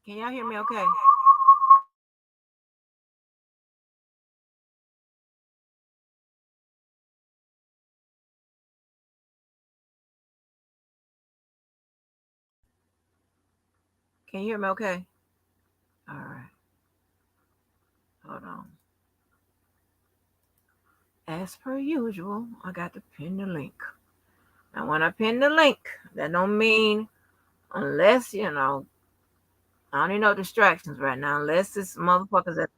Can y'all hear me okay? Can you hear me okay? All right. Hold on. As per usual, I got to pin the link. Now, when I pin the link, that don't mean unless, I don't need no distractions right now. Unless it's motherfuckers that's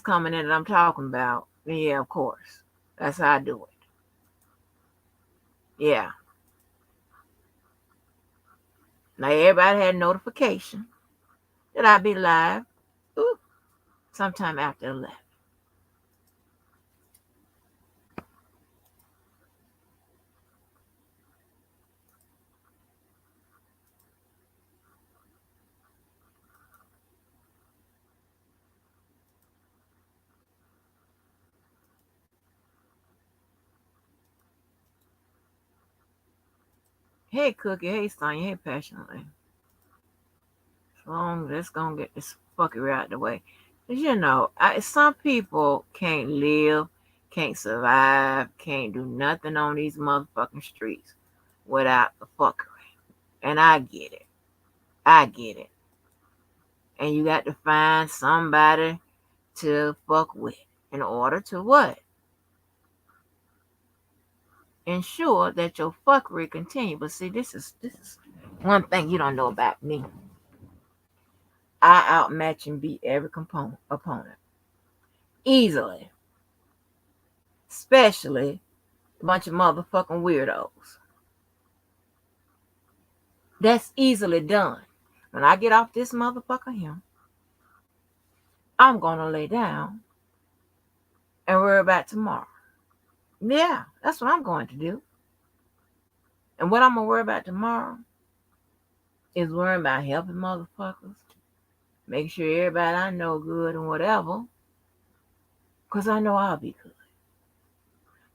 coming in that I'm talking about. Then yeah, of course. That's how I do it. Yeah. Now, everybody had notification that I be live. Ooh, sometime after 11. Hey, Cookie. Hey, Sonya. Hey, Passionately. So let's go and get this fuckery out the way. 'Cause some people can't live, can't survive, can't do nothing on these motherfucking streets without the fuckery. And I get it. I get it. And you got to find somebody to fuck with in order to what? Ensure that your fuckery continue. But see, this is one thing you don't know about me. I outmatch and beat every opponent easily, especially a bunch of motherfucking weirdos. That's easily done. When I get off this motherfucker here, I'm gonna lay down and worry about tomorrow. Yeah, that's what I'm going to do. And what I'm gonna worry about tomorrow is worrying about helping motherfuckers, make sure everybody I know good and whatever, because I know I'll be good.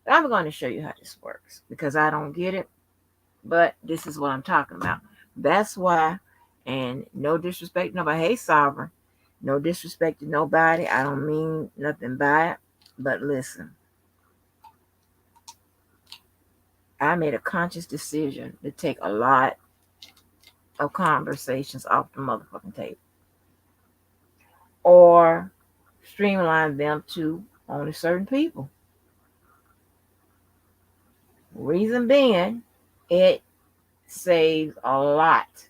But I'm going to show you how this works because I don't get it, but this is what I'm talking about. That's why, and no disrespect to nobody. Hey, Sovereign, no disrespect to nobody. I don't mean nothing by it. But listen, I made a conscious decision to take a lot of conversations off the motherfucking table or streamline them to only certain people. Reason being, it saves a lot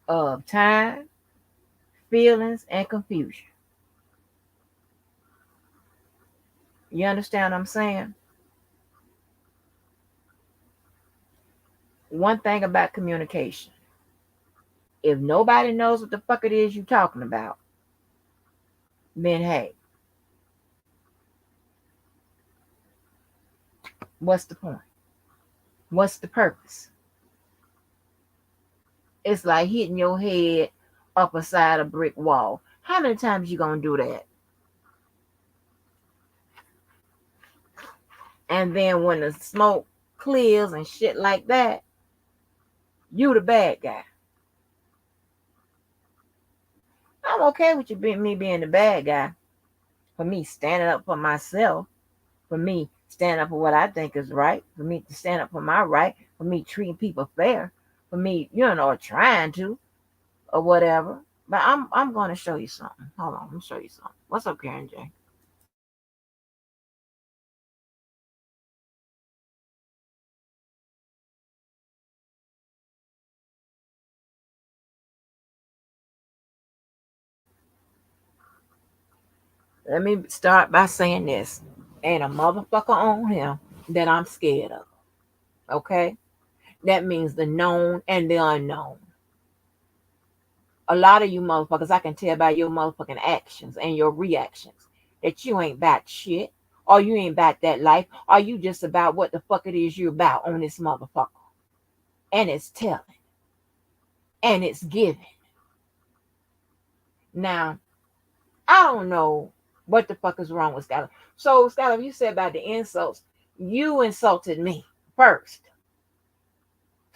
of time, feelings, and confusion. You understand what I'm saying? One thing about communication, if nobody knows what the fuck it is you're talking about, then hey, what's the point? What's the purpose? It's like hitting your head up a side a brick wall. How many times you gonna do that? And then when the smoke clears and shit like that, you the bad guy. I'm okay with me being the bad guy, for me standing up for myself, for me standing up for what I think is right, for me to stand up for my right, for me treating people fair, for me, trying to or whatever. But I'm going to show you something. Hold on, let me show you something. What's up, Karen J? Let me start by saying this: ain't a motherfucker on here that I'm scared of. Okay, that means the known and the unknown. A lot of you motherfuckers, I can tell by your motherfucking actions and your reactions that you ain't about shit, or you ain't about that life, or you just about what the fuck it is you're about on this motherfucker. And it's telling, and it's giving. Now, I don't know what the fuck is wrong with Skylar. So, Skylar, you said about the insults, you insulted me first.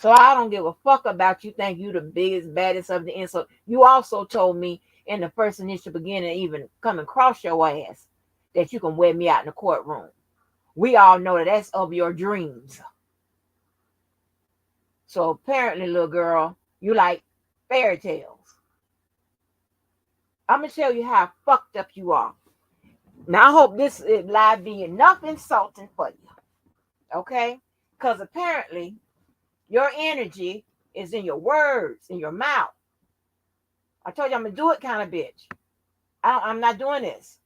So I don't give a fuck about you think you the biggest, baddest of the insult. You also told me in the first initial beginning, even come across your ass, that you can wear me out in the courtroom. We all know that that's of your dreams. So apparently, little girl, you like fairy tales. I'm going to tell you how fucked up you are. Now, I hope this live be enough insulting for you. Okay? Because apparently, your energy is in your words, in your mouth. I told you I'm going to do it kind of bitch. I'm not doing this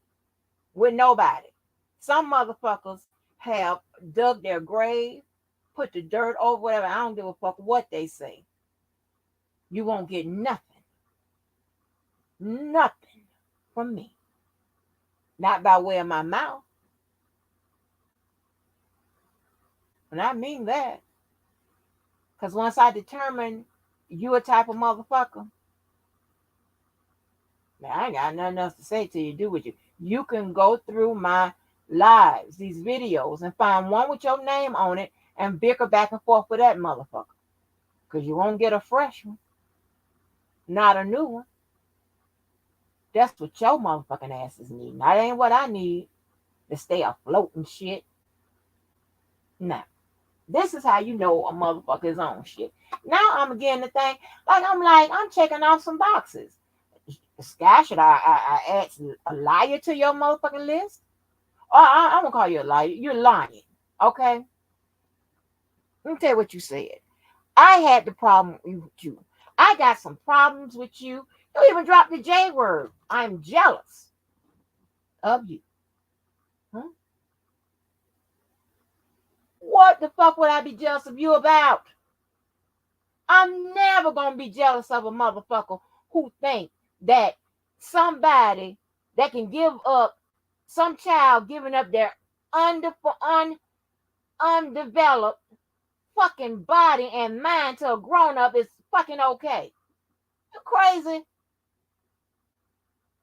with nobody. Some motherfuckers have dug their grave, put the dirt over, whatever. I don't give a fuck what they say. You won't get nothing. Nothing from me. Not by way of my mouth. And I mean that. Because once I determine you a type of motherfucker, man, I ain't got nothing else to say to you, do with you. You can go through my lives, these videos, and find one with your name on it and bicker back and forth with that motherfucker. Because you won't get a fresh one. Not a new one. That's what your motherfucking asses need. That ain't what I need to stay afloat and shit. Nah. This is how you know a motherfucker is on shit. Now I'm beginning to think, I'm checking off some boxes. Sky, should I add a liar to your motherfucking list? Or I'm gonna call you a liar. You're lying. Okay? Let me tell you what you said. I had the problem with you. I got some problems with you. You even dropped the J word. I'm jealous of you. Huh? What the fuck would I be jealous of you about? I'm never gonna be jealous of a motherfucker who think that somebody that can give up, some child giving up their undeveloped fucking body and mind to a grown up is fucking okay. You crazy?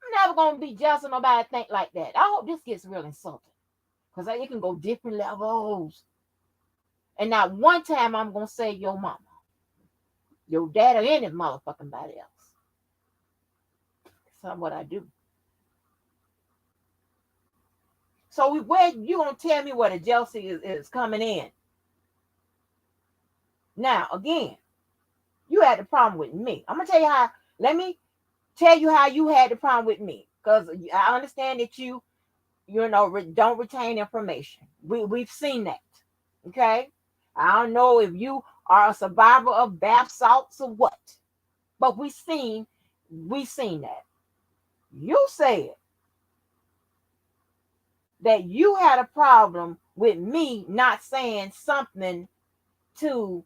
I'm never gonna be jealous of nobody think like that. I hope this gets real insulting. Because it can go different levels. And not one time I'm gonna say your mama, your dad, or any motherfucking body else. That's not what I do. So where you gonna tell me where the jealousy is coming in? Now again, you had the problem with me. I'm gonna tell you how. Let me tell you how you had the problem with me, because I understand that you don't retain information. We've seen that. Okay, I don't know if you are a survivor of bath salts or what, but we seen that. You said that you had a problem with me not saying something to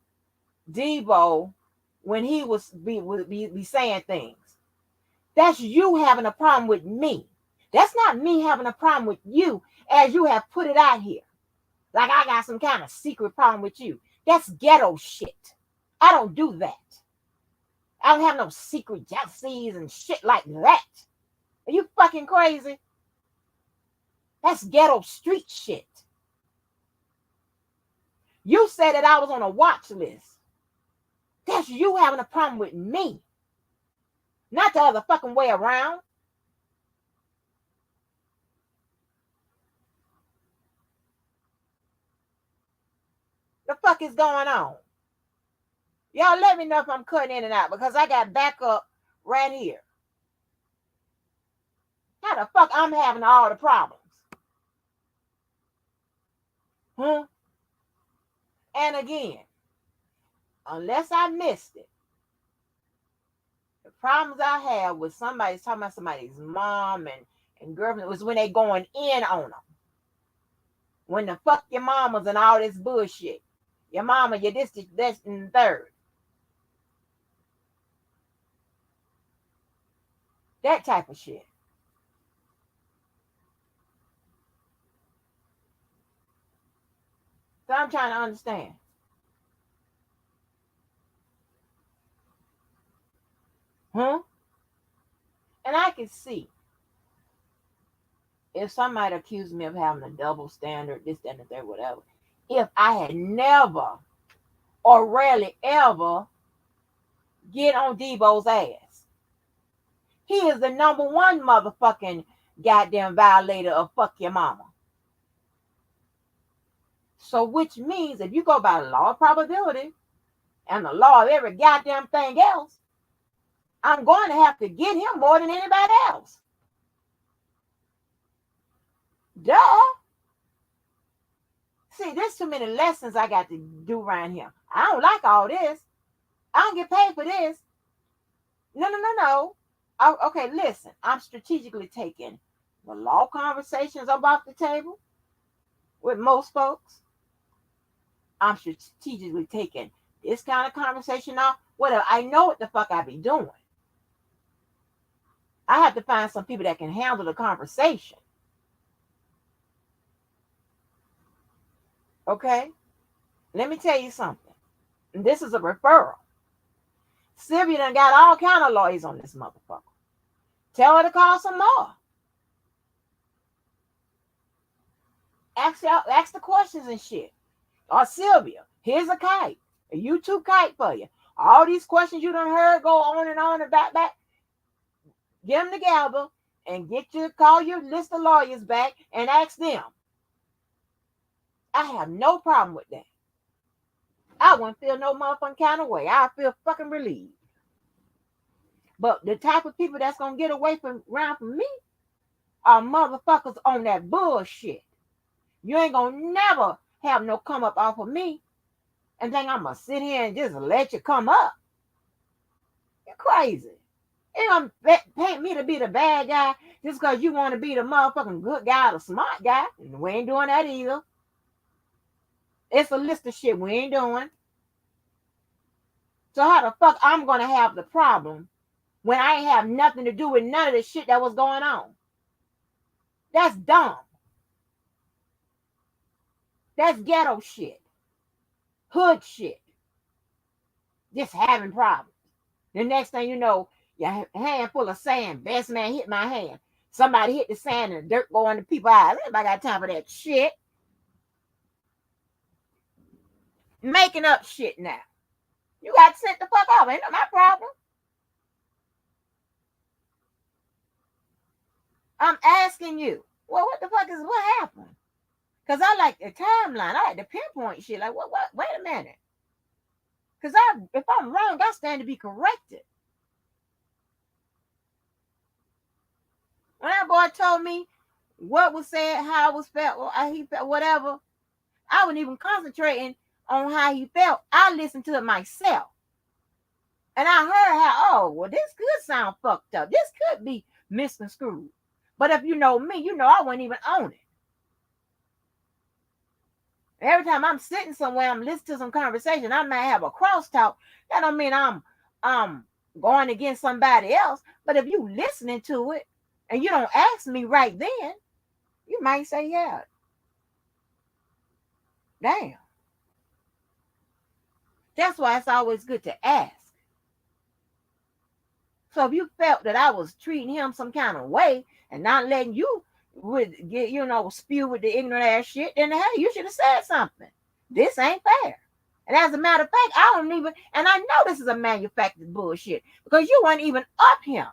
Debo when he was be saying things. That's you having a problem with me. That's not me having a problem with you, as you have put it out here. Like I got some kind of secret problem with you. That's ghetto shit. I don't do that. I don't have no secret jealousies and shit like that. Are you fucking crazy? That's ghetto street shit. You said that I was on a watch list. That's you having a problem with me. Not the other fucking way around. The fuck is going on? Y'all let me know if I'm cutting in and out, because I got backup right here. How the fuck I'm having all the problems? Huh? And again, unless I missed it, the problems I have with somebody's talking about somebody's mom and girlfriend was when they going in on them. When the fuck your mamas and all this bullshit. Your mama, your this, and the third. That type of shit. So I'm trying to understand. Huh? And I can see if somebody accused me of having a double standard, this, that, and the third, whatever, if I had never or rarely ever get on Debo's ass. He is the number one motherfucking goddamn violator of fuck your mama. So which means if you go by the law of probability and the law of every goddamn thing else, I'm going to have to get him more than anybody else. Duh. See, there's too many lessons I got to do around here. I don't like all this. I don't get paid for this. No. Okay, listen. I'm strategically taking the law conversations up off the table with most folks. I'm strategically taking this kind of conversation off. Whatever. I know what the fuck I be doing. I have to find some people that can handle the conversation. Okay? Let me tell you something. This is a referral. Sylvia done got all kind of lawyers on this motherfucker. Tell her to call some more. Ask the questions and shit. Or Sylvia, here's a kite. A YouTube kite for you. All these questions you done heard go on and back. Get them together and call your list of lawyers back and ask them. I have no problem with that. I wouldn't feel no motherfucking kind of way. I feel fucking relieved. But the type of people that's gonna get away from me are motherfuckers on that bullshit. You ain't gonna never have no come up off of me and think I'm gonna sit here and just let you come up. You're crazy. You gonna paint me to be the bad guy just because you want to be the motherfucking good guy, the smart guy. And we ain't doing that either. It's a list of shit we ain't doing. So how the fuck I'm gonna have the problem when I ain't have nothing to do with none of the shit that was going on? That's dumb. That's ghetto shit. Hood shit. Just having problems. The next thing you know, your hand full of sand. Best man hit my hand. Somebody hit the sand and the dirt go into people's eyes. Anybody got time for that shit? Making up shit now. You got sent the fuck off. Ain't no my problem. I'm asking you. Well, what the fuck what happened? Because I like the timeline. I like the pinpoint shit. Like, what? Wait a minute. Because if I'm wrong, I stand to be corrected. When that boy told me what was said, how it was felt, or he felt, whatever, I wasn't even concentrating on how he felt. I listened to it myself. And I heard how, this could sound fucked up. This could be misconstrued. But if you know me, you know I wasn't even on it. Every time I'm sitting somewhere, I'm listening to some conversation, I might have a crosstalk. That don't mean I'm going against somebody else. But if you listening to it and you don't ask me right then, you might say, yeah. Damn. That's why it's always good to ask. So if you felt that I was treating him some kind of way and not letting you spew with the ignorant ass shit, then hey, you should have said something. This ain't fair. And as a matter of fact, I don't even, and I know this is a manufactured bullshit because you weren't even up here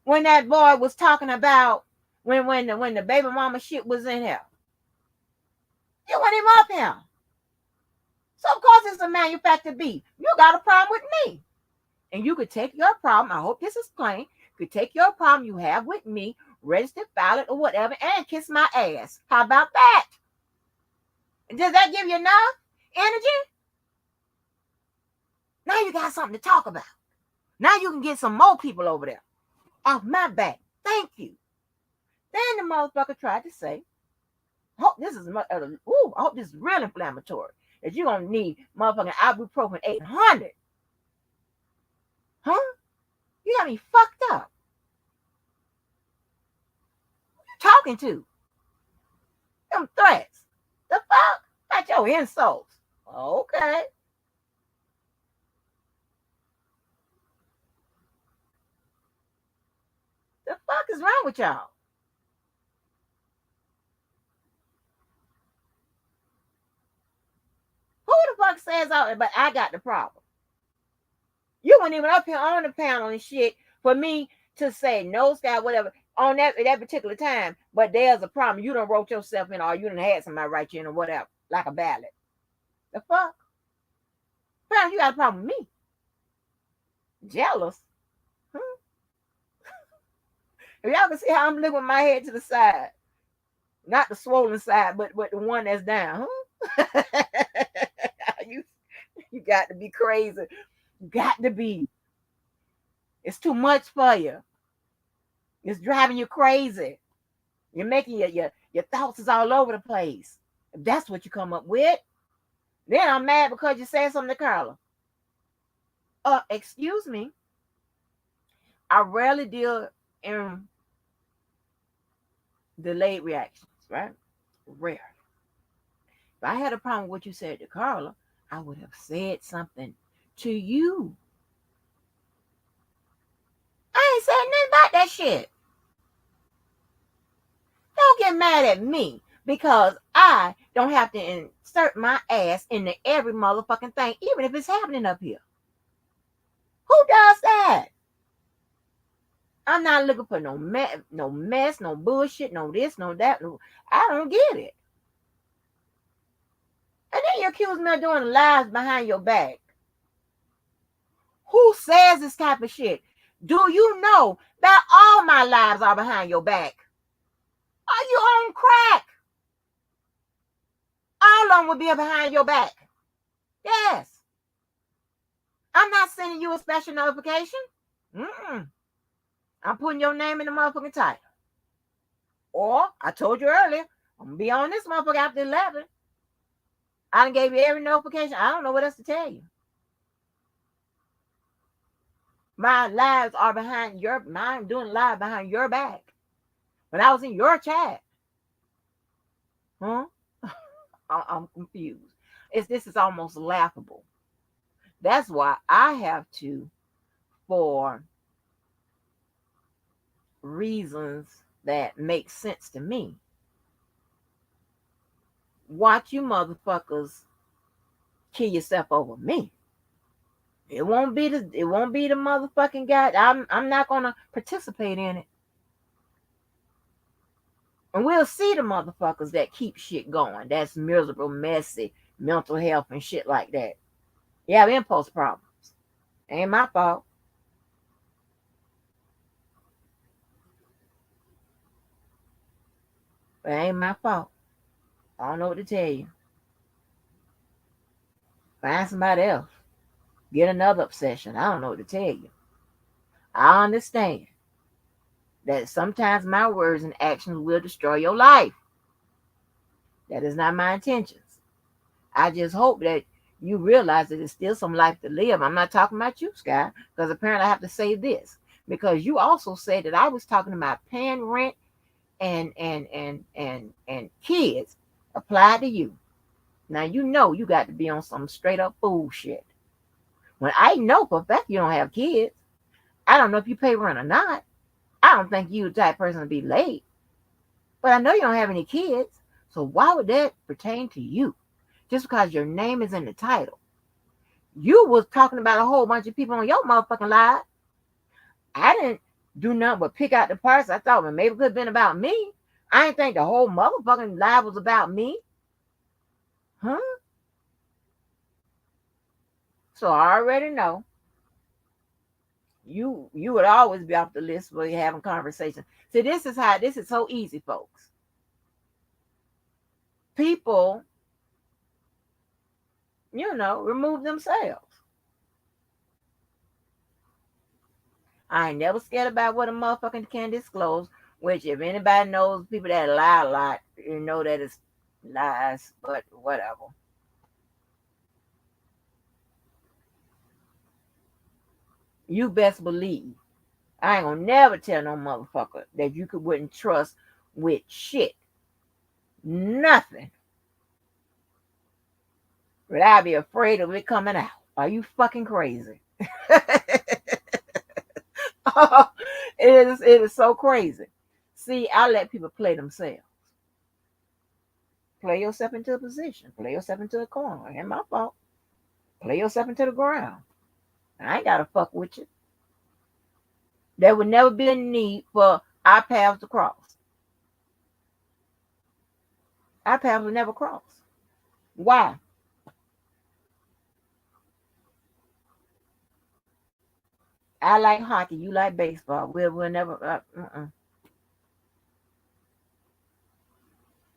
when that boy was talking about when the baby mama shit was in here. You weren't even up here. So of course it's a manufactured beef. You got a problem with me. And you could take your problem, I hope this is plain, could take your problem you have with me, register, file it, or whatever, and kiss my ass. How about that? Does that give you enough energy? Now you got something to talk about. Now you can get some more people over there. Off my back. Thank you. Then the motherfucker tried to say, I hope this is real inflammatory. That you're going to need motherfucking ibuprofen 800. Huh? You got me fucked up. Who you talking to? Them threats. The fuck? Got your insults. Okay. The fuck is wrong with y'all? fuck says all that? But I got the problem. You weren't even up here on the panel and shit for me to say no, Sky, whatever, on that particular time. But there's a problem. You done wrote yourself in, or you done had somebody write you in, or whatever, like a ballot. The fuck? Apparently you got a problem with me. Jealous? If y'all can see how I'm looking with my head to the side, not the swollen side, but the one that's down. You got to be crazy. You got to be. It's too much for you. It's driving you crazy. You're making your thoughts is all over the place. If that's what you come up with, then I'm mad because you said something to Carla. Excuse me. I rarely deal in delayed reactions, right? Rare. If I had a problem with what you said to Carla, I would have said something to you. I ain't said nothing about that shit. Don't get mad at me because I don't have to insert my ass into every motherfucking thing, even if it's happening up here. Who does that? I'm not looking for no mess, no bullshit, no this, no that. No, I don't get it. And then you accuse me of doing lies behind your back. Who says this type of shit? Do you know that all my lives are behind your back? Are you on crack? All of them will be behind your back. Yes. I'm not sending you a special notification. I'm putting your name in the motherfucking title. Or, I told you earlier, I'm going to be on this motherfucker after 11. I done gave you every notification. I don't know what else to tell you. My lives are behind your, mine doing live behind your back. When I was in your chat. I'm confused. This is almost laughable. That's why I have to, for reasons that make sense to me, watch you motherfuckers kill yourself over me. It won't be the motherfucking guy. I'm not gonna participate in it. And we'll see the motherfuckers that keep shit going. That's miserable, messy, mental health and shit like that. You have impulse problems. Ain't my fault. It ain't my fault. I don't know what to tell you. Find somebody else. Get another obsession. I don't know what to tell you. I understand that sometimes my words and actions will destroy your life. That is not my intentions. I just hope that you realize that there's still some life to live. I'm not talking about you, Sky, because apparently I have to say this. Because you also said that I was talking about paying rent and kids applied to you. Now you know you got to be on some straight up bullshit. When I know for a fact you don't have kids, I don't know if you pay rent or not. I don't think you the type of person to be late. But I know you don't have any kids. So why would that pertain to you? Just because your name is in the title. You was talking about a whole bunch of people on your motherfucking live. I didn't do nothing but pick out the parts I thought, well, maybe it could have been about me. I didn't think the whole motherfucking live was about me. Huh? So I already know. You would always be off the list when you're having conversations. See, this is so easy, folks. People, remove themselves. I ain't never scared about what a motherfucking can disclose, which if anybody knows people that lie a lot, you know that it's lies, but whatever. You best believe I ain't gonna never tell no motherfucker that you wouldn't trust with shit. Nothing. But I'd be afraid of it coming out. Are you fucking crazy? It is so crazy. See, I let people play themselves. Play yourself into a position. Play yourself into a corner. It ain't my fault. Play yourself into the ground. I ain't gotta fuck with you. There would never be a need for our paths to cross. Our paths would never cross. Why? I like hockey. You like baseball. We'll never.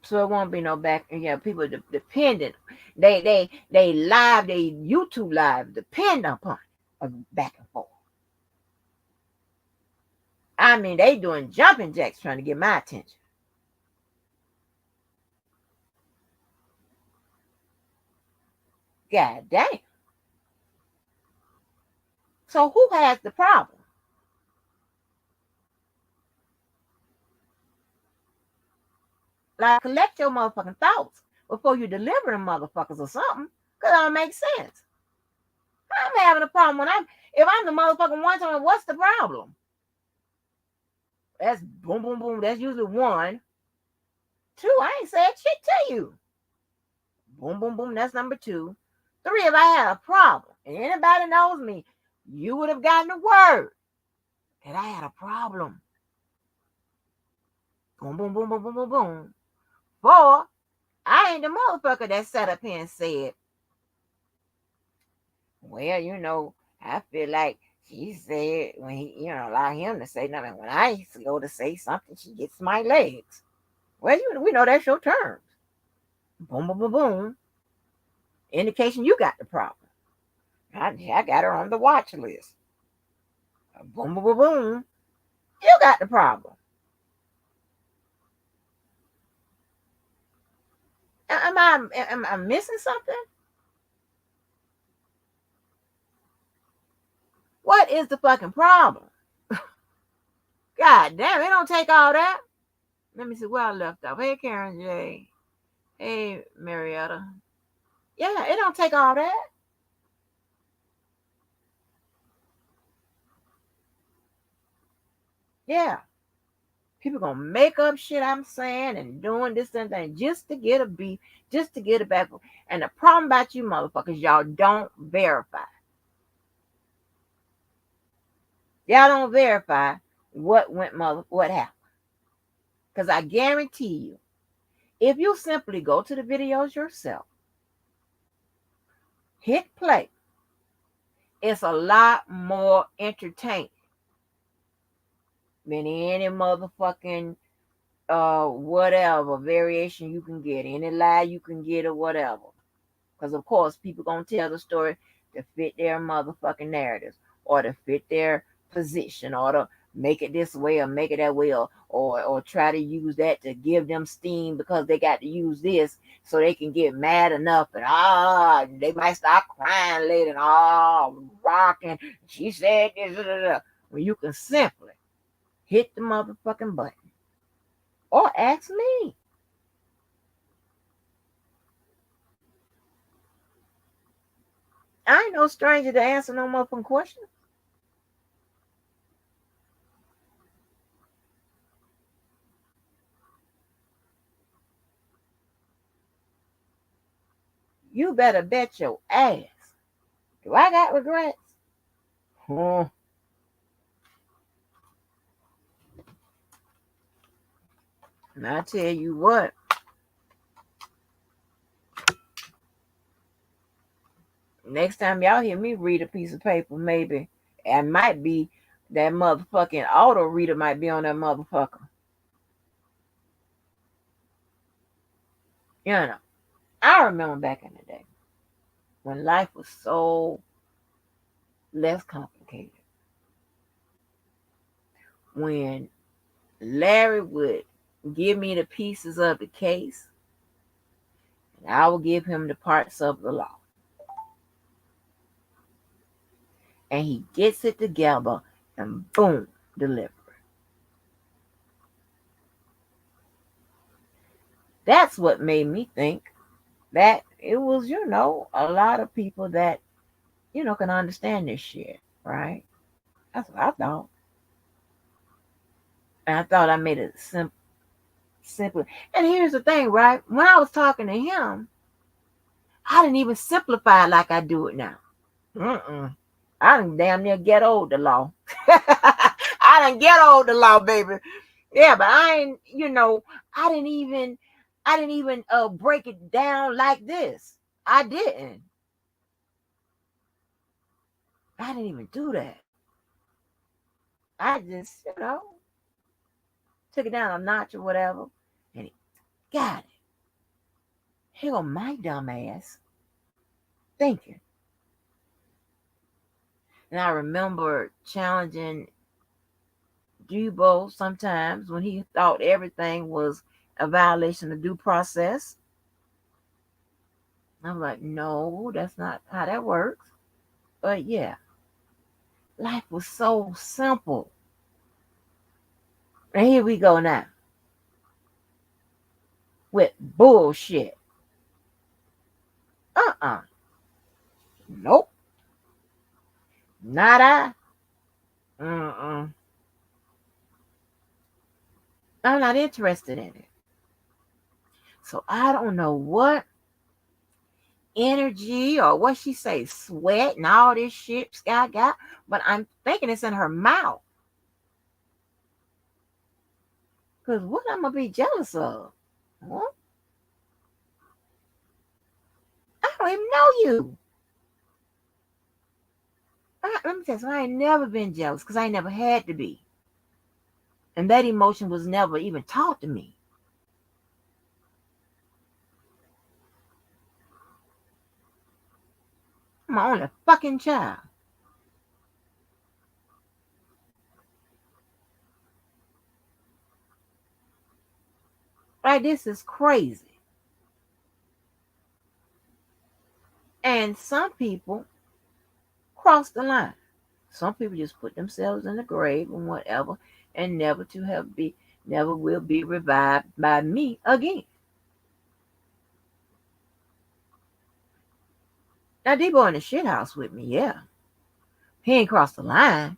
So it won't be no back. Yeah, people dependent. They live. They YouTube live depend upon back and forth. I mean, they doing jumping jacks trying to get my attention. God damn. So who has the problem? Like, collect your motherfucking thoughts before you deliver them motherfuckers or something. Cause it don't make sense. I'm having a problem when if I'm the motherfucking one time, what's the problem? That's boom, boom, boom. That's usually one. Two, I ain't said shit to you. Boom, boom, boom. That's number two. Three, if I had a problem, and anybody knows me, you would have gotten a word that I had a problem. Boom, boom, boom, boom, boom, boom, boom. Four, I ain't the motherfucker that sat up here and said, well, I feel like she said when allow him to say nothing. When I used to go to say something, she gets my legs. Well, we know that's your terms. Boom, boom, boom, boom. Indication you got the problem. I got her on the watch list. Boom, boom, boom, boom. You got the problem. Am I missing something? What is the fucking problem? God damn, it don't take all that. Let me see where I left off. Hey, Karen J. Hey, Marietta. Yeah, it don't take all that. Yeah. People gonna make up shit I'm saying and doing this and that just to get a beef, just to get it back. And the problem about you motherfuckers, y'all don't verify. Y'all don't verify what happened. Because I guarantee you, if you simply go to the videos yourself, hit play, it's a lot more entertaining than any motherfucking whatever variation you can get, any lie you can get or whatever. Because of course people gonna tell the story to fit their motherfucking narratives or to fit their position or to make it this way or make it that way or try to use that to give them steam because they got to use this so they can get mad enough and they might start crying later and rocking. She said this. When you can simply hit the motherfucking button or ask me. I ain't no stranger to answer no motherfucking question. You better bet your ass. Do I got regrets? Hmm. And I tell you what, next time y'all hear me read a piece of paper, maybe it might be that motherfucking auto reader might be on that motherfucker. I remember back in the day when life was so less complicated. When Larry would give me the pieces of the case, and I would give him the parts of the law. And he gets it together and boom, deliver. That's what made me think that it was, a lot of people that, can understand this shit, right? That's what I thought. And I thought I made it simple. And here's the thing, right? When I was talking to him, I didn't even simplify it like I do it now. I done damn near get old the law. I done get old the law, baby. Yeah, but I ain't, I didn't even break it down like this. I didn't. I didn't even do that. I just, took it down a notch or whatever, and it got it. Hell, my dumb ass thinking. And I remember challenging Debo sometimes when he thought everything was a violation of due process. I'm like, no, that's not how that works. But yeah, life was so simple. And here we go now with bullshit. Nope. Not I. I'm not interested in it. So I don't know what energy or what she say, sweat and all this shit Scott got, but I'm thinking it's in her mouth. Because what I'm going to be jealous of? Huh? I don't even know you. Let me tell you, I ain't never been jealous because I ain't never had to be. And that emotion was never even taught to me. I'm my only fucking child. Right? This is crazy. And some people cross the line. Some people just put themselves in the grave and whatever, and never will be revived by me again. Now Debo in the shit house with me, yeah. He ain't crossed the line.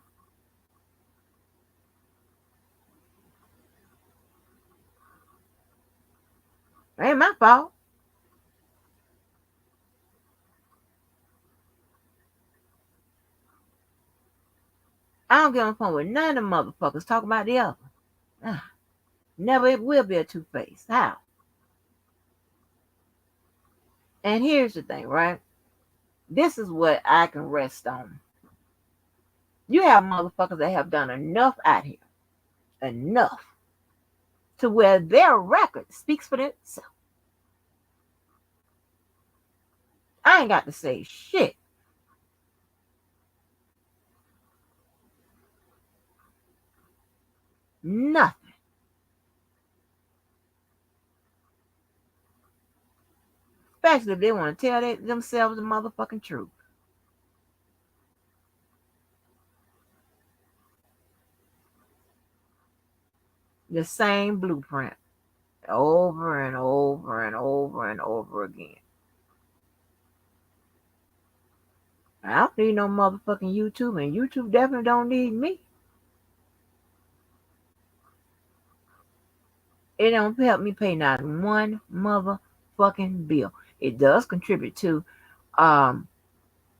It ain't my fault. I don't get on the phone with none of them motherfuckers talking about the other. Never it will be a two-face. How? And here's the thing, right? This is what I can rest on. You have motherfuckers that have done enough out here. Enough. To where their record speaks for itself. I ain't got to say shit. Nothing. Especially if they want to tell themselves the motherfucking truth. The same blueprint. Over and over and over and over again. I don't need no motherfucking YouTube, and YouTube definitely don't need me. It don't help me pay not one motherfucking bill. It does contribute to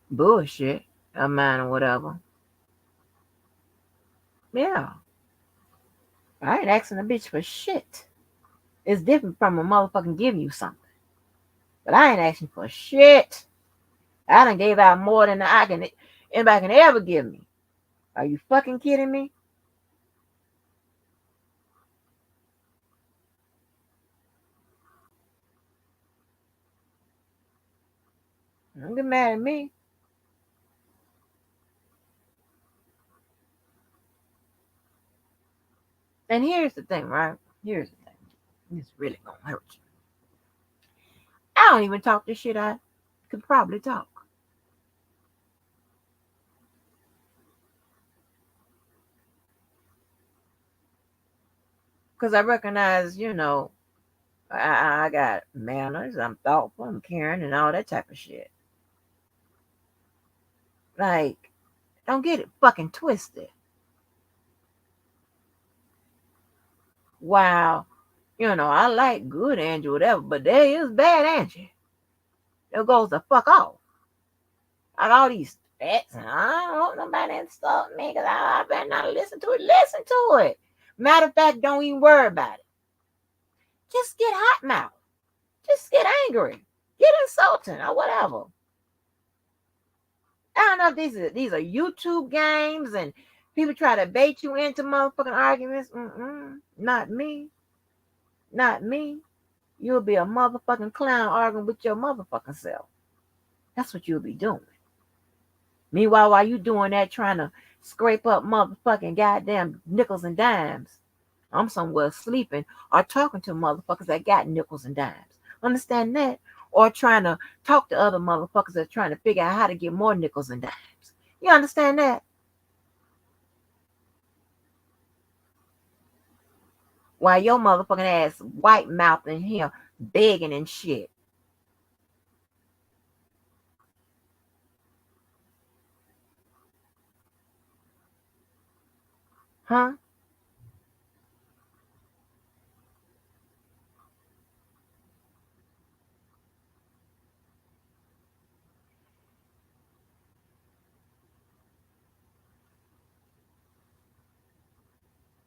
bullshit of mine or whatever. Yeah. I ain't asking a bitch for shit. It's different from a motherfucking giving you something. But I ain't asking for shit. I done gave out more than anybody can ever give me. Are you fucking kidding me? Don't get mad at me. And here's the thing, right? Here's the thing. It's really gonna hurt you. I don't even talk the shit I could probably talk. Because I recognize, I got manners, I'm thoughtful, I'm caring, and all that type of shit. Like, don't get it fucking twisted. Wow, I like good Angie, whatever, but there is bad Angie. It goes the fuck off. Like all these threats, and I don't want nobody to stop me because I better not listen to it. Listen to it. Matter of fact, don't even worry about it. Just get hot mouth. Just get angry. Get insulting or whatever. I don't know if these are YouTube games and people try to bait you into motherfucking arguments. Not me. Not me. You'll be a motherfucking clown arguing with your motherfucking self. That's what you'll be doing. Meanwhile, while you doing that, trying to scrape up motherfucking goddamn nickels and dimes, I'm somewhere sleeping or talking to motherfuckers that got nickels and dimes. Understand that? Or trying to talk to other motherfuckers that are trying to figure out how to get more nickels and dimes. You understand that? While your motherfucking ass white mouth in here begging and shit. Huh?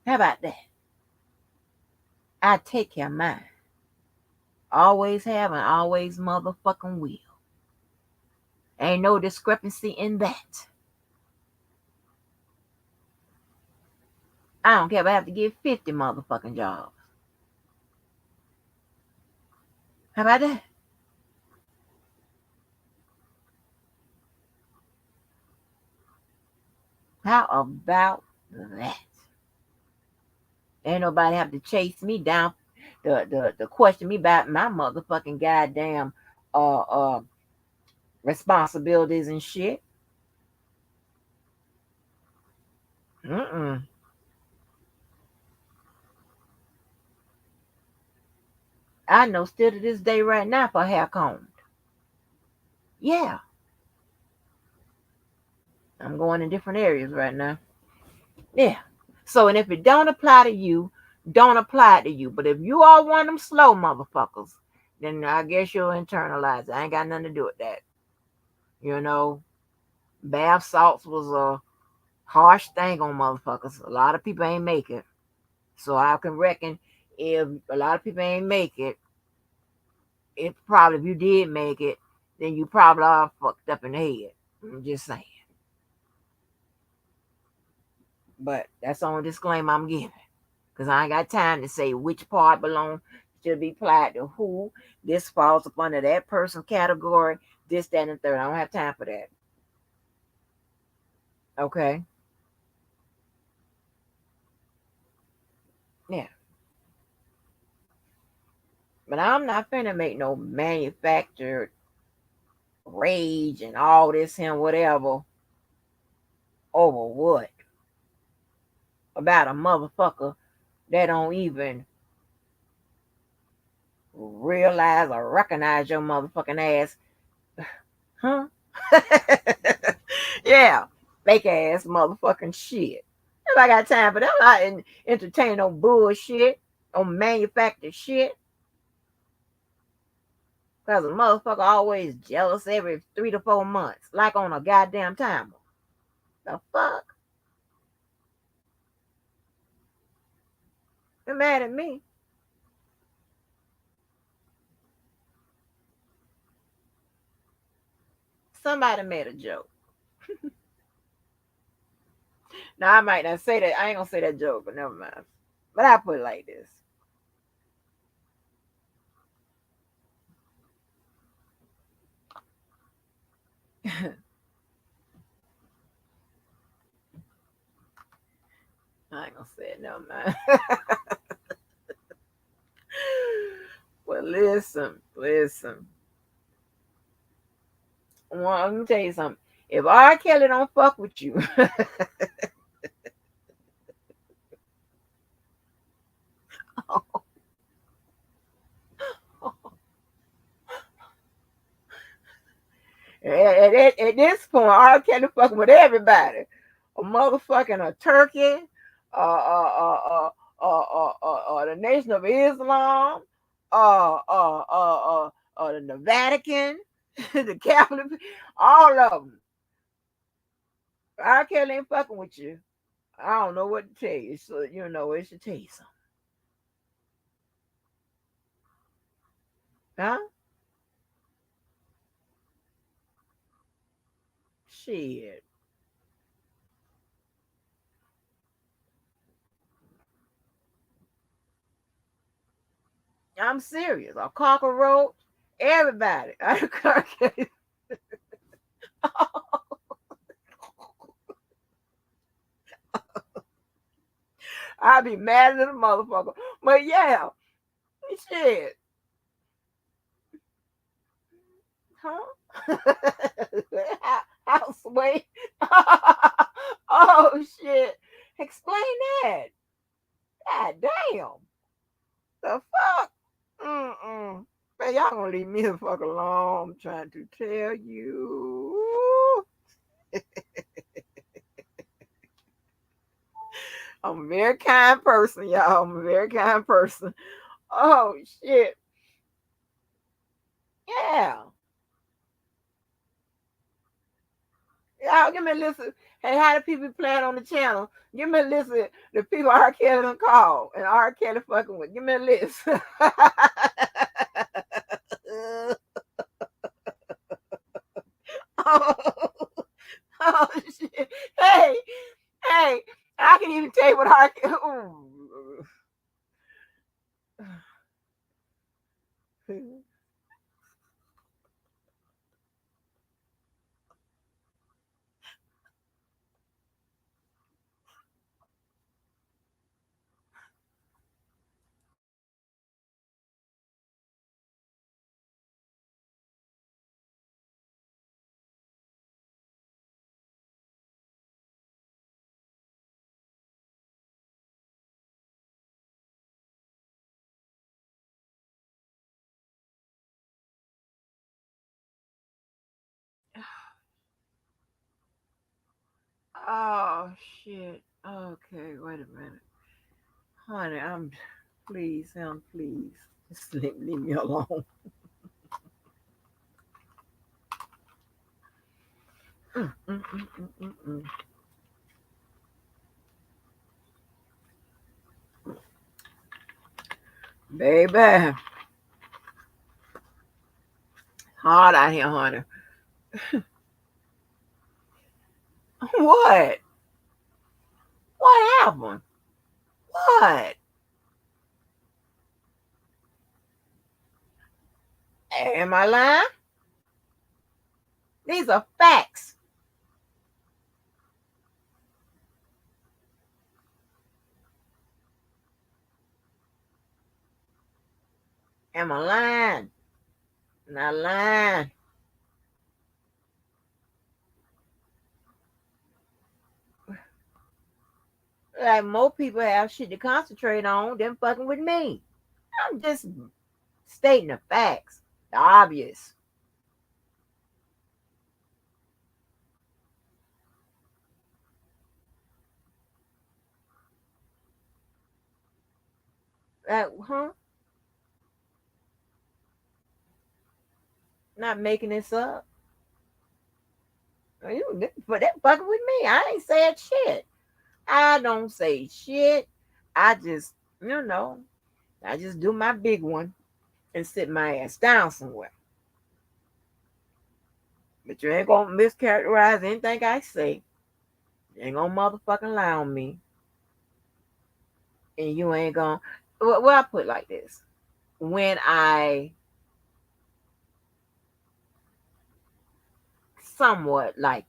How about that? I take care of mine. Always have and always motherfucking will. Ain't no discrepancy in that. I don't care if I have to get 50 motherfucking jobs. How about that? How about that? Ain't nobody have to chase me down the question me about my motherfucking goddamn uh uh responsibilities and shit. Mm-mm. I know still to this day right now for hair combed. Yeah. I'm going in different areas right now. Yeah. So, and if it don't apply to you, don't apply to you. But if you are one of them slow motherfuckers, then I guess you'll internalize it. I ain't got nothing to do with that. You know, bath salts was a harsh thing on motherfuckers. A lot of people ain't make it. So I can reckon if a lot of people ain't make it, it probably if you did make it, then you probably are fucked up in the head. I'm just saying. But that's the only disclaimer I'm giving. Because I ain't got time to say which part belongs should be applied to who. This falls up under that person category, this, that, and the third. I don't have time for that. Okay? Yeah. But I'm not finna make no manufactured rage and all this and whatever over what? About a motherfucker that don't even realize or recognize your motherfucking ass. Huh? Yeah. Fake ass motherfucking shit. If I got time for them, I ain't entertain no bullshit, no manufactured shit. Because a motherfucker always jealous every 3 to 4 months, like on a goddamn timer. The fuck? You mad at me? Somebody made a joke. Now I might not say that. I ain't gonna say that joke, but never mind. But I put it like this. I ain't gonna say it, never mind. Well, listen. Well, let me tell you something. If R. Kelly don't fuck with you, at this point, R. Kelly fucking with everybody. A motherfucking a Turkey, the Nation of Islam, the Vatican. The Catholic, all of them. R. Kelly ain't fucking with you. I don't know what to tell you. So it should tell you something. Huh? Shit. I'm serious. A cockroach. Everybody. I'd be mad at the motherfucker. But yeah, shit. Huh? Houseway. Oh shit. Explain that. God damn. The fuck? Mm-mm. Man, y'all gonna leave me the fuck alone. I'm trying to tell you. I'm a very kind person, y'all. I'm a very kind person. Oh shit. Yeah. Y'all give me a list of, hey, how the people playing on the channel? Give me a list of the people R. Kelly done called and R. Kelly fucking with. Give me a list. Oh, oh shit. Hey, hey, I can even tell you what R. Oh shit. Okay, wait a minute. Honey, please, please. Just leave me alone. Mm, mm, mm, mm, mm, mm. Baby, hard out here, honey. What? What happened? What? Am I lying? These are facts. Am I lying? Not lying. Like more people have shit to concentrate on than fucking with me. I'm just stating the facts. The obvious. Huh? Not making this up. But that fucking with me. I ain't said shit. I don't say shit. I just, you know, I just do my big one and sit my ass down somewhere. But you ain't gonna mischaracterize anything I say. You ain't gonna motherfucking lie on me. And you ain't gonna, well, I put it like this. When I somewhat like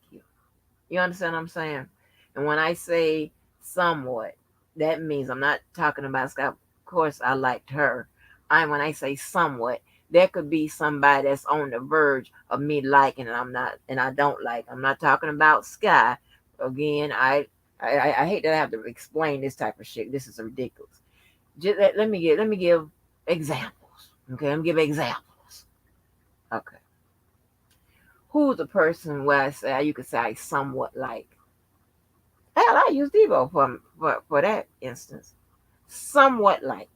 you understand what I'm saying? And when I say somewhat, that means I'm not talking about Scott. Of course, I liked her. When I say somewhat, there could be somebody that's on the verge of me liking, and I'm not, and I don't like. I'm not talking about Sky. Again, I hate that I have to explain this type of shit. This is ridiculous. Just let me give examples. Okay, let me give examples. Okay, who's the person where I say you could say I somewhat like? Hell, I use Devo for that instance. Somewhat like.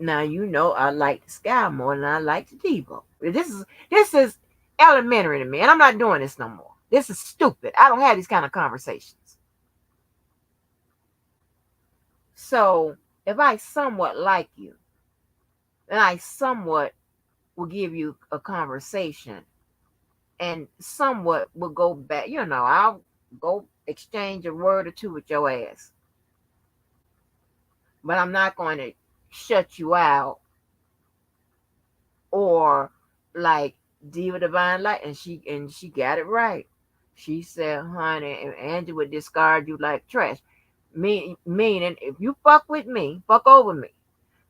Now you know I like the Sky more than I like the Devo. This is elementary to me, and I'm not doing this no more. This is stupid. I don't have these kind of conversations. So if I somewhat like you, then I somewhat will give you a conversation, and somewhat will go back. I'll go exchange a word or two with your ass, but I'm not going to shut you out or like Diva Divine Light, and she got it right. She said, "Honey, if Angie would discard you like trash, meaning if you fuck with me, fuck over me,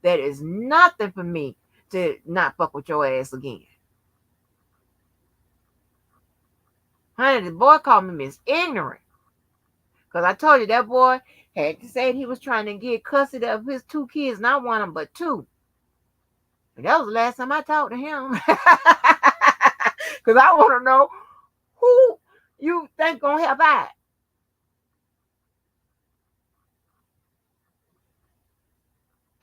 that is nothing for me to not fuck with your ass again." Honey, the boy called me Miss Ignorant because I told you that boy had said he was trying to get custody of his two kids, not one of them but two. And that was the last time I talked to him. Because I want to know who you think gonna help out.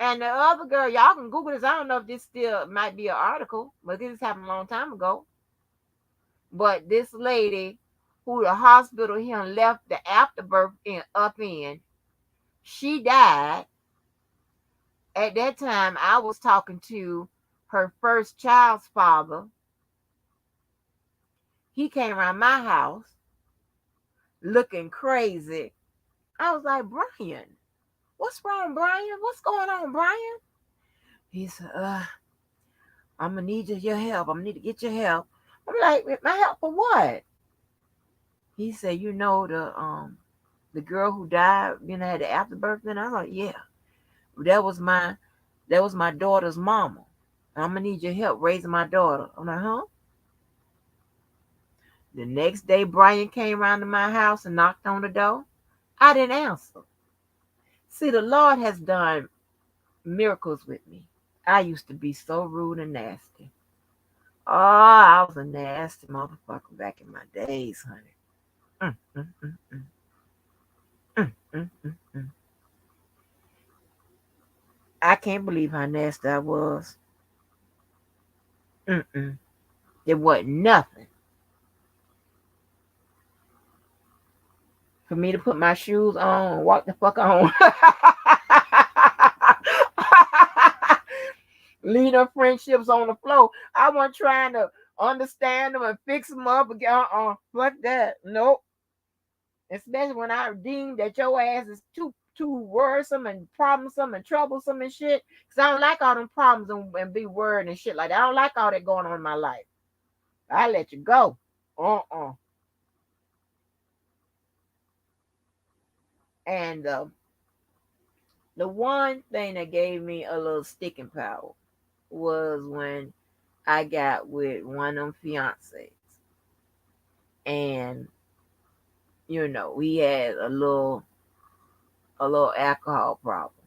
And the other girl, y'all can Google this. I don't know if this still might be an article, but this happened a long time ago. But this lady who the hospital here left the afterbirth in, she died. At that time, I was talking to her first child's father. He came around my house looking crazy. I was like, Brian, what's wrong, Brian? What's going on, Brian? He said, I'm gonna need your help. I'm gonna need to get your help. I'm like, my help for what? He said, the girl who died, had the afterbirth. And I was like, yeah, that was my daughter's mama. I'm gonna need your help raising my daughter. I'm like, huh? The next day, Brian came around to my house and knocked on the door. I didn't answer. See, the Lord has done miracles with me. I used to be so rude and nasty. Oh, I was a nasty motherfucker back in my days, honey. Mm, mm, mm, mm. Mm, mm, mm, mm. I can't believe how nasty I was. Mm-mm. There wasn't nothing for me to put my shoes on and walk the fuck on. Leave their friendships on the floor. I wasn't trying to understand them and fix them up again. Fuck that. Nope. Especially when I deem that your ass is too worrisome and problemsome and troublesome and shit. Cause I don't like all them problems and be worried and shit like that. I don't like all that going on in my life. I let you go. And the one thing that gave me a little sticking power was when I got with one of them fiancés. And we had a little alcohol problem.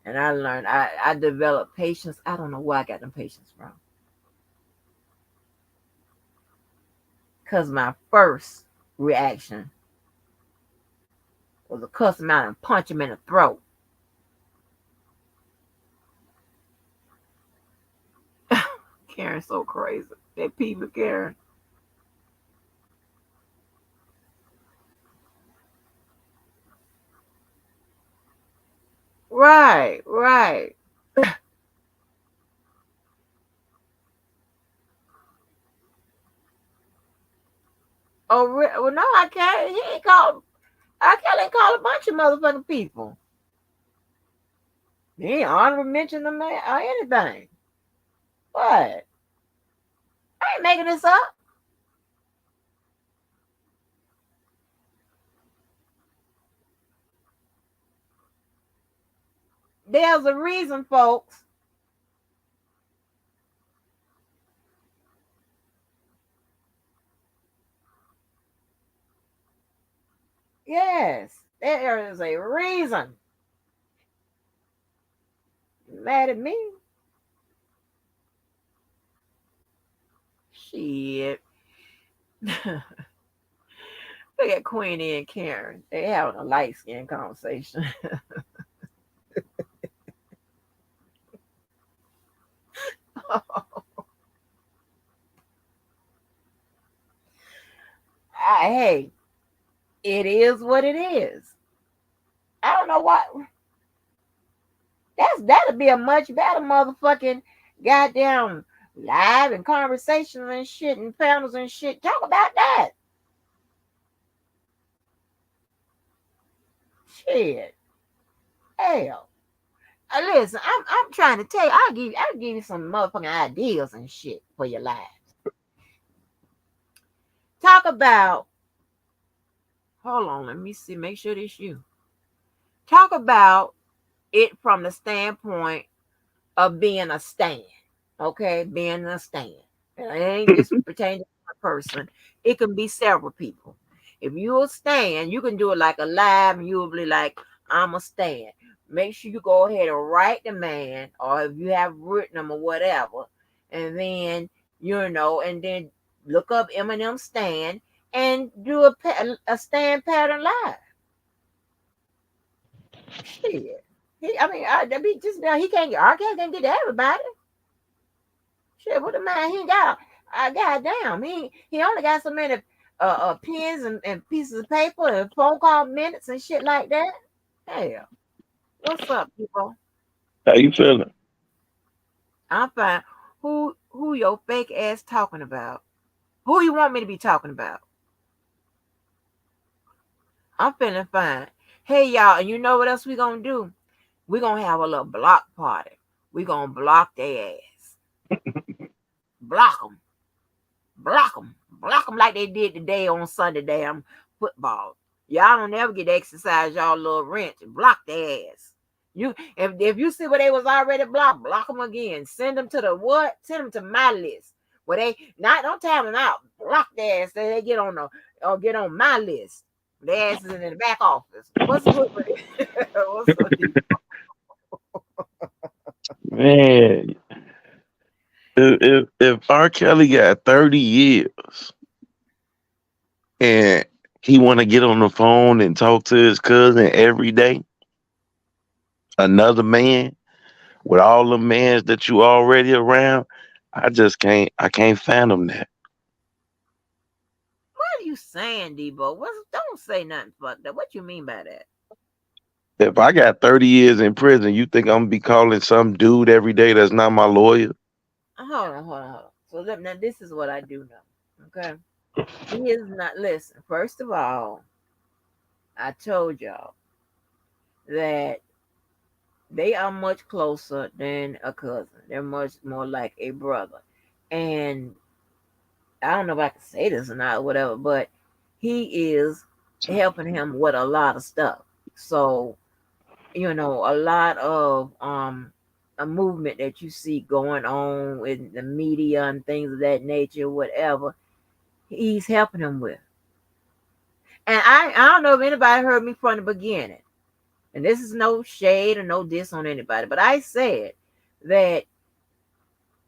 And I learned I developed patience. I don't know where I got them patience from. Cause my first reaction was to cuss him out and punch him in the throat. Karen's so crazy. That people Karen. Right, right. Oh, well, no, I can't. He ain't called. I can't call a bunch of motherfucking people. He ain't honorable mention them or anything. What? I ain't making this up. There's a reason, folks. Yes, there is a reason. Mad at me? Shit. Look at Queenie and Karen. They having a light skin conversation. Hey, it is what it is. I don't know what. That'll be a much better motherfucking goddamn live and conversations and shit and panels and shit. Talk about that. Shit. Hell. Listen, I'm trying to tell you, I'll give you some motherfucking ideas and shit for your lives. Talk about, hold on, let me see, make sure this you. Talk about it from the standpoint of being a stand. Okay, being a stand. It ain't just pertaining to one person. It can be several people. If you're a stand, you can do it like a live, and you'll be like, I'm a stand. Make sure you go ahead and write the man, or if you have written them or whatever, and then and then look up Eminem stand and do a stand pattern live. Shit. I mean, just now he can't. R. Kelly can't get to everybody. Shit, what the man he got? Goddamn, he only got so many pens and pieces of paper and phone call minutes and shit like that. Hell, what's up, people? How you feeling? I'm fine. Who your fake ass talking about? Who you want me to be talking about? I'm feeling fine. Hey y'all, and you know what else we gonna do? We gonna have a little block party. We gonna block their ass. Block them. Block them like they did today on Sunday damn football. Y'all don't ever get to exercise y'all little wrench. Block their ass. If you see where they was already blocked, block them again. Send them to the what? Send them to my list. Where they not don't tell them out. Block their ass. They get on the or get on my list. Their ass is in the back office. What's good with it? What's up? Man, if R. Kelly got 30 years and he want to get on the phone and talk to his cousin every day, another man with all the mans that you already around, I can't fathom that. What are you saying, Debo? Don't say nothing fucked up. What you mean by that? If I got 30 years in prison, you think I'm gonna be calling some dude every day that's not my lawyer? Hold on. So now this is what I do know. Okay. He is not listen. First of all, I told y'all that they are much closer than a cousin. They're much more like a brother. And I don't know if I can say this or not, or whatever, but he is helping him with a lot of stuff. So, a lot of a movement that you see going on in the media and things of that nature, whatever, he's helping him with. And I don't know if anybody heard me from the beginning. And this is no shade or no diss on anybody, but I said that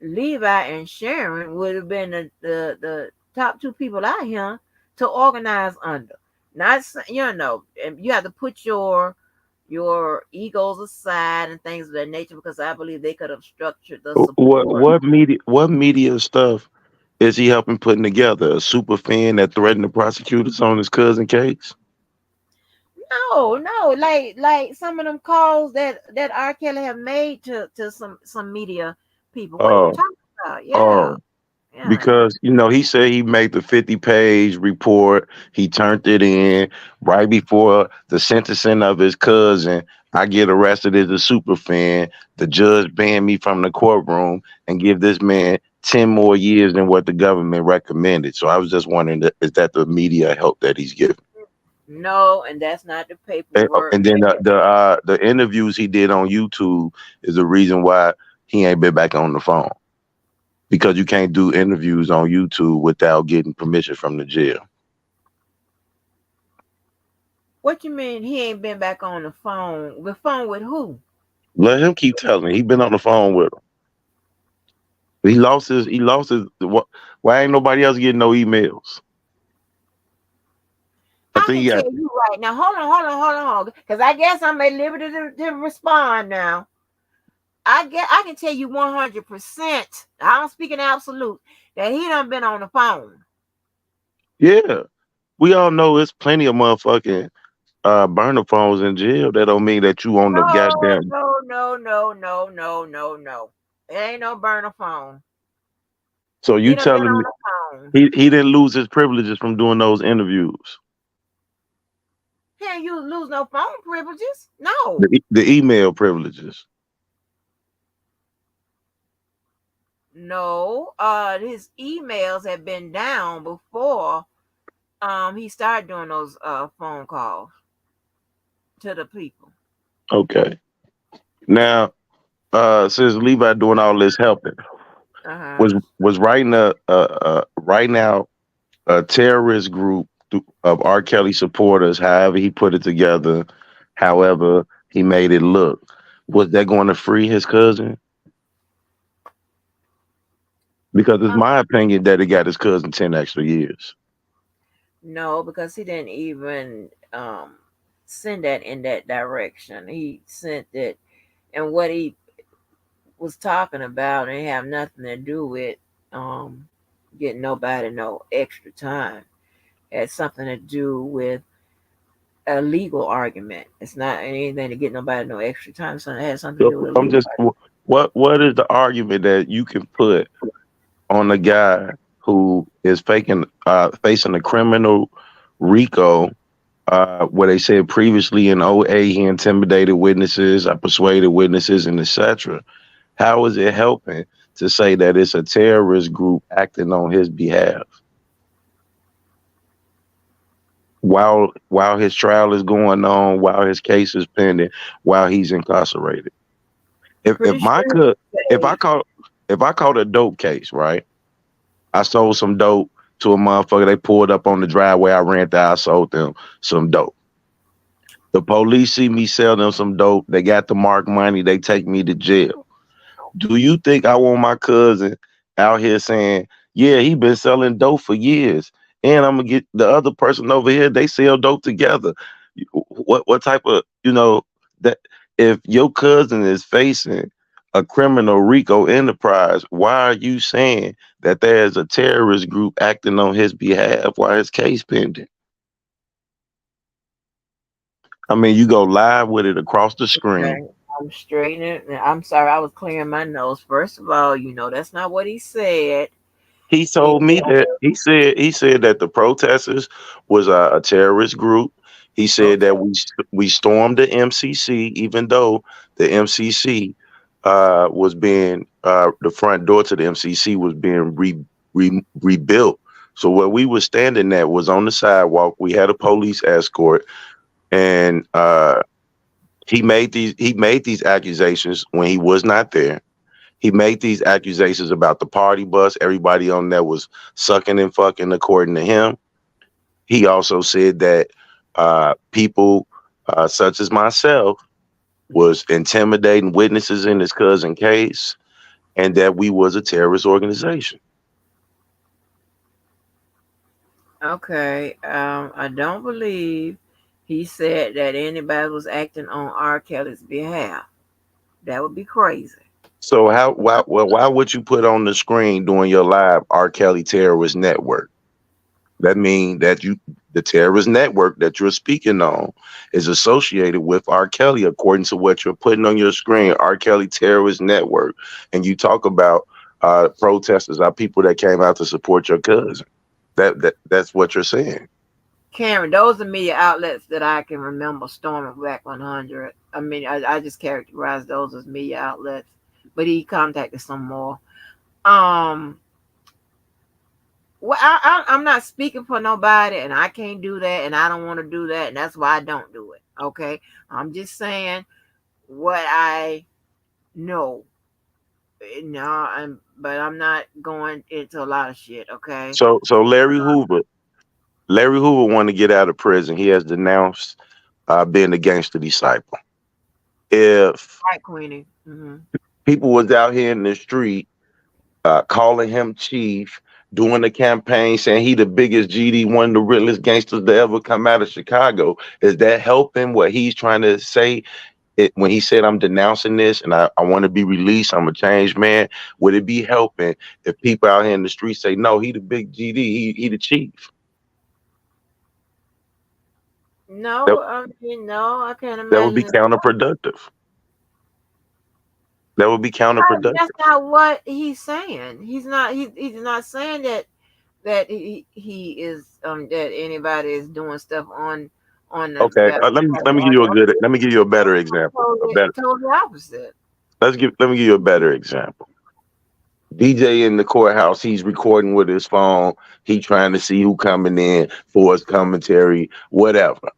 Levi and Sharon would have been the top two people out here to organize under. Not and you have to put your egos aside and things of that nature because I believe they could have structured the support. What media stuff is he helping putting together? A super fan that threatened the prosecutors on his cousin case? No, like some of them calls that R. Kelly have made to some media people. What are you Oh, talking about? Yeah, oh, yeah. because he said he made the 50-page report. He turned it in right before the sentencing of his cousin. I get arrested as a super fan. The judge banned me from the courtroom and give this man 10 more years than what the government recommended. So I was just wondering, is that the media help that he's giving? No, and that's not the And, paperwork. and then the interviews he did on YouTube is the reason why he ain't been back on the phone, because you can't do interviews on YouTube without getting permission from the jail. What you mean he ain't been back on the phone? The phone with who? Let him keep telling. He been on the phone with him. He lost his. Why ain't nobody else getting no emails? I I think can he got. tell you right now. Hold on. Because I guess I'm at liberty to respond now. I can tell you 100%. I don't speak in absolute that he done been on the phone. Yeah, We all know it's plenty of motherfucking burner phones in jail. That don't mean that you on the No, goddamn. no. It ain't no burner phone. So He you done been telling on me the phone. he didn't lose his privileges from doing those interviews? He ain't you lose no phone privileges. No. The email privileges. No. His emails had been down before he started doing those phone calls to the people. Okay. Now, since Levi doing all this helping, Uh-huh. was writing right now a terrorist group of R. Kelly supporters, however he put it together, however he made it look. Was that going to free his cousin? Because it's my opinion that it got his cousin 10 extra years. No, because he didn't even send that in that direction. He sent it, and what he was talking about and have nothing to do with um, getting nobody no extra time. It had something to do with a legal argument. It's not anything to get nobody no extra time. So it has something to So do with a I'm legal just, what is the argument that you can put on a guy who is facing a criminal RICO, where they said previously in '08 he intimidated witnesses, I persuaded witnesses, and etc. How is it helping to say that it's a terrorist group acting on his behalf while his trial is going on, while his case is pending, while he's incarcerated? If pretty my sure could if I say, caught if I caught a dope case, right? I sold some dope to a motherfucker. They pulled up on the driveway. I ran there. I sold them some dope. The police see me sell them some dope. They got the mark money. They take me to jail. Do you think I want my cousin out here saying, yeah, he been selling dope for years, and I'm gonna get the other person over here, they sell dope together? What type of, that if your cousin is facing a criminal RICO enterprise, why are you saying that there's a terrorist group acting on his behalf while his case pending? I mean, you go live with it across the okay, screen. I'm straightening. I'm sorry, I was clearing my nose. First of all, that's not what he said. He He told me that he said that the protesters was a terrorist group. He said okay. that we stormed the MCC, even though the MCC was being the front door to the MCC was being rebuilt. So where we were standing at was on the sidewalk. We had a police escort, and he made these accusations when he was not there. He made these accusations about the party bus. Everybody on there was sucking and fucking, according to him. He also said that people such as myself was intimidating witnesses in his cousin case, and that we was a terrorist organization. Okay. I don't believe he said that anybody was acting on R. Kelly's behalf. That would be crazy. So why would you put on the screen during your live R. Kelly Terrorist Network? That means that the terrorist network that you're speaking on is associated with R. Kelly, according to what you're putting on your screen, R. Kelly Terrorist Network. And you talk about protesters are people that came out to support your cousin. That's what you're saying. Cameron, those are media outlets that I can remember storming Black 100. I mean, I just characterize those as media outlets, but he contacted some more. Um, well, I'm not speaking for nobody, and I can't do that, and I don't want to do that, and that's why I don't do it. Okay, I'm just saying what I know. No, but I'm not going into a lot of shit. Okay, So Larry Hoover wanted to get out of prison. He has denounced being a gangster disciple. If right, Queenie. people was out here in the street calling him chief, doing the campaign, saying he the biggest GD, one of the realest gangsters to ever come out of Chicago. Is that helping what he's trying to say? When he said, I'm denouncing this and I want to be released, I'm a changed man, would it be helping if people out here in the street say, no, he the big GD, he the chief? That, No, I mean, no, I can't that would be imagine it. counterproductive. That would be That's counterproductive. not what he's saying. He's not saying that he is that anybody is doing stuff on the Okay, let me give you a on good. Let me give you a better example. A better. totally opposite. Let me give you a better example. DJ in the courthouse, he's recording with his phone. He trying to see who coming in for his commentary, whatever.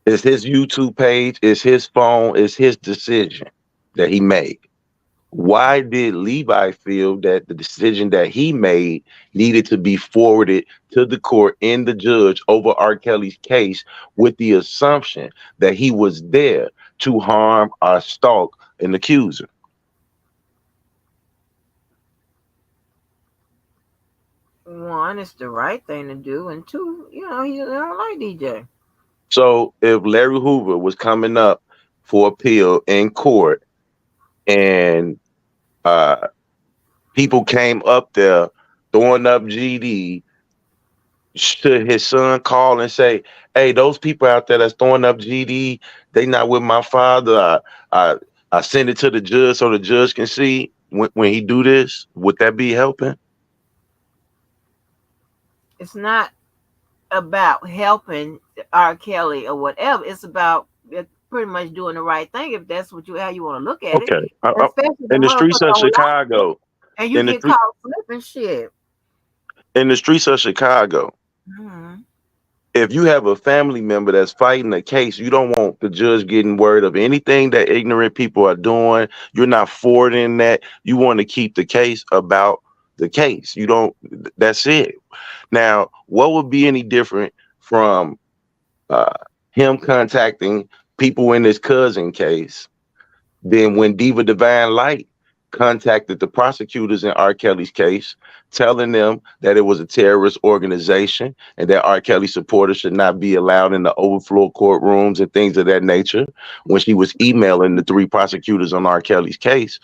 It's his YouTube page, it's his phone, it's his decision that he made. Why did Levi feel that the decision that he made needed to be forwarded to the court and the judge over R. Kelly's case with the assumption that he was there to harm or stalk an accuser? One, it's the right thing to do, and two, he don't like DJ. So if Larry Hoover was coming up for appeal in court and uh, people came up there throwing up GD, should his son call and say, "Hey, those people out there that's throwing up GD, they not with my father. I send it to the judge so the judge can see when he do this." Would that be helping? It's not about helping R. Kelly or whatever. It's about pretty much doing the right thing if that's how you want to look at it. Okay. Especially the In the streets motherfucker of don't like it, Chicago, and you in the get street, caught flipping shit. in the streets of Chicago, Mhm. if you have a family member that's fighting a case, you don't want the judge getting word of anything that ignorant people are doing. You're not forwarding that. You want to keep the case about the case. You don't. That's it. Now, what would be any different from uh, him contacting people in his cousin case than when Diva Divine Light contacted the prosecutors in R. Kelly's case, telling them that it was a terrorist organization and that R. Kelly supporters should not be allowed in the overflow courtrooms and things of that nature, when she was emailing the three prosecutors on R. Kelly's case?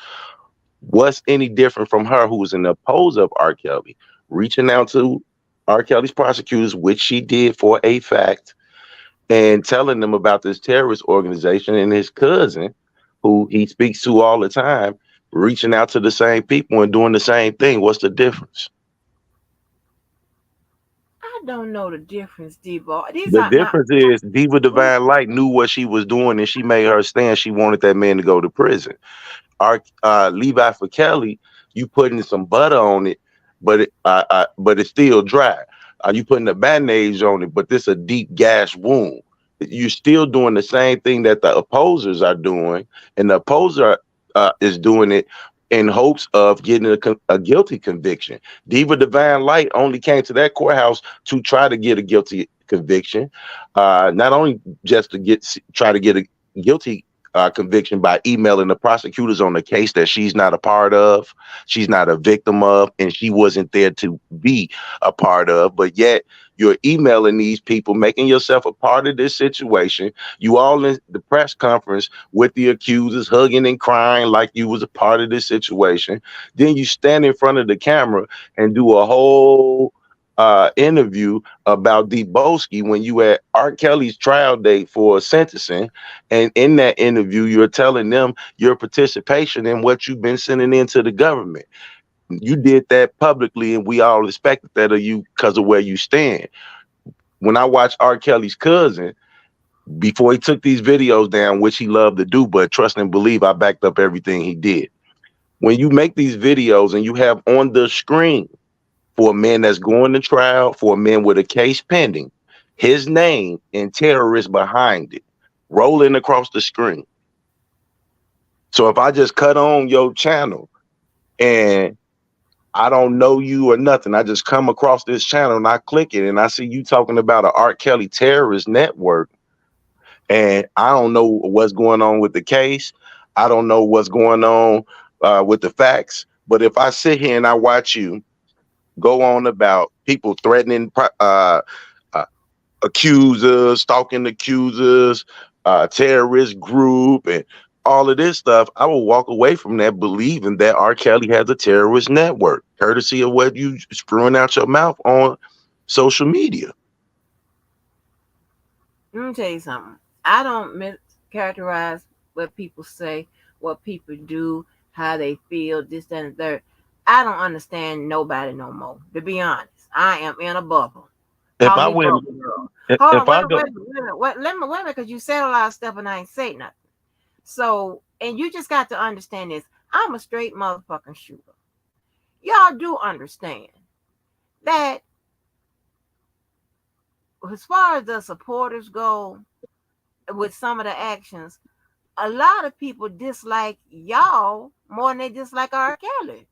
What's any different from her, who was an opposer of R. Kelly, reaching out to R. Kelly's prosecutors, which she did for a fact, and telling them about this terrorist organization, and his cousin, who he speaks to all the time, reaching out to the same people and doing the same thing? What's the difference? I don't know the difference, Devo. These The are not. difference is Diva Divine Light knew what she was doing and she made her stand. She wanted that man to go to prison. Our Levi for Kelly, you putting some butter on it, but it's still dry. You putting a bandage on it, but this a deep gash wound. You're still doing the same thing that the opposers are doing, and the opposer is doing it in hopes of getting a guilty conviction. Diva Divine Light only came to that courthouse to try to get a guilty conviction, not only just to try to get a guilty conviction by emailing the prosecutors on the case that she's not a part of, she's not a victim of, and she wasn't there to be a part of. But yet you're emailing these people, making yourself a part of this situation. You all in the press conference with the accusers, hugging and crying like you was a part of this situation. Then you stand in front of the camera and do a whole interview about Deboski when you at R. Kelly's trial date for sentencing, and in that interview you're telling them your participation in what you've been sending into the government. You did that publicly, and we all expected that of you because of where you stand. When I watched R. Kelly's cousin before he took these videos down, which he loved to do, but trust and believe I backed up everything he did. When you make these videos and you have on the screen, for a man that's going to trial, for a man with a case pending, his name and terrorist behind it, rolling across the screen. So if I just cut on your channel and I don't know you or nothing, I just come across this channel and I click it and I see you talking about an R. Kelly terrorist network, and I don't know what's going on with the case. I don't know what's going on with the facts. But if I sit here and I watch you go on about people threatening accusers, stalking accusers, terrorist group, and all of this stuff, I will walk away from that believing that R. Kelly has a terrorist network, courtesy of what you screwing out your mouth on social media. Let me tell you something. I don't mischaracterize what people say, what people do, how they feel, this, that, and the third. I don't understand nobody no more. To be honest, I am in a bubble. If Call I me went, bubble girl. Hold on, if wait I a minute, go, wait a minute, wait a minute. Wait a minute, because you said a lot of stuff and I ain't say nothing. So, and you just got to understand this. I'm a straight motherfucking shooter. Y'all do understand that as far as the supporters go with some of the actions, a lot of people dislike y'all more than they dislike R. Kelly.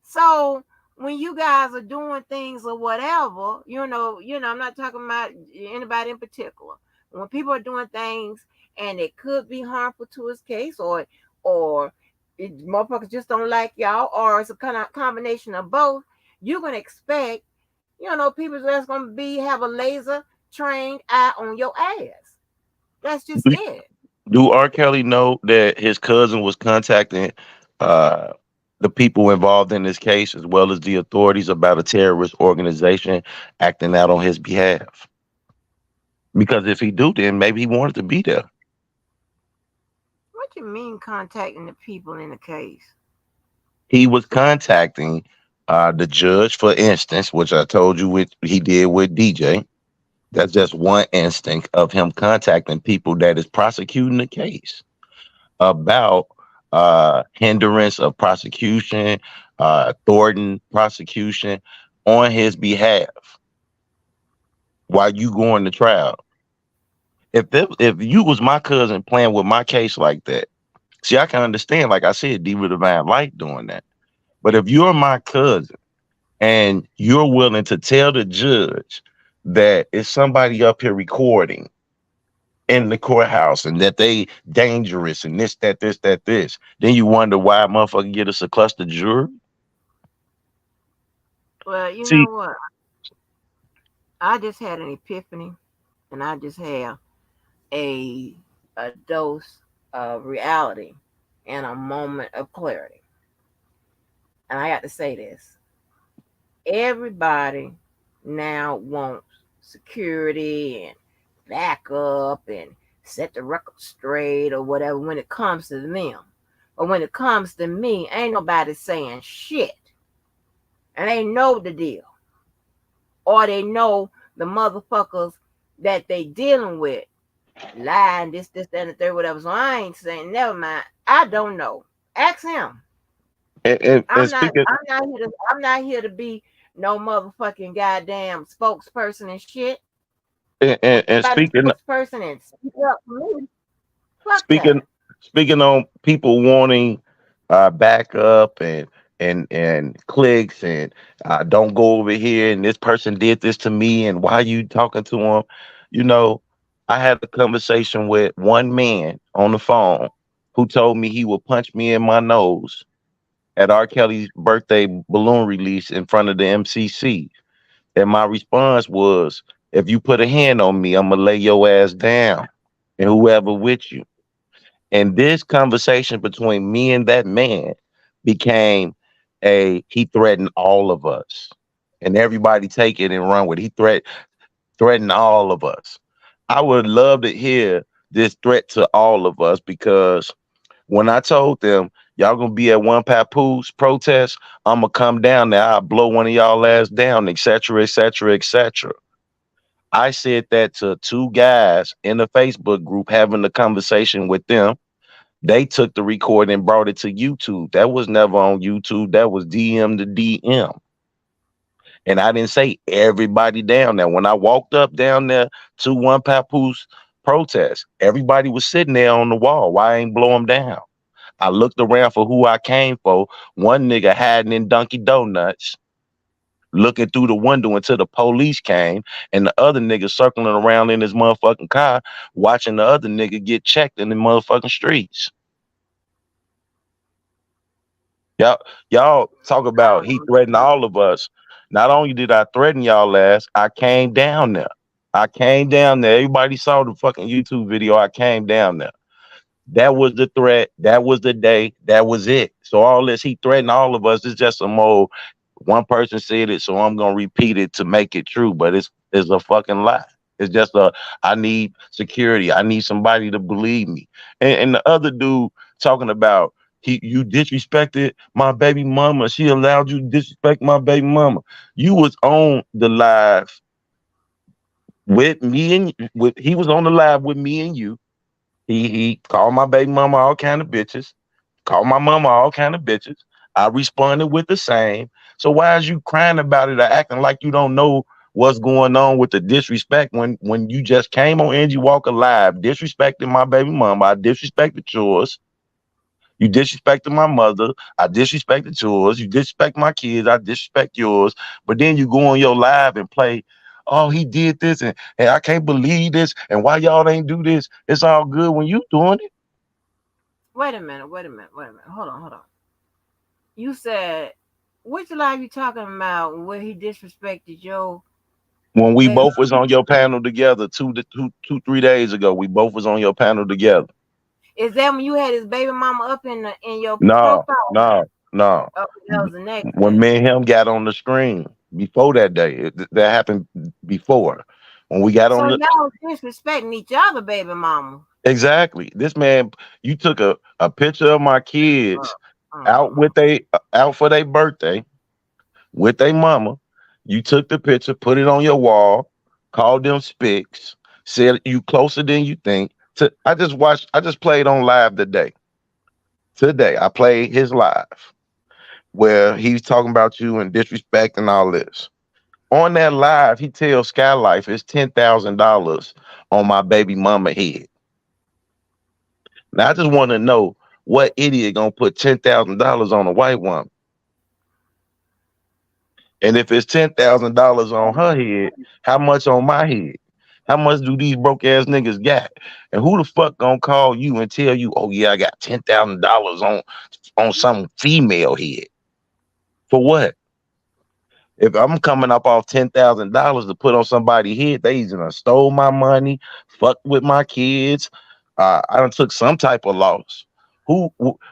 So when you guys are doing things or whatever, I'm not talking about anybody in particular. When people are doing things and it could be harmful to his case, or motherfuckers just don't like y'all, or it's a kind of combination of both, you're gonna expect, people that's gonna have a laser trained eye on your ass. That's just do, it. do R. Kelly know that his cousin was contacting uh, the people involved in this case, as well as the authorities, about a terrorist organization acting out on his behalf? Because if he do, then maybe he wanted to be there. What you mean contacting the people in the case? He was contacting the judge, for instance, which I told you he did with DJ. That's just one instinct of him contacting people that is prosecuting the case about hindrance of prosecution, thwarting prosecution on his behalf while you going to trial. If you was my cousin playing with my case like that, see, I can understand. Like I said, Diva Divine Light doing that. But if you're my cousin and you're willing to tell the judge that it's somebody up here recording in the courthouse and that they dangerous and this, then you wonder why a motherfucker get us a cluster jury. Well, you See, know what? I just had an epiphany, and I just had a a dose of reality and a moment of clarity. And I got to say this: everybody now wants security and backup and set the record straight or whatever when it comes to them. But when it comes to me, ain't nobody saying shit. And they know the deal. Or they know the motherfuckers that they dealing with lying, this, that, and the third, whatever. So I ain't saying never mind. I don't know. Ask him. and speaking I'm not here to be no motherfucking goddamn spokesperson and shit. and Anybody speaking spokesperson and speak up for me. Fuck speaking that. speaking on people wanting backup and clicks and don't go over here and this person did this to me and why you talking to him, you know, I had a conversation with one man on the phone who told me he would punch me in my nose at R. Kelly's birthday balloon release in front of the MCC. And my response was, if you put a hand on me, I'm gonna lay your ass down and whoever with you. And this conversation between me and that man became he threatened all of us. And everybody take it and run with it. Threatened all of us. I would love to hear this threat to all of us because when I told them y'all gonna be at one Papoose protest, I'm gonna come down there, I'll blow one of y'all ass down, etc., etc., etc. I said that to two guys in the Facebook group having the conversation with them. They took the recording and brought it to YouTube. That was never on YouTube. That was DM to DM. And I didn't say everybody down there. When I walked up down there to one Papoose protest, everybody was sitting there on the wall. Why I ain't blow them down? I looked around for who I came for. One nigga hiding in Dunkin' Donuts, looking through the window until the police came, and the other nigga circling around in his motherfucking car, watching the other nigga get checked in the motherfucking streets. Y'all, y'all talk about he threatened all of us. Not only did I threaten y'all last, I came down there. I came down there. Everybody saw the fucking YouTube video. I came down there. That was the threat. That was the day. That was it. So all this he threatened all of us is just some old one person said it, so I'm gonna repeat it to make it true. But it's a fucking lie. It's just I need security. I need somebody to believe me. And the other dude talking about you disrespected my baby mama. She allowed you to disrespect my baby mama. You was on the live with me and with he was on the live with me and you. He called my baby mama all kind of bitches. Called my mama all kind of bitches. I responded with the same. So why is you crying about it or acting like you don't know what's going on with the disrespect when you just came on Angie Walker Live, disrespecting my baby mama? I disrespected yours. You disrespected my mother. I disrespected yours. You disrespect my kids. I disrespect yours. But then you go on your live and play, oh, he did this and I can't believe this. And why y'all ain't do this? It's all good when you doing it. Wait a minute. Hold on. You said which live you talking about where he disrespected your When we baby? both was on your panel together 3 days ago, we both was on your panel together. Is that when you had his baby mama up in your No, profile? no, no. Oh, that was the next When day. me and him got on the screen before that day, that happened before. When we got So on the y'all disrespecting each other, baby mama. exactly, this man, you took a picture of my Uh, kids out uh, with out for their birthday with their mama. You took the picture, put it on your wall, called them spics, said you closer than you think. I just played on live today. Today, I played his live where he's talking about you and disrespect and all this. On that live, he tells Skylife it's $10,000 on my baby mama head. Now I just want to know what idiot gonna put $10,000 on a white woman, and if it's $10,000 on her head, how much on my head? How much do these broke ass niggas got? And who the fuck gonna call you and tell you, oh yeah, I got $10,000 on some female head for what? If I'm coming up off $10,000 to put on somebody's head, they either stole my money, fucked with my kids. I done took some type of loss.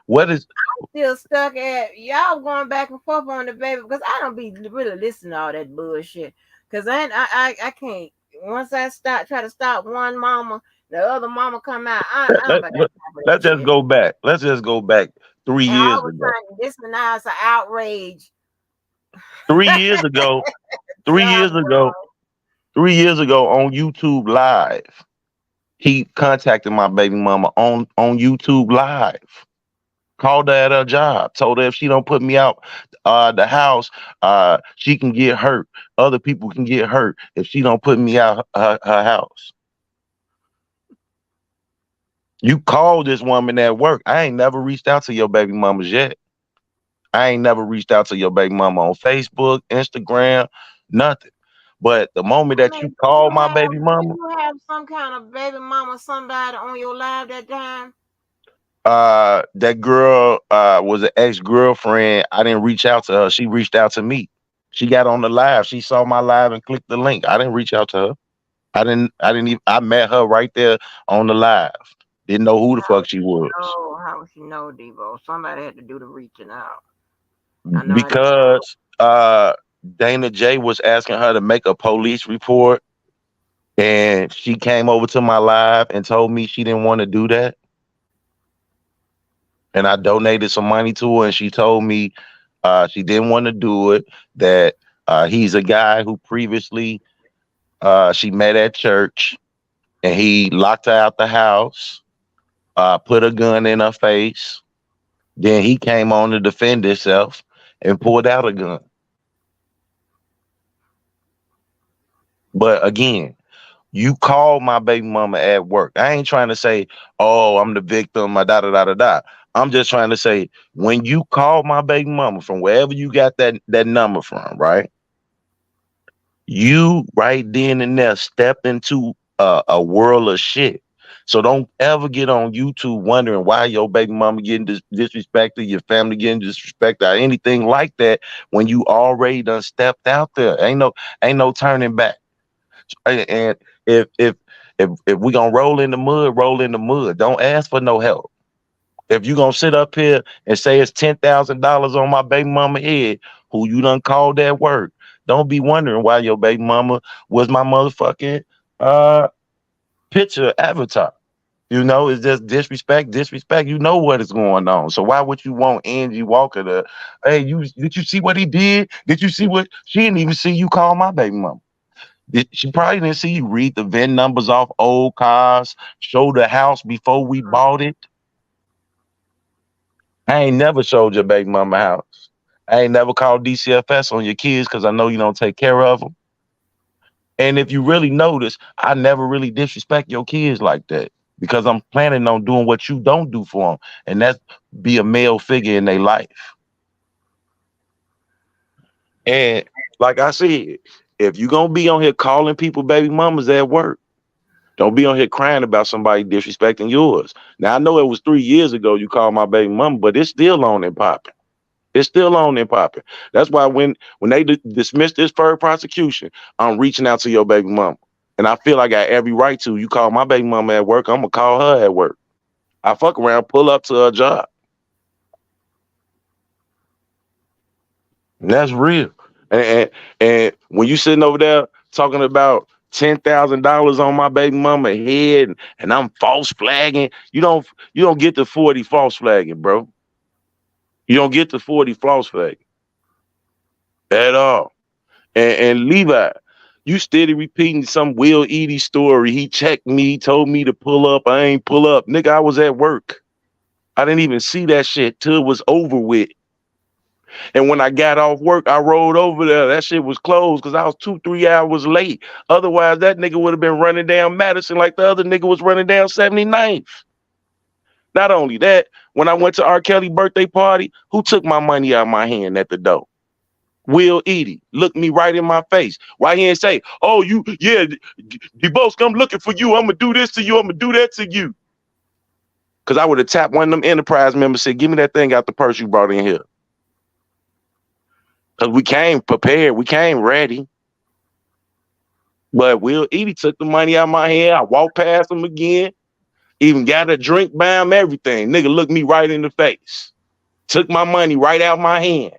What is still stuck at y'all going back and forth on the baby because I don't be really listening to all that bullshit. Cause I can't. Once I start try to stop one mama, the other mama come out. I don't let, got let, time for that let's just shit. go back. Let's just go back three And all years of a ago. sudden, this and now it's an outrage. 3 years ago, three Job years ago, 3 years ago on YouTube Live, he contacted my baby mama on YouTube Live. Called her at her job. Told her if she don't put me out the house, she can get hurt. Other people can get hurt if she don't put me out her house. You called this woman at work. I ain't never reached out to your baby mamas yet. I ain't never reached out to your baby mama on Facebook, Instagram, nothing. But the moment I that mean, you call my baby did mama, you have some kind of baby mama, somebody on your live that time? that girl was an ex-girlfriend. I didn't reach out to her. She reached out to me. She got on the live. She saw my live and clicked the link. I didn't reach out to her. I didn't even I met her right there on the live. Didn't know who the fuck she was. Oh, how would she know, Devo? Somebody had to do the reaching out. I know I didn't. Because Dana J was asking her to make a police report, and she came over to my live and told me she didn't want to do that. And I donated some money to her, and she told me she didn't want to do it. That he's a guy who previously she met at church, and he locked her out the house, put a gun in her face. Then he came on to defend himself and pulled out a gun. But again, you called my baby mama at work. I ain't trying to say, oh, I'm the victim, da da da da da. I'm just trying to say, when you called my baby mama from wherever you got that number from, right? You right then and there stepped into a world of shit. So don't ever get on YouTube wondering why your baby mama getting disrespected, your family getting disrespected, or anything like that when you already done stepped out there. Ain't no turning back. And if we gonna roll in the mud, roll in the mud. Don't ask for no help. If you gonna sit up here and say it's $10,000 on my baby mama head, who you done called at work, don't be wondering why your baby mama was my motherfucking Uh, picture avatar. You know, it's just disrespect, disrespect. You know what is going on. So why would you want Angie Walker to? Hey, did you see what he did? Did you see what she didn't even see you call my baby mama? She probably didn't see you read the VIN numbers off old cars, show the house before we bought it. I ain't never showed your baby mama house. I ain't never called DCFS on your kids because I know you don't take care of them. And if you really notice, I never really disrespect your kids like that because I'm planning on doing what you don't do for them, and that's be a male figure in their life. And like I said, if you're gonna be on here calling people baby mamas at work, don't be on here crying about somebody disrespecting yours. Now I know it was 3 years ago you called my baby mama, but it's still on and popping. It's still on and popping. That's why when they dismiss this further prosecution, I'm reaching out to your baby mama. And I feel like I got every right to. You call my baby mama at work, I'm gonna call her at work. I fuck around, pull up to her job. And that's real. And when you sitting over there talking about $10,000 on my baby mama head and I'm false flagging, you don't get the 40 false flagging, bro. You don't get the 40 false flagging at all. And Levi, you steady repeating some Will Eady story. He checked me, told me to pull up. I ain't pull up. Nigga, I was at work. I didn't even see that shit till it was over with. And when I got off work, I rode over there. That shit was closed because I was 2-3 hours late. Otherwise, that nigga would have been running down Madison like the other nigga was running down 79th. Not only that, when I went to R. Kelly birthday party, who took my money out of my hand at the door? Will Eady looked me right in my face. Why he ain't say, oh, DeBose, I'm looking for you. I'm going to do this to you. I'm going to do that to you. Because I would have tapped one of them Enterprise members and said, give me that thing out the purse you brought in here. Because we came prepared. We came ready. But Will Eady took the money out of my hand. I walked past him again. Even got a drink by him, everything. Nigga looked me right in the face. Took my money right out of my hand.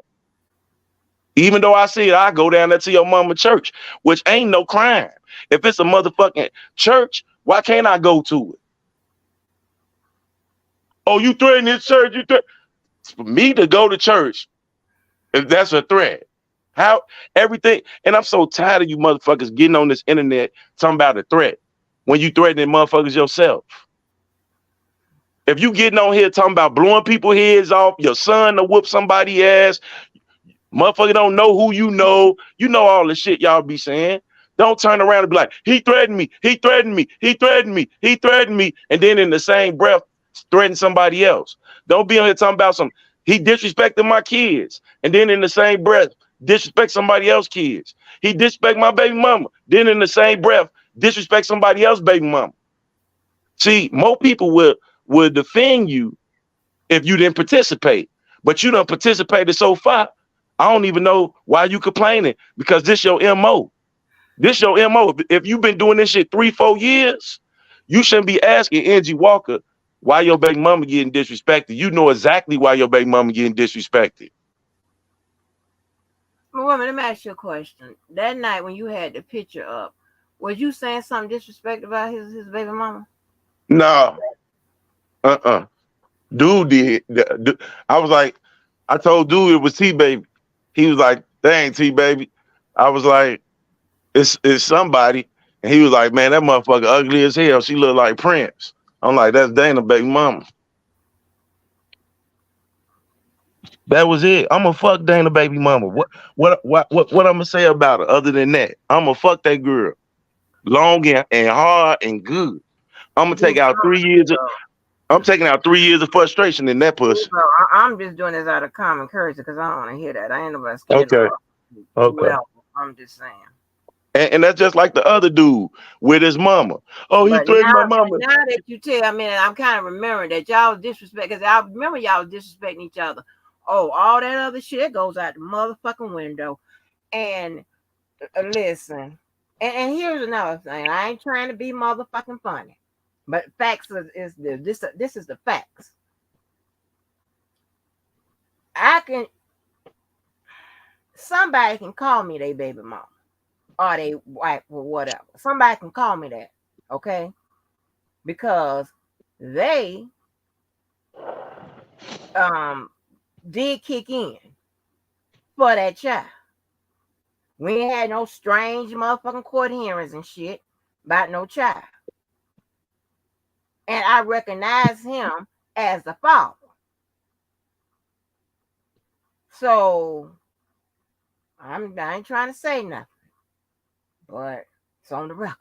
Even though I said I go down there to your mama church, which ain't no crime. If it's a motherfucking church, why can't I go to it? Oh, you threatening this church? For me to go to church, that's a threat. How everything, and I'm so tired of you motherfuckers getting on this internet talking about a threat when you threatening motherfuckers yourself. If you getting on here talking about blowing people heads off, your son to whoop somebody ass, motherfucker don't know who you know all the shit y'all be saying. Don't turn around and be like, he threatened me, he threatened me, he threatened me, he threatened me, and then in the same breath threaten somebody else. Don't be on here talking about he disrespected my kids, and then in the same breath disrespect somebody else's kids. He disrespect my baby mama, then in the same breath disrespect somebody else's baby mama. See, more people will defend you if you didn't participate, but you done participated so far. I don't even know why you complaining because this your MO. This your MO. If you've been doing this shit 3-4 years, you shouldn't be asking Angie Walker why your baby mama getting disrespected. You know exactly why your baby mama getting disrespected. Woman, let me ask you a question. That night when you had the picture up, was you saying something disrespectful about his baby mama? No. Dude did. I was like, I told dude it was T Baby. He was like, that ain't T Baby. I was like, it's somebody. And he was like, man, that motherfucker ugly as hell. She look like Prince. I'm like, that's Dana baby mama. That was it. I'm gonna fuck Dana baby mama. What I'm gonna say about her other than that? I'm gonna fuck that girl. Long and hard and good. I'm gonna take out 3 years of I'm taking out 3 years of frustration in that pussy. I'm just doing this out of common courtesy because I don't want to hear that. I ain't nobody scared. Okay. Well, I'm just saying. And that's just like the other dude with his mama. Oh, he threatened my mama. Now that you tell me, I'm kind of remembering that y'all was disrespect because I remember y'all was disrespecting each other. Oh, all that other shit goes out the motherfucking window. And listen, and here's another thing. I ain't trying to be motherfucking funny, but facts is this is the facts. Somebody can call me their baby mama. are they white or whatever. Somebody can call me that, okay? Because they did kick in for that child. We ain't had no strange motherfucking court hearings and shit about no child. And I recognize him as the father. So I ain't trying to say nothing, but it's on the record.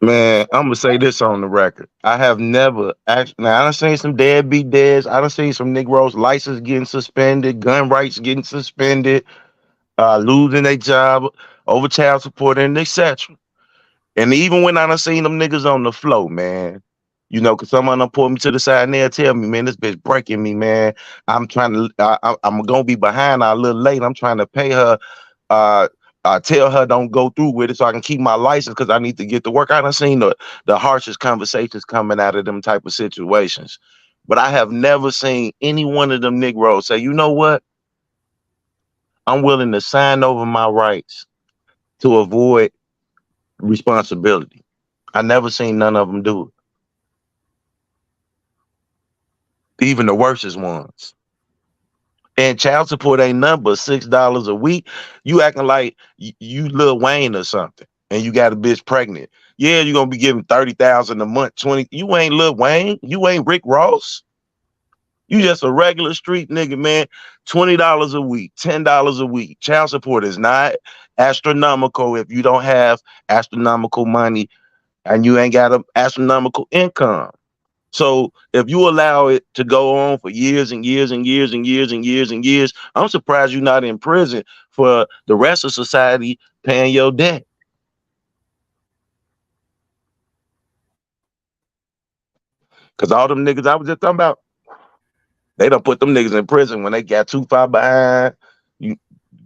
Man, I'm gonna say this on the record. I have never actually. Now I done seen some deadbeat dads. I done seen some Negroes license getting suspended, gun rights getting suspended, losing their job over child support and etc. And even when I done seen them niggas on the floor, man, you know, cause someone done pull me to the side and they'll tell me, man, this bitch breaking me, man. I'm trying to, I'm gonna be behind her a little late. I'm trying to pay her, uh, tell her don't go through with it so I can keep my license because I need to get to work. I done seen the harshest conversations coming out of them type of situations. But I have never seen any one of them Negroes say, you know what? I'm willing to sign over my rights to avoid responsibility. I never seen none of them do it, even the worstest ones. And child support ain't nothing but $6 a week. You acting like you Lil Wayne or something, and you got a bitch pregnant. Yeah, you're gonna be giving 30,000 a month, 20. You ain't Lil Wayne. You ain't Rick Ross. You just a regular street nigga, man. $20 a week, $10 a week. Child support is not astronomical if you don't have astronomical money and you ain't got an astronomical income. So if you allow it to go on for years and years and years and years and years and years, I'm surprised you're not in prison for the rest of society paying your debt. Cause all them niggas I was just talking about, they don't put them niggas in prison when they got too far behind, you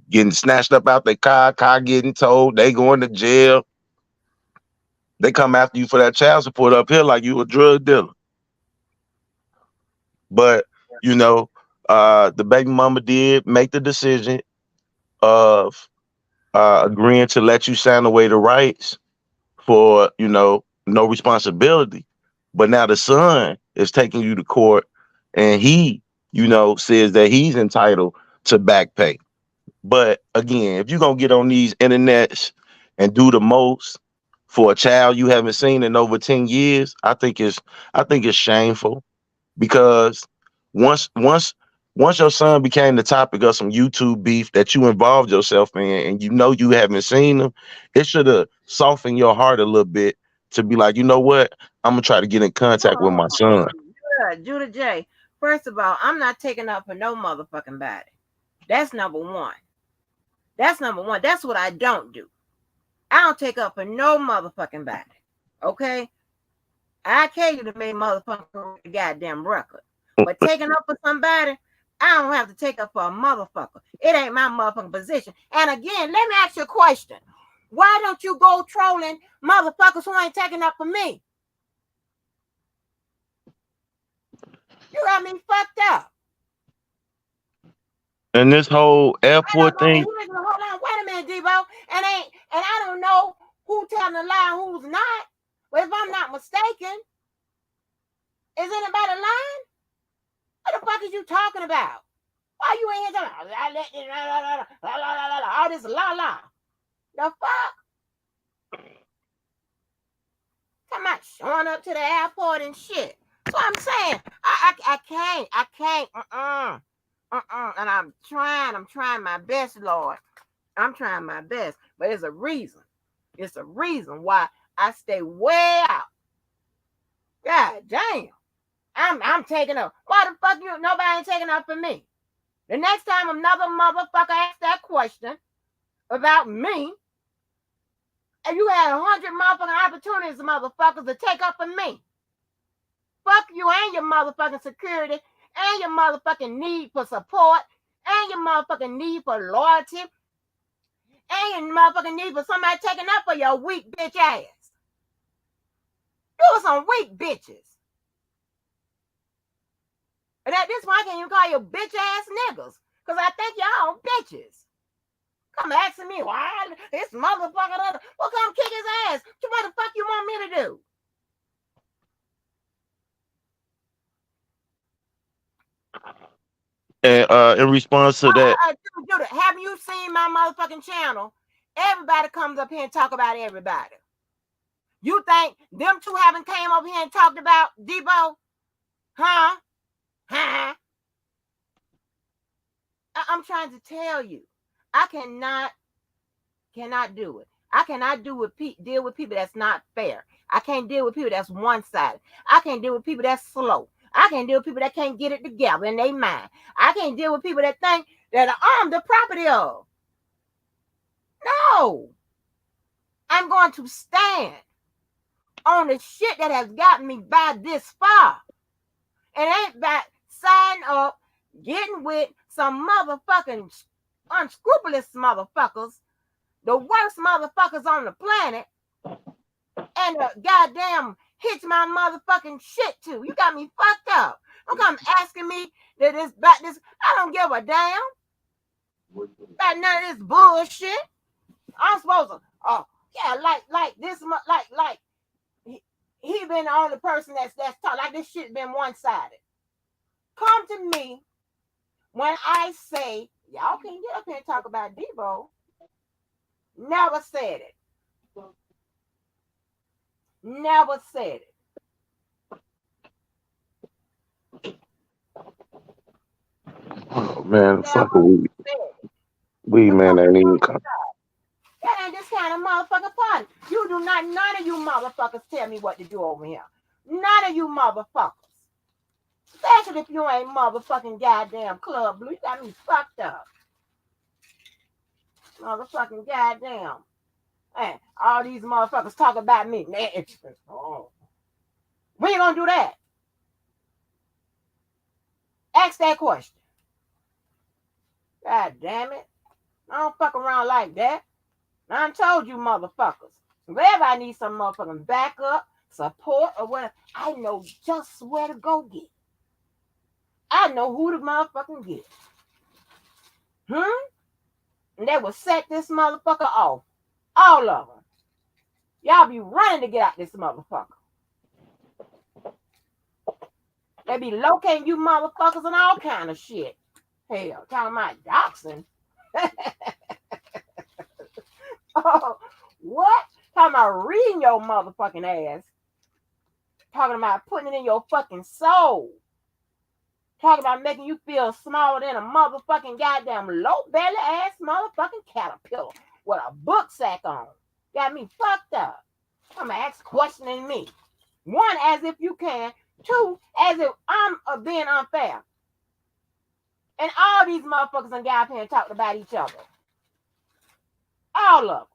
getting snatched up out their car getting towed, they going to jail. They come after you for that child support up here like you a drug dealer. But you know, the baby mama did make the decision of agreeing to let you sign away the rights for, you know, no responsibility. But now the son is taking you to court and he, you know, says that he's entitled to back pay. But again, if you're gonna get on these internets and do the most for a child you haven't seen in over 10 years, I think it's shameful because once once once your son became the topic of some YouTube beef that you involved yourself in and you know you haven't seen them, it should have softened your heart a little bit to be like, you know what? I'm gonna try to get in contact with my son. Judah J. First of all, I'm not taking up for no motherfucking body. That's number one. That's number one. That's what I don't do. I don't take up for no motherfucking body. Okay? I tell you to make motherfucking goddamn record. But taking up for somebody, I don't have to take up for a motherfucker. It ain't my motherfucking position. And again, let me ask you a question. Why don't you go trolling motherfuckers who ain't taking up for me? You got me fucked up. And this whole airport thing, Hold on, wait a minute, Debo. And I don't know who telling a lie and who's not. But if I'm not mistaken, is anybody lying? What the fuck is you talking about? Why you ain't here talking all this la la? The fuck? Come on, showing up to the airport and shit. That's what I'm saying. I can't. And I'm trying my best, Lord. I'm trying my best. But it's a reason. It's a reason why I stay way out. God damn. I'm taking up. Why the fuck nobody ain't taking up for me? The next time another motherfucker asks that question about me, and you had 100 motherfucking opportunities, motherfuckers, to take up for me. Fuck you and your motherfucking security and your motherfucking need for support and your motherfucking need for loyalty and your motherfucking need for somebody taking up for your weak bitch ass. You were some weak bitches. And at this point, I can't even call you bitch ass niggas. Because I think y'all bitches. Come asking me why this motherfucker. Well, come kick his ass. What the fuck you want me to do? And in response to that, Dude, have you seen my motherfucking channel? Everybody comes up here and talk about everybody. You think them two haven't came up here and talked about Debo? Huh? I'm trying to tell you, I cannot do it. I cannot deal with people that's not fair. I can't deal with people that's one-sided. I can't deal with people that's slow. I can't deal with people that can't get it together in their mind. I can't deal with people that think that I'm the property of. No. I'm going to stand on the shit that has gotten me by this far. It ain't by signing up, getting with some motherfucking unscrupulous motherfuckers, the worst motherfuckers on the planet, and the goddamn hits my motherfucking shit too. You got me fucked up. Don't come asking me that this about this. I don't give a damn about none of this bullshit. I'm supposed to, like this, like he been the only person that's taught like this shit been one-sided. Come to me when I say y'all can get up here and talk about Debo. Never said it. Never said it. oh man, fuck a weed. Weed man ain't even come. That ain't this kind of motherfucker party. You do not, none of you motherfuckers tell me what to do over here. None of you motherfuckers. Especially if you ain't motherfucking goddamn Club Blue. You got me fucked up. Motherfucking goddamn. And all these motherfuckers talk about me. Oh. We ain't gonna do that. Ask that question. God damn it. I don't fuck around like that. I told you motherfuckers. If everybody needs some motherfucking backup, support, or whatever, I know just where to go get. I know who to motherfucking get. And they will set this motherfucker off. All of them. Y'all be running to get out this motherfucker. They be locating you motherfuckers and all kind of shit. Hell, talking about doxing. Oh, what? Talking about reading your motherfucking ass. Talking about putting it in your fucking soul. Talking about making you feel smaller than a motherfucking goddamn low belly ass motherfucking caterpillar with a book sack on. Got me fucked up. I'm gonna ask questioning me. One, as if you can. Two, as if I'm being unfair. And all these motherfuckers done got up here and talked about each other. All of them.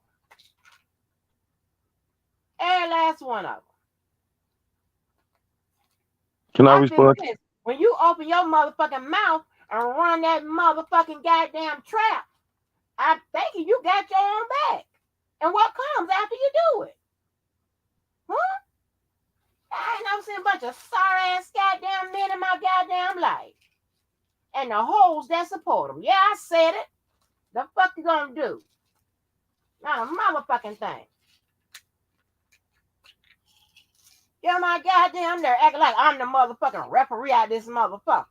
Every last one of them. Can I respond? When you open your motherfucking mouth and run that motherfucking goddamn trap, I'm thinking you got your own back. And what comes after you do it? Huh? I ain't never seen a bunch of sorry-ass goddamn men in my goddamn life. And the hoes that support them. Yeah, I said it. The fuck you gonna do? Not a motherfucking thing. You're my goddamn there acting like I'm the motherfucking referee out this motherfucker.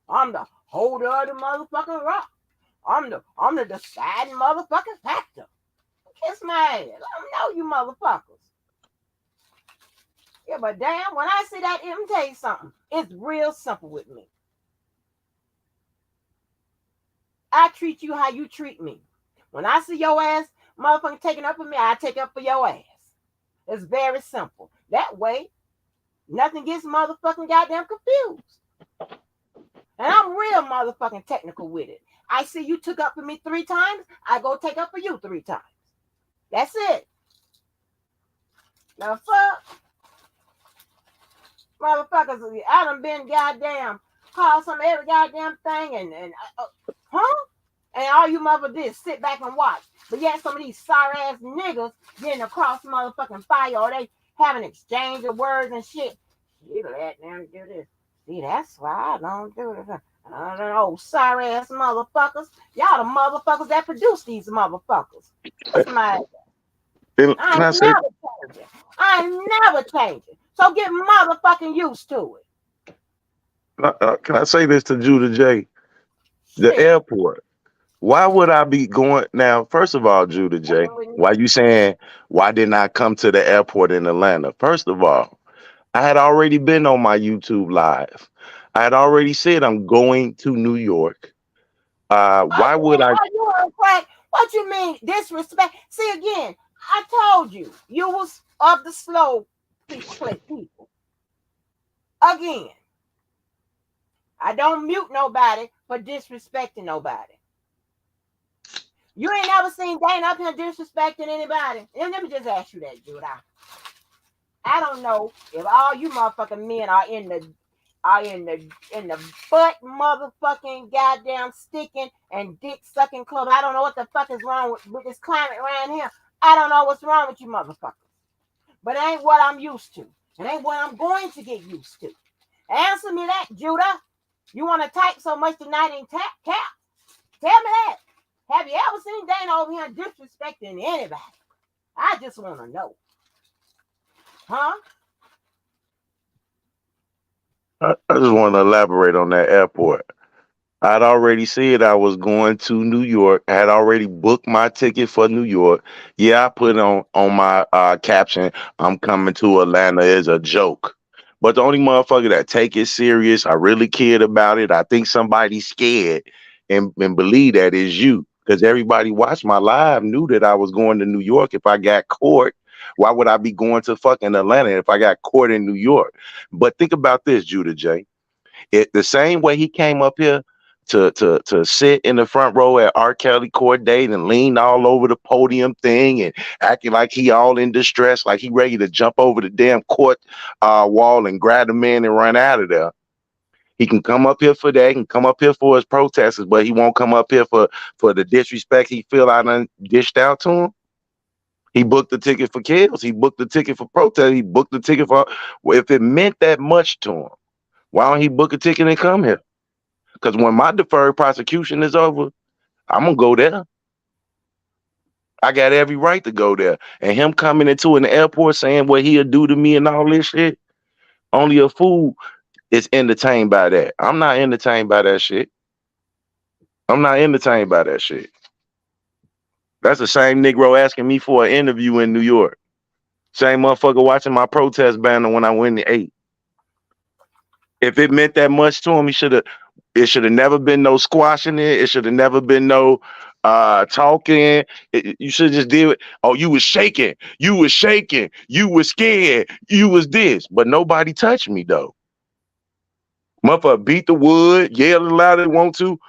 I'm the holder of the motherfucking rock. I'm the deciding motherfucking factor. Kiss my ass. Let them know you motherfuckers. Yeah, but damn, when I see that, let me tell you something. It's real simple with me. I treat you how you treat me. When I see your ass motherfucking taking up for me, I take up for your ass. It's very simple. That way, nothing gets motherfucking goddamn confused. And I'm real motherfucking technical with it. I see you took up for me 3 times, I go take up for you 3 times. That's it. Now fuck. Motherfuckers, I done been goddamn called some every goddamn thing and huh? And all you motherfuckers did is sit back and watch. But yet some of these sorry ass niggas getting across motherfucking fire or they having exchange of words and shit. You let them do this. See, that's why I don't do it. I don't know, sorry ass motherfuckers. Y'all the motherfuckers that produce these motherfuckers. What's my I Can ain't I say, never changing. I ain't never changing. So get motherfucking used to it. can I say this to Judah J? The Shit. airport. Why would I be going now? First of all, Judah J, Fucking with me. why you saying why didn't I come to the airport in Atlanta? First of all, I had already been on my YouTube live. I had already said I'm going to New York. Why would I? Are you on crack? What you mean disrespect? See again, I told you you was of the slow people. Again, I don't mute nobody for disrespecting nobody. You ain't never seen Dana up here disrespecting anybody. And let me just ask you that, dude. I don't know if all you motherfucking men are in the butt motherfucking goddamn sticking and dick sucking club. I don't know what the fuck is wrong with this climate around here. I don't know what's wrong with you motherfuckers. But it ain't what I'm used to. It ain't what I'm going to get used to. Answer me that, Judah. You want to type so much tonight and cap? Tell me that. Have you ever seen Dana over here disrespecting anybody? I just want to know. Huh? I just want to elaborate on that airport. I'd already said I was going to New York. I had already booked my ticket for New York. Yeah, I put on my caption, "I'm coming to Atlanta" as a joke. But the only motherfucker that take it serious, I really cared about it. I think somebody's scared and believe that is you. Because everybody watched my live knew that I was going to New York. If I got caught, why would I be going to fucking Atlanta if I got caught in New York? But think about this, Judah J. The same way he came up here to sit in the front row at R. Kelly court date and lean all over the podium thing and acting like he all in distress, like he ready to jump over the damn court wall and grab the man and run out of there. He can come up here for that, he can come up here for his protesters, but he won't come up here for the disrespect he feel I done dished out to him. He booked the ticket for kills. He booked the ticket for protest. He booked the ticket for, well, if it meant that much to him, why don't he book a ticket and come here? Because when my deferred prosecution is over, I'm gonna go there. I got every right to go there. And him coming into an airport saying what he'll do to me and all this shit, only a fool is entertained by that. I'm not entertained by that shit. I'm not entertained by that shit. That's the same Negro asking me for an interview in New York. Same motherfucker watching my protest banner when I win the 8. If it meant that much to him, it should have never been no squashing it. It should have never been no talking. You should just deal with, oh, you was shaking. You was shaking. You was scared. You was this. But nobody touched me though. Motherfucker beat the wood, yell as loud as they want to,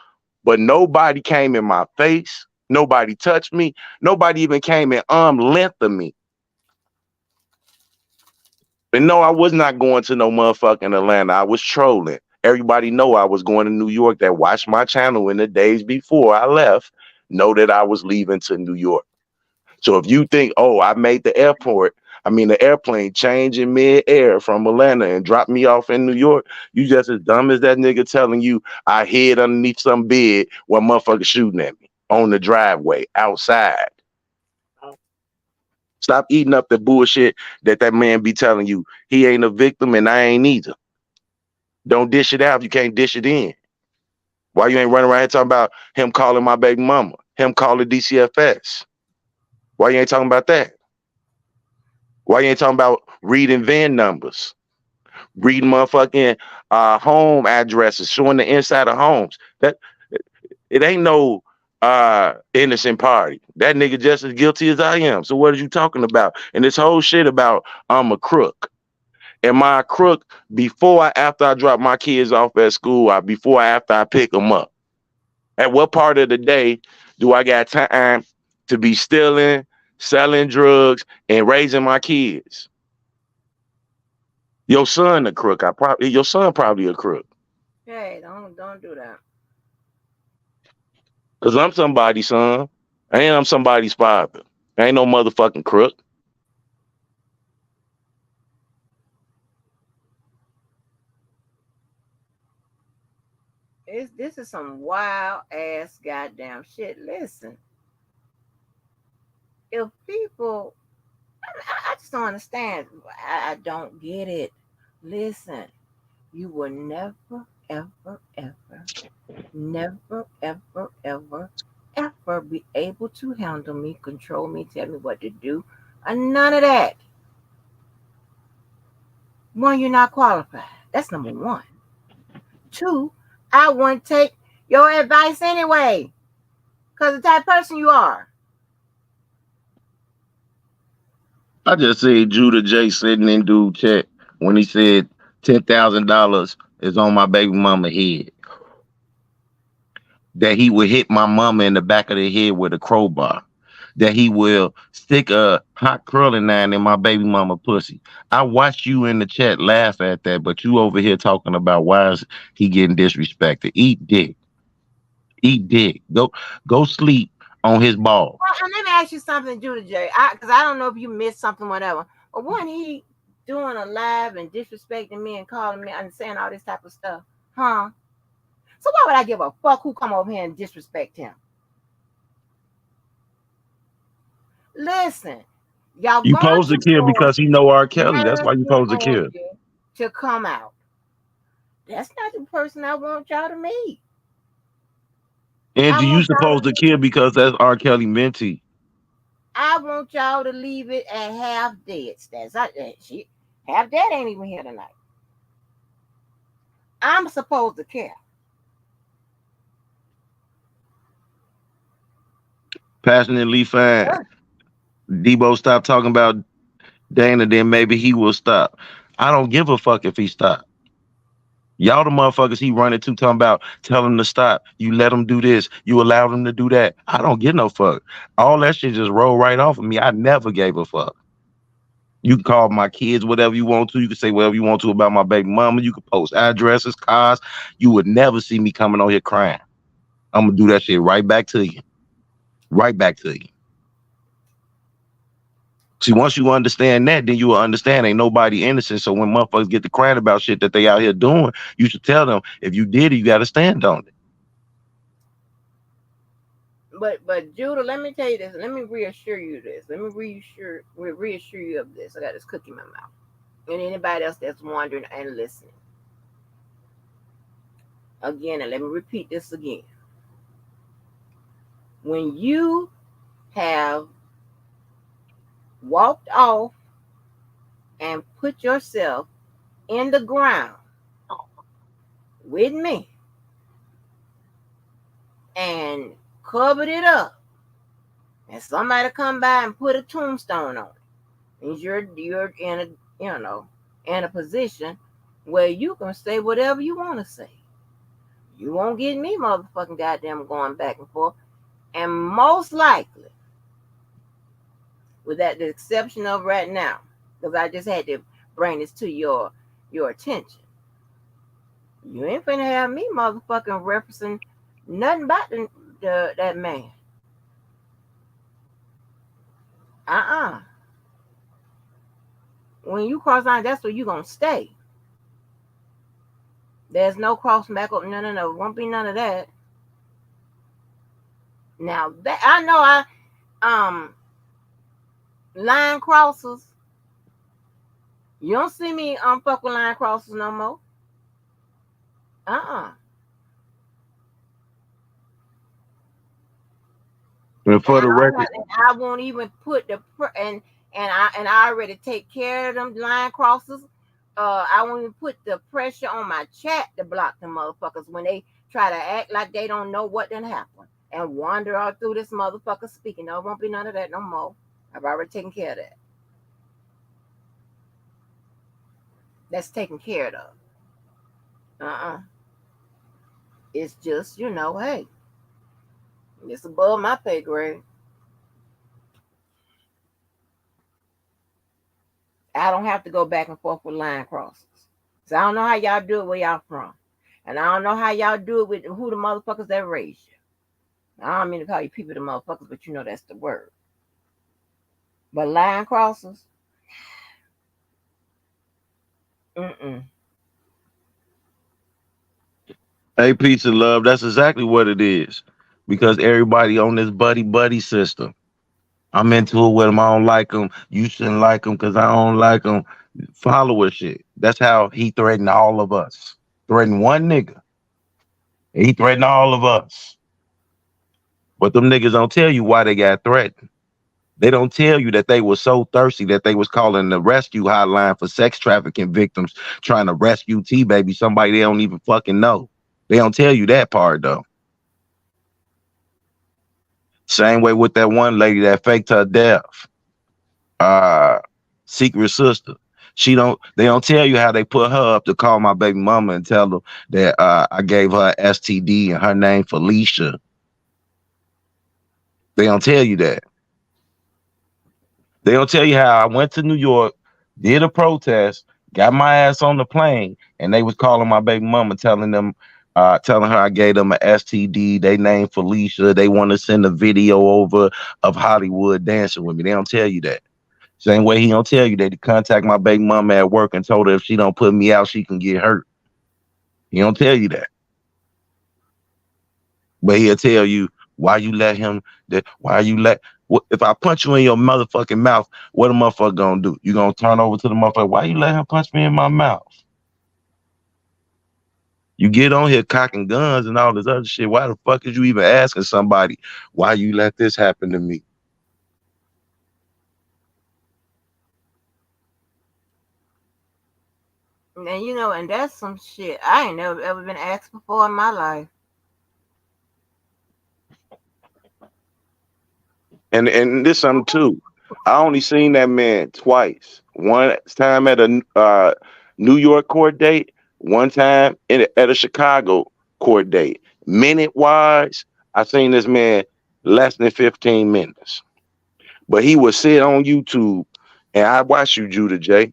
but nobody came in my face. Nobody touched me. Nobody even came in arm length of me. And no, I was not going to no motherfucking Atlanta. I was trolling. Everybody know I was going to New York that watched my channel in the days before I left, know that I was leaving to New York. So if you think, oh, I made the airplane change in mid-air from Atlanta and drop me off in New York, you just as dumb as that nigga telling you I hid underneath some bed while motherfuckers shooting at me on the driveway outside. Stop eating up the bullshit that man be telling you. He ain't a victim and I ain't either. Don't dish it out if you can't dish it in. Why you ain't running around here talking about him calling my baby mama, him calling DCFS? Why you ain't talking about that? Why you ain't talking about reading VIN numbers, reading motherfucking home addresses, showing the inside of homes? That it ain't no innocent party. That nigga just as guilty as I am. So what are you talking about? And this whole shit about I'm a crook. Am I a crook after I drop my kids off at school, or after I pick them up? At what part of the day do I got time to be stealing, selling drugs, and raising my kids? Your son a crook. Your son probably a crook. Hey, don't do that. Cause I'm somebody's son. And I'm somebody's father. I ain't no motherfucking crook. This is some wild ass goddamn shit. Listen, if people, I just don't understand. I don't get it. Listen, you will never, ever, ever, never, ever, ever, ever be able to handle me, control me, tell me what to do. None of that. One, you're not qualified. That's number one. Two, I wouldn't take your advice anyway, because the type of person you are. I just said Judah J sitting in dude chat when he said $10,000 is on my baby mama head. That he would hit my mama in the back of the head with a crowbar. That he will stick a hot curling iron in my baby mama pussy. I watched you in the chat laugh at that, but you over here talking about why is he getting disrespected. Eat dick. Eat dick. Go sleep on his ball. Well, and let me ask you something, Judah J. Because I don't know if you missed something, whatever. But when he doing a live and disrespecting me and calling me and saying all this type of stuff, huh? So why would I give a fuck who come over here and disrespect him? Listen, y'all You going supposed to to kill force because he know R. Kelly. That's why you Harrison supposed to kill. Orange to come out. That's not the person I want y'all to meet. I Angie, you want y'all supposed to kill because that's R. Kelly mentee. I want y'all to leave it at half dead. That's not that shit. Half dead ain't even here tonight. I'm supposed to care. Passionately fine. Debo stop talking about Dana, then maybe he will stop. I don't give a fuck if he stop. Y'all the motherfuckers he running to talking about, tell him to stop. You let him do this. You allow him to do that. I don't give no fuck. All that shit just roll right off of me. I never gave a fuck. You can call my kids whatever you want to. You can say whatever you want to about my baby mama. You can post addresses, cars. You would never see me coming on here crying. I'm gonna do that shit right back to you. Right back to you. See, once you understand that, then you will understand ain't nobody innocent. So when motherfuckers get to crying about shit that they out here doing, you should tell them if you did it, you got to stand on it. But Judah, let me tell you this. Let me reassure you this. Let me reassure you of this. I got this cookie in my mouth. And anybody else that's wondering and listening. Again, and let me repeat this again. When you have walked off and put yourself in the ground with me and covered it up, and somebody come by and put a tombstone on it, and you're in a in a position where you can say whatever you want to say. You won't get me motherfucking goddamn going back and forth. And most likely, with that the exception of right now, because I just had to bring this to your attention. You ain't finna have me motherfucking referencing nothing about that man. Uh-uh. When you cross line, that's where you gonna stay. There's no cross back up. No. Won't be none of that. Now that I know line crossers. You don't see me fuck with line crossers no more. Uh-uh. And for the record, I won't even put I already take care of them line crossers. I won't even put the pressure on my chat to block the motherfuckers when they try to act like they don't know what done happened and wander all through this motherfucker speaking. No, it won't be none of that no more. I've already taken care of that. That's taken care of. It's just, hey, it's above my pay grade. I don't have to go back and forth with line crossers. So I don't know how y'all do it where y'all from. And I don't know how y'all do it with who the motherfuckers that raised you. I don't mean to call you people the motherfuckers, but you know that's the word. But line crossers, mm-mm. Hey, peace and love. That's exactly what it is. Because everybody on this buddy system. I'm into it with them. I don't like them. You shouldn't like them because I don't like them. Follower shit. That's how he threatened all of us. Threatened one nigga. He threatened all of us. But them niggas don't tell you why they got threatened. They don't tell you that they were so thirsty that they was calling the rescue hotline for sex trafficking victims, trying to rescue T baby, somebody they don't even fucking know. They don't tell you that part though. Same way with that one lady that faked her death. Uh Secret sister. They don't tell you how they put her up to call my baby mama and tell them that I gave her STD and her name Felicia. They don't tell you that. They don't tell you how I went to New York, did a protest, got my ass on the plane, and they was calling my baby mama, telling her I gave them an STD. They named Felicia. They want to send a video over of Hollywood dancing with me. They don't tell you that. Same way he don't tell you that he contact my baby mama at work and told her if she don't put me out, she can get hurt. He don't tell you that. But he'll tell you why you let him that why you let if I punch you in your motherfucking mouth, what a motherfucker gonna do? You gonna turn over to the motherfucker, why you let him punch me in my mouth? You get on here cocking guns and all this other shit. Why the fuck is you even asking somebody why you let this happen to me? And and that's some shit I ain't never ever been asked before in my life. And this something too. I only seen that man twice. One time at a New York court date, one time at a Chicago court date. Minute wise, I seen this man less than 15 minutes. But he would sit on YouTube, and I watch you, Judah J.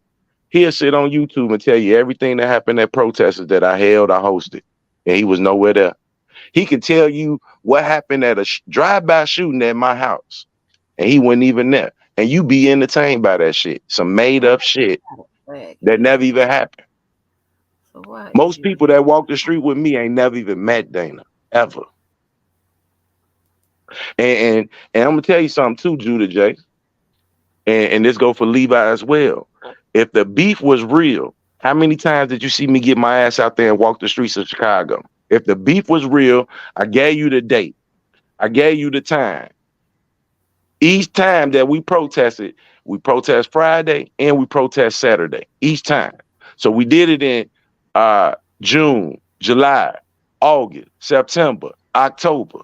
He'll sit on YouTube and tell you everything that happened at protesters that I hosted, and he was nowhere there. He could tell you what happened at a drive-by shooting at my house, and he wasn't even there. And you be entertained by that shit. Some made up shit that never even happened. So what? Most people that walk the street with me ain't never even met Dana, ever. And I'm gonna tell you something too, Judah J. And this go for Levi as well. If the beef was real, how many times did you see me get my ass out there and walk the streets of Chicago? If the beef was real, I gave you the date. I gave you the time. Each time that we protested, we protest Friday and we protest Saturday. Each time. So we did it in June, July, August, September, October.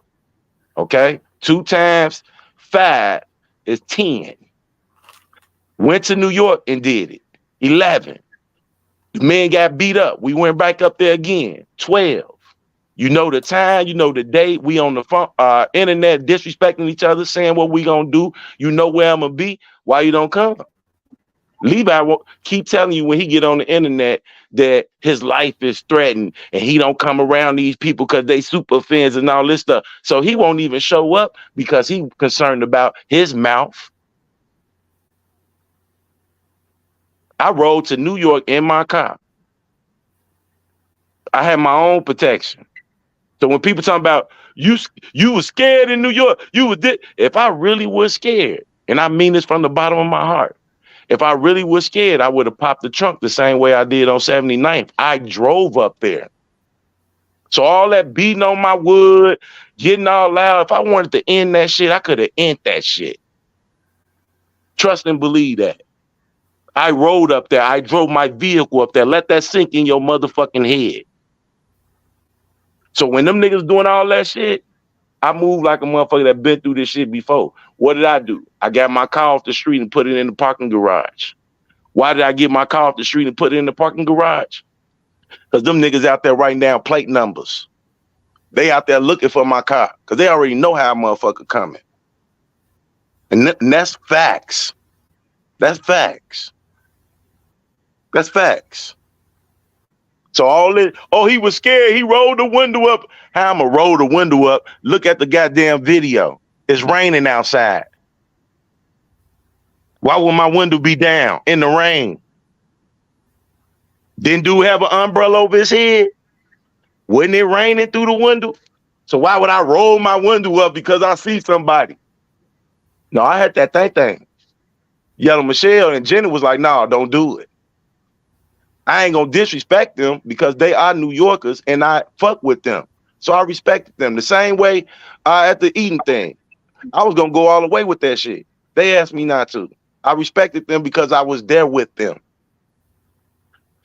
Okay? 2 times 5 is 10. Went to New York and did it. 11. The men got beat up. We went back up there again. 12. You know the time, you know the date. We on the phone, internet disrespecting each other, saying what we gonna do. You know where I'm gonna be. Why you don't come? Levi will keep telling you when he get on the internet that his life is threatened and he don't come around these people because they super fans and all this stuff. So he won't even show up because he concerned about his mouth. I rode to New York in my car. I had my own protection. So when people talk about you was scared in New York, if I really was scared, and I mean this from the bottom of my heart, if I really was scared, I would have popped the trunk the same way I did on 79th. I drove up there. So all that beating on my wood, getting all loud, if I wanted to end that shit, I could have ended that shit. Trust and believe that. I rode up there. I drove my vehicle up there. Let that sink in your motherfucking head. So when them niggas doing all that shit, I move like a motherfucker that been through this shit before. What did I do? I got my car off the street and put it in the parking garage. Why did I get my car off the street and put it in the parking garage? Because them niggas out there writing down plate numbers. They out there looking for my car because they already know how a motherfucker coming. And that's facts. That's facts. That's facts. So all this, he was scared. He rolled the window up. How I'ma roll the window up? Look at the goddamn video. It's raining outside. Why would my window be down in the rain? Didn't dude have an umbrella over his head? Wasn't it raining through the window? So why would I roll my window up because I see somebody? No, I had that thing. Yellow Michelle and Jenny was like, "No, don't do it. I ain't gonna disrespect them because they are New Yorkers and I fuck with them. So I respected them. The same way at the eating thing. I was gonna go all the way with that shit. They asked me not to. I respected them because I was there with them.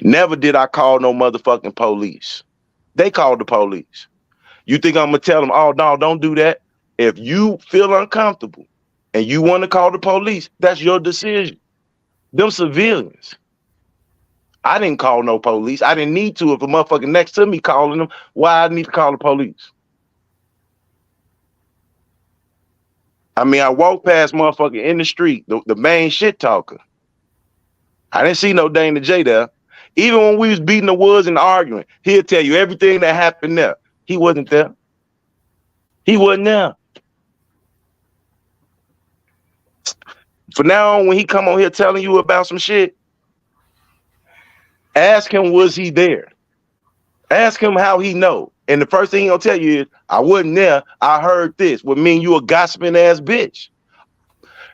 Never did I call no motherfucking police. They called the police. You think I'm gonna tell them, oh no, don't do that? If you feel uncomfortable and you want to call the police, that's your decision. Them civilians. I didn't call no police. I didn't need to. If a motherfucker next to me calling them, why I need to call the police? I mean, I walked past motherfucker in the street, the main shit talker. I didn't see no Dana J there. Even when we was beating the woods and arguing, he'll tell you everything that happened there. He wasn't there. He wasn't there. For now on, when he come on here telling you about some shit, ask him, was he there? Ask him how he know. And the first thing he gonna tell you is, I wasn't there, I heard this. Would mean you a gossiping ass bitch.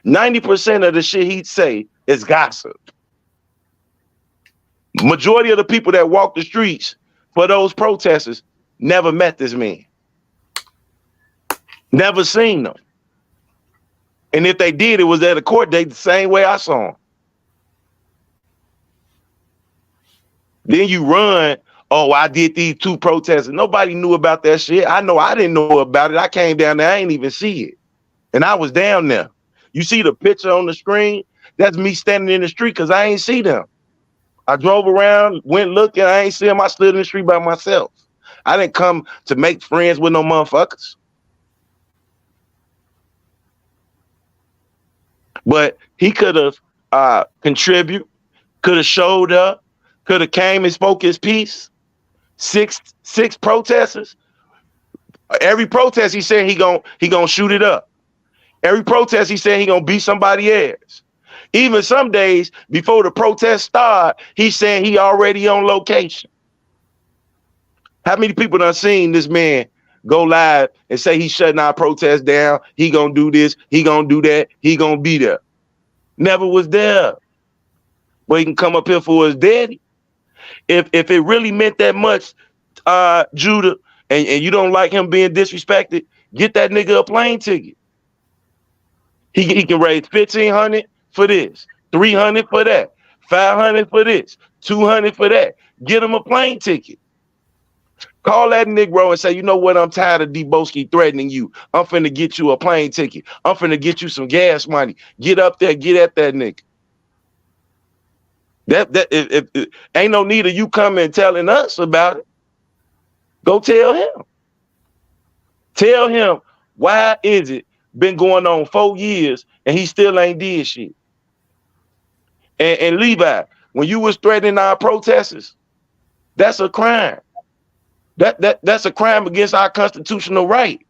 90% of the shit he'd say is gossip. Majority of the people that walk the streets for those protesters never met this man. Never seen them. And if they did, it was at a court date the same way I saw him. Then you run, oh, I did these 2 protests. Nobody knew about that shit. I know I didn't know about it. I came down there, I ain't even see it. And I was down there. You see the picture on the screen? That's me standing in the street because I ain't see them. I drove around, went looking, I ain't see them. I stood in the street by myself. I didn't come to make friends with no motherfuckers. But he could have contributed, could have showed up, could have came and spoke his piece. Six protesters. Every protest he said he gonna shoot it up. Every protest he said he gonna beat somebody ass. Even some days before the protest start, he's saying he already on location. How many people done seen this man go live and say he's shutting our protest down? He gonna do this, he gonna do that, he gonna be there. Never was there. But he can come up here for his daddy. If it really meant that much, Judah, and you don't like him being disrespected, get that nigga a plane ticket. He can raise $1,500 for this, $300 for that, $500 for this, $200 for that. Get him a plane ticket. Call that Negro and say, you know what? I'm tired of Deboski threatening you. I'm finna get you a plane ticket. I'm finna get you some gas money. Get up there, get at that nigga. If ain't no need of you coming telling us about it. Go tell him. Tell him, why is it been going on 4 years and he still ain't did shit? And Levi, when you was threatening our protesters, that's a crime. That's a crime against our constitutional right.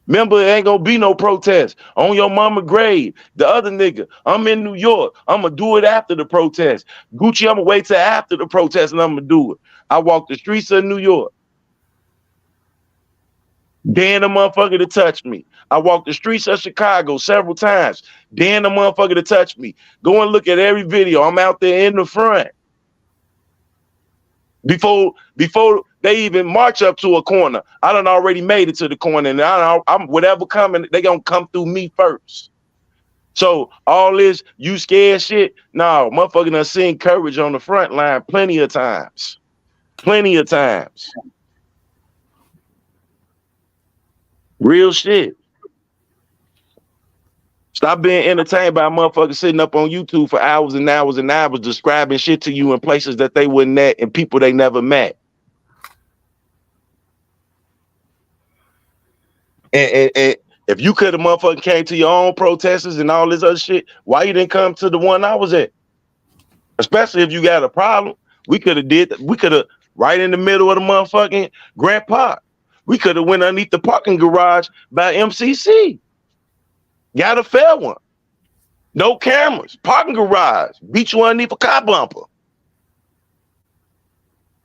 Remember, it ain't gonna be no protest on your mama grave. The other nigga, I'm in New York. I'm gonna do it after the protest. Gucci, I'm gonna wait till after the protest and I'm gonna do it. I walk the streets of New York. Dan the motherfucker to touch me. I walked the streets of Chicago several times. Dan the motherfucker to touch me. Go and look at every video. I'm out there in the front. Before they even march up to a corner, I done already made it to the corner, and I'm whatever coming, they gonna come through me first. So all this you scared shit, no, motherfucker done seen courage on the front line plenty of times. Plenty of times. Real shit. Stop being entertained by a motherfucker sitting up on YouTube for hours and hours and hours describing shit to you in places that they wouldn't at and people they never met. And if you could have motherfucking came to your own protesters and all this other shit, why you didn't come to the one I was at? Especially if you got a problem. We could have right in the middle of the motherfucking Grant Park. We could have went underneath the parking garage by MCC. Got a fair one. No cameras. Parking garage. Beat you underneath a car bumper.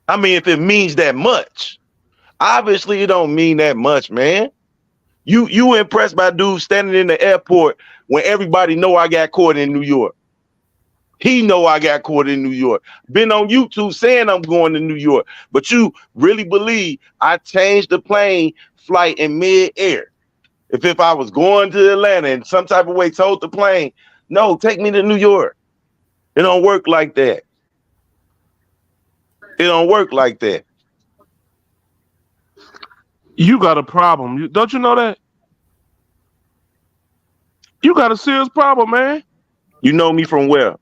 I mean, if it means that much. Obviously, it don't mean that much, man. You impressed by dude standing in the airport when everybody know I got caught in New York. He know I got caught in New York. Been on YouTube saying I'm going to New York, but you really believe I changed the plane flight in mid-air? If I was going to Atlanta and some type of way told the plane, no, take me to New York. It don't work like that. It don't work like that. You got a problem. Don't you know that? You got a serious problem, man. You know me from where?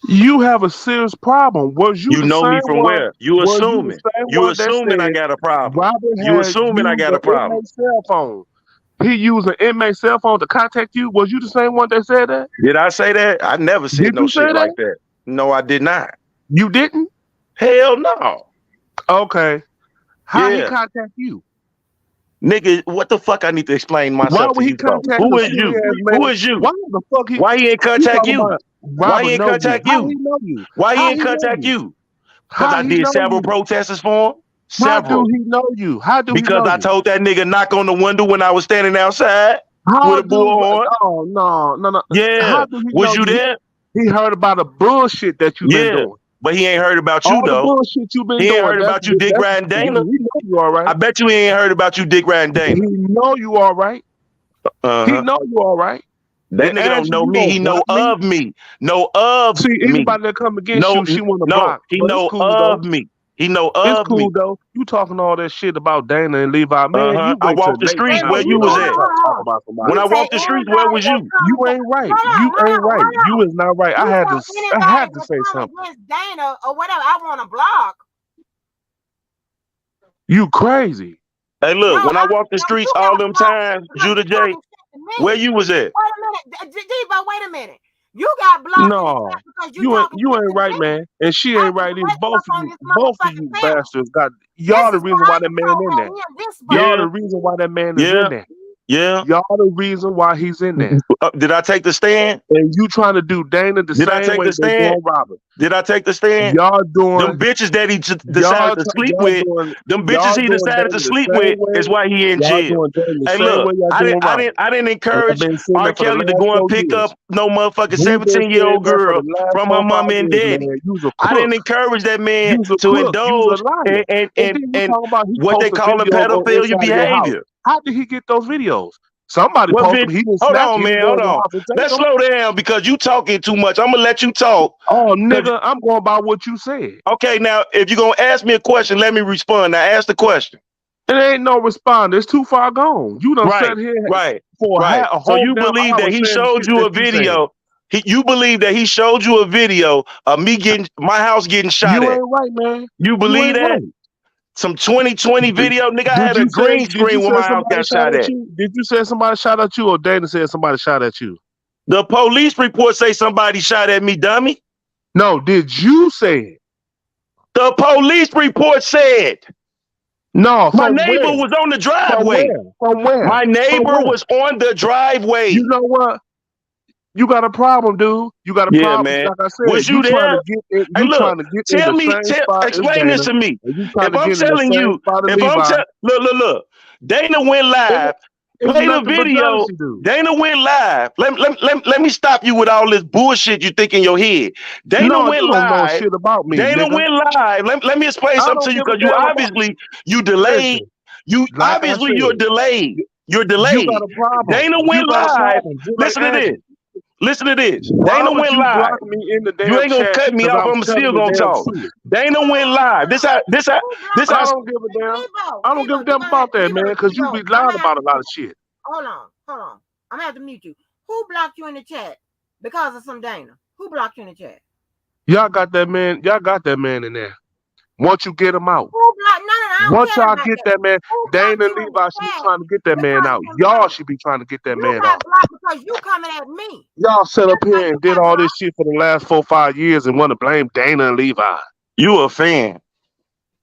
You have a serious problem. Was you You the know me same from one? where? You Was assuming. the same You one that assuming I said got a problem. Robert You had assuming I used got a an problem. inmate cell phone? He used an inmate cell phone to contact you. Was you the same one that said that? Did I say that? I never said Did no you say shit like that? that. No, I did not. You didn't? Hell no. Okay. How he Yeah. contact you? Nigga, what the fuck I need to explain Why myself would to he you for? contact Who a is you? serious man? Who is you? Why the fuck he? Why he ain't You contact talking you? about Why Robert he ain't know you? contact How he you? know you? Why he How ain't he know contact you? you? Because How I he did know several you? protesters for him. How do Several. he know you? How do he Because know I you? told that nigga knock on the window when I was standing outside How with a do? bullhorn. Oh no. Yeah. How do he Was know you you? there? He heard about the bullshit that you've been Yeah. doing. But he ain't heard about you All the though. bullshit you've been He ain't doing. heard about you dick riding Dana. He know you all right. I bet you he ain't heard about you dick riding He Dana. know you all right. He Uh-huh. know you all right. That And nigga don't Angie, know you me. gonna He know block me? of me. Know of See, me. anybody that come against No, you, she want to no, block. he But it's know cool of though. me. He know It's of cool me. though. You talking all that shit about Dana and Levi, man. Uh-huh. You I wait till walked the next streets. time Where we you was gonna at? talk about somebody. When I You say walked the streets, where anybody was that you? come You against, ain't right. hold on, You ain't right. hold You on. is not right. You I had say to anybody say that come something. against Dana or whatever, I want to block. You crazy. Hey, look, No, when I walked the you streets got all to them block times, because Judah you J, talking shit to me. where you was at? Wait a minute, Debo, wait a minute. You got blocked in the No, chat because you talking you shit ain't to right, me. man. And she I ain't right can either. wake up on this Both of motherfucking you film. bastards got This y'all the is what reason I why that can man talk in on there. him this way. Y'all Yeah, the reason why that man is yeah, in there. yeah. Y'all the reason why he's in there. Did I take the stand? And you trying to do Dana the Did I same take way the they stand? doing Robert. Did I take the stand? Y'all Them doing bitches that he decided y'all to tr- sleep y'all with, doing them y'all bitches he doing decided to Dana the sleep same with way. is why he in Y'all jail. doing Dana the Hey, same look, way y'all I doing didn't, I Robert. didn't, I didn't And I've encourage been saying R. that for the Kelly to last go and 4 pick years. up no motherfucking We've been 17-year-old saying that for the girl last from 4 her or 5 mama and years, daddy. man. You's a I didn't crook. encourage that man You's a to crook. You's a indulge liar. And then you and talking about he what they posted call in videos on pedophilia inside of your house. behavior. How did he get those videos? Somebody What posted them. vid? He didn't Hold snatch on, it. He didn't man. go Hold in the on. house and take Let's them. slow down because you talking too much. I'm gonna let you talk. Oh, 'Cause nigga, I'm going by what you said. okay, now if you're gonna ask me a question, let me respond. Now ask the question. It ain't no respond. It's too far gone. You done Right, sat here right, for right. a So whole you damn believe that hour he saying the showed shit you that a you saying. video? You believe that he showed you a video of me getting my house getting shot You at? ain't right, man. You You believe ain't that? right. Some 2020 video, nigga. I Did had a you say green screen when my house somebody got shot shot at at. you? Did you say somebody shot at you, or Dana said somebody shot at you? The police report say somebody shot at me, dummy. No, did you say it? The police report said No, my from neighbor where? was on the From driveway. where? From where? My From neighbor where? was on the driveway. You know what? You got a problem, dude. You got a Yeah, problem. man. Like I Was said, you you trying there? to get in, Hey, you look, trying to get in tell the me, same spot as explain this Dana, to me. and you trying If to I'm get in the telling same you, spot as if I'm Levi. look, Dana went live, It's play the nothing but video. jealousy, dude. Dana went live. Let me stop you with all this bullshit you think in your head. Dana No, went you don't know live. shit about me, Dana nigga. went live. Let me explain I something to don't you give a because you damn about. obviously you delayed. Listen, You like I obviously said, you're delayed. You're you got delayed. a problem. Dana You went got a live. problem. Just like Listen to this. Angie. Listen to this. Why Dana would went you live. block me in the You damn ain't gonna chat? cut me Because off. I'm I'm telling still the gonna damn talk. truth. Dana went live. This how I don't give a damn. I don't give a damn about that, man, because you be lying about a lot of shit. Hold on. I'm gonna have to mute you. Who blocked you in the chat because of some Dana? Who blocked you in the chat? Y'all got that man in there. Once you get him out. Who blocked? No, I don't Once care y'all about get that. that man, Who Dana blocked and you in Levi the should be chat trying to get that man because out. of some Y'all Dana? should be trying to get that You man got out. blocked because you coming at me. Y'all sat up That's why here you and did got all this blocked. shit for the last 4 or 5 years and want to blame Dana and Levi. You a fan.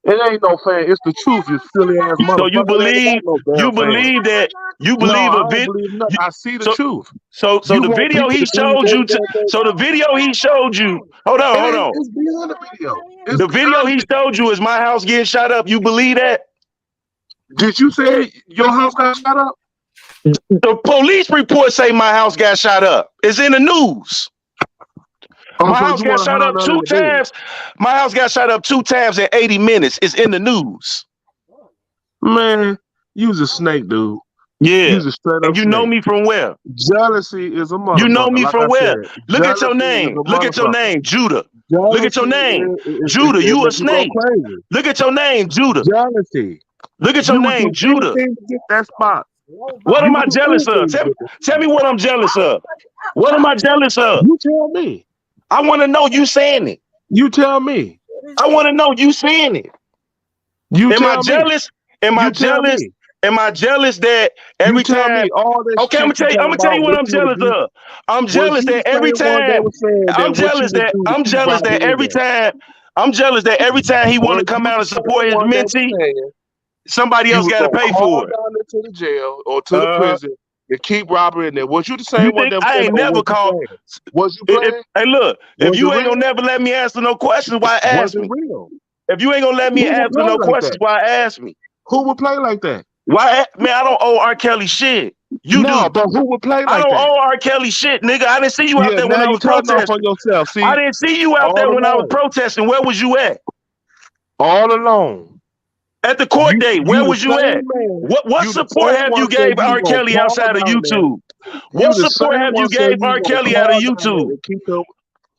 It ain't no fan. It's the truth, you silly ass So you motherfucker. It ain't believe about no damn fan. that you No, believe I a don't vid. believe nothing. I see the So truth. so You the want video people he to believe showed you. everything. So the video he showed you. Hold on. It's beyond the video. It's The video beyond he the video. showed you is my house getting shot up. You believe that? Did you say your house got shot up? The police report say my house got shot up. It's in the news. My house got shot up 2 times. My house got shot up 2 times in 80 minutes. It's in the news. Man, you's a snake, dude. Yeah. You's a straight up and you snake. know me from where? Jealousy is a motherfucker. You know me like from I where? said. Look at your Jealousy name. is a Look at your motherfucker. name, Judah. Jealousy Look at your name. is- Judah, you a makes go snake. crazy. Look at your name, Judah. Jealousy. Look at your You would name, do Judah. anything to get that spot. What You am would I do jealous of? anything to Tell me what I'm jealous of. What am I jealous of? You tell me. I want to know you saying it. You tell me. I want to know you saying it. You Am tell I jealous? Am I You tell jealous? me. Am I jealous that every You tell time? me all this Okay, I'm shit gonna tell you what I'm jealous of. I'm jealous that every time. I'm jealous that every time. I'm jealous that every time he want to come out and support his mentee, somebody else got to pay for it. Down into the jail or to the prison to keep robbery in there. Was you the same You one think that I ain't never called? Was you playing? Hey, look, if Was you it ain't gonna real? never let me answer no questions, why ask Was it me? real? If you ain't gonna let me Who would answer play no like questions, that? why ask me? Who would play like that? Why, man? I don't owe R. Kelly shit. You No, do. but who would play like I don't that? owe R. Kelly shit, nigga. I didn't see you out Yeah, there when now I you was talking off protesting. on yourself. See, I didn't see you out all there when I was alone. protesting. Where was you at? All alone. At the court date, where was you at? What You the support same have one you said gave you R. gonna Kelly call outside of down there. YouTube? You What the support same have one you said gave you R. gonna Kelly call out of down there YouTube? and keep him.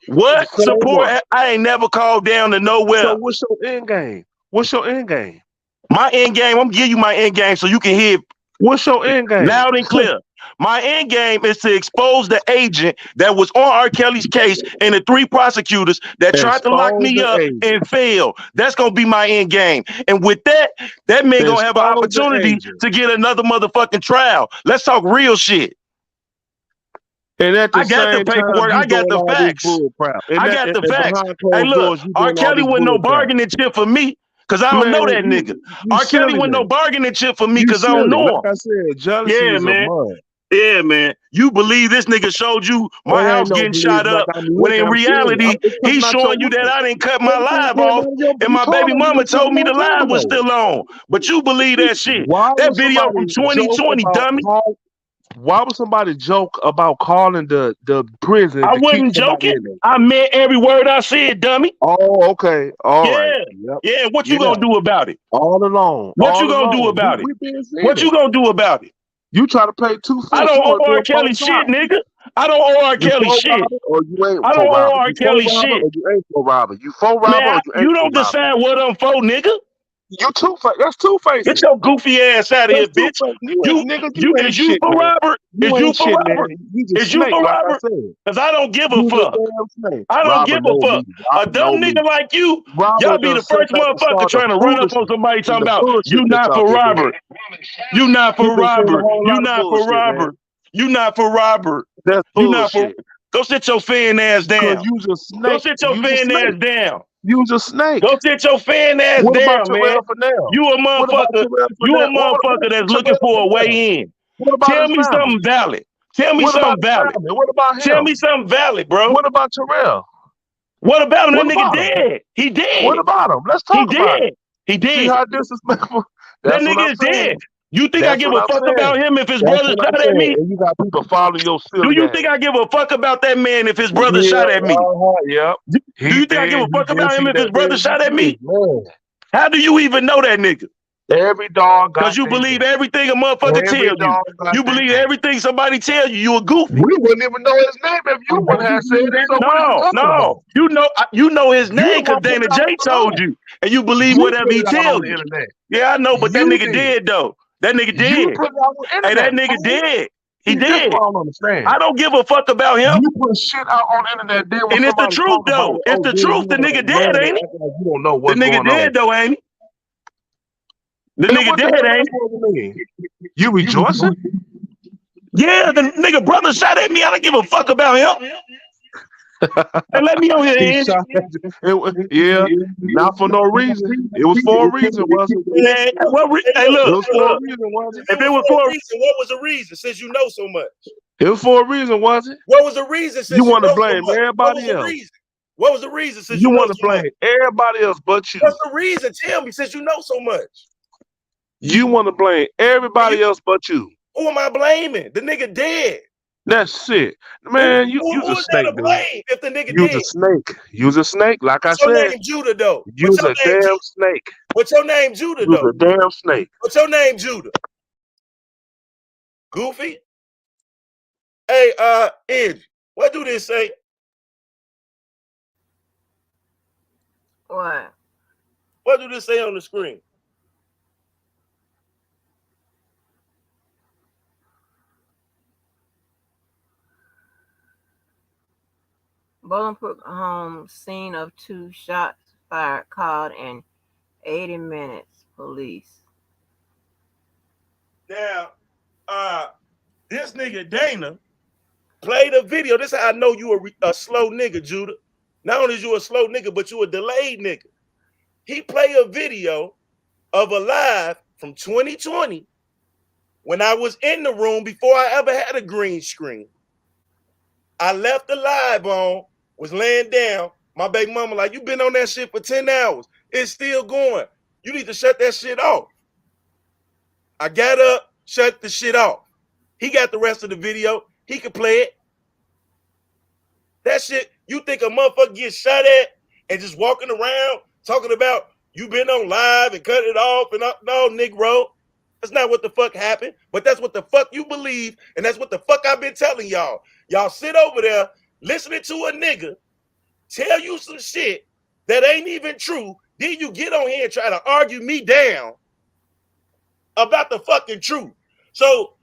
What The same support? one. I ain't never called down to nowhere. So what's your end game? What's your end game? My end game, I'm gonna give you my end game so you can hear What's your end game? loud and clear. My end game is to expose the agent that was on R. Kelly's case and the 3 prosecutors that tried to lock me up and failed. That's gonna be my end game. And with that, that man gonna have an opportunity to get another motherfucking trial. Let's talk real shit. And at the I got the paperwork. I got the facts. I got the facts. Hey, look, R. Kelly wasn't no bargaining chip for me. Cause I don't know that nigga. R. Kelly wasn't no bargaining chip for me because I don't know him. Like I said, jealousy is a mud. Yeah, man. You believe this nigga showed you my house getting shot up when in reality he's showing you that I didn't cut my live off and my baby mama told me the live was still on. But you believe that shit. That video from 2020, dummy. Why would somebody joke about calling the prison? I wasn't joking. I meant every word I said, dummy. Oh, okay. All right. Yep. Yeah, what you gonna do about it? All alone. What you gonna do about it? What you gonna do about it? You try to pay 2 I don't owe R. Kelly shit, nigga. I don't owe R. Kelly shit. Or you ain't I don't owe R. Kelly shit. Or you ain't for robber. You for robber Man, or you ain't you don't decide what I'm for, nigga. You two-faced. That's two-faced. Get your goofy ass out of here, bitch. Is you for Robert? Is you for Robert? Is you for Robert? Because I don't give a fuck. I don't give a fuck. A dumb nigga like you, y'all be the first motherfucker trying to run up on somebody talking about you not for Robert. You not for Robert. You not for Robert. You not for Robert. You not for. Go sit your fan ass down. Go sit your fan ass down. You's a snake. Go sit your fan ass down, man. You a motherfucker. You a motherfucker that's looking for a way in. Tell me something valid. Tell me something valid. What about him? Tell me something valid, bro. What about Terrell? What about him? That nigga dead. He dead. What about him? Let's talk about it. He did. See how disrespectful? That nigga is dead. You think I give a fuck about him if his brother shot at me? You got people following your silly. Do you think I give a fuck about that man if his brother shot at me? Yeah. Do you think I give a fuck about him if his brother shot at me? How do you even know that nigga? Every dog got. Because you believe everything a motherfucker tell you. You believe everything somebody tell you. You a goofy. We wouldn't even know his name if you would have said it. So no. You know his name because Dana J told you, and you believe whatever he tells you. Yeah, I know, but that nigga did though. That nigga did. Hey, that nigga did. He did. I don't give a fuck about him. You put shit out on the internet. And it's the truth though. It's the truth. The nigga dead, ain't he? You don't know what's going on. The nigga dead though, ain't he? The nigga dead, ain't he? You rejoicing? Yeah, the nigga brother shot at me. I don't give a fuck about him. And let me on here. Yeah, not for no reason. It was for a reason, wasn't it? Hey, look. It was for a reason, wasn't it? If it was for a reason, what was the reason? Since you know so much. It was for a reason, was it? What was the reason? Since you want to blame everybody else. What was the reason? Since you want to blame everybody else but you. What's the reason? Tell me, since you know so much. You want to blame everybody else but you. Who am I blaming? The nigga dead. That's it. Man, who use a is there snake, to dude. blame if the nigga Use dead? a snake. Use a snake, like I What's your said. name Judah, though? Use a damn snake. What's your name Judah, Use though? a damn snake. What's your name Judah? Goofy? Hey, Edge, what do this say? What? What do this say on the screen? Bolingbrook home scene of 2 shots fired, called in 80 minutes. Police. Now, this nigga Dana played a video. This is how I know you a slow nigga, Judah. Not only is you a slow nigga, but you a delayed nigga. He played a video of a live from 2020 when I was in the room before I ever had a green screen. I left the live on, was laying down. My baby mama like, you been on that shit for 10 hours. It's still going. You need to shut that shit off. I got up, shut the shit off. He got the rest of the video. He could play it. That shit, you think a motherfucker gets shot at and just walking around talking about you been on live and cut it off and no, Negro. That's not what the fuck happened, but that's what the fuck you believe, and that's what the fuck I've been telling y'all. Y'all sit over there listening to a nigga tell you some shit that ain't even true. Then you get on here and try to argue me down about the fucking truth. So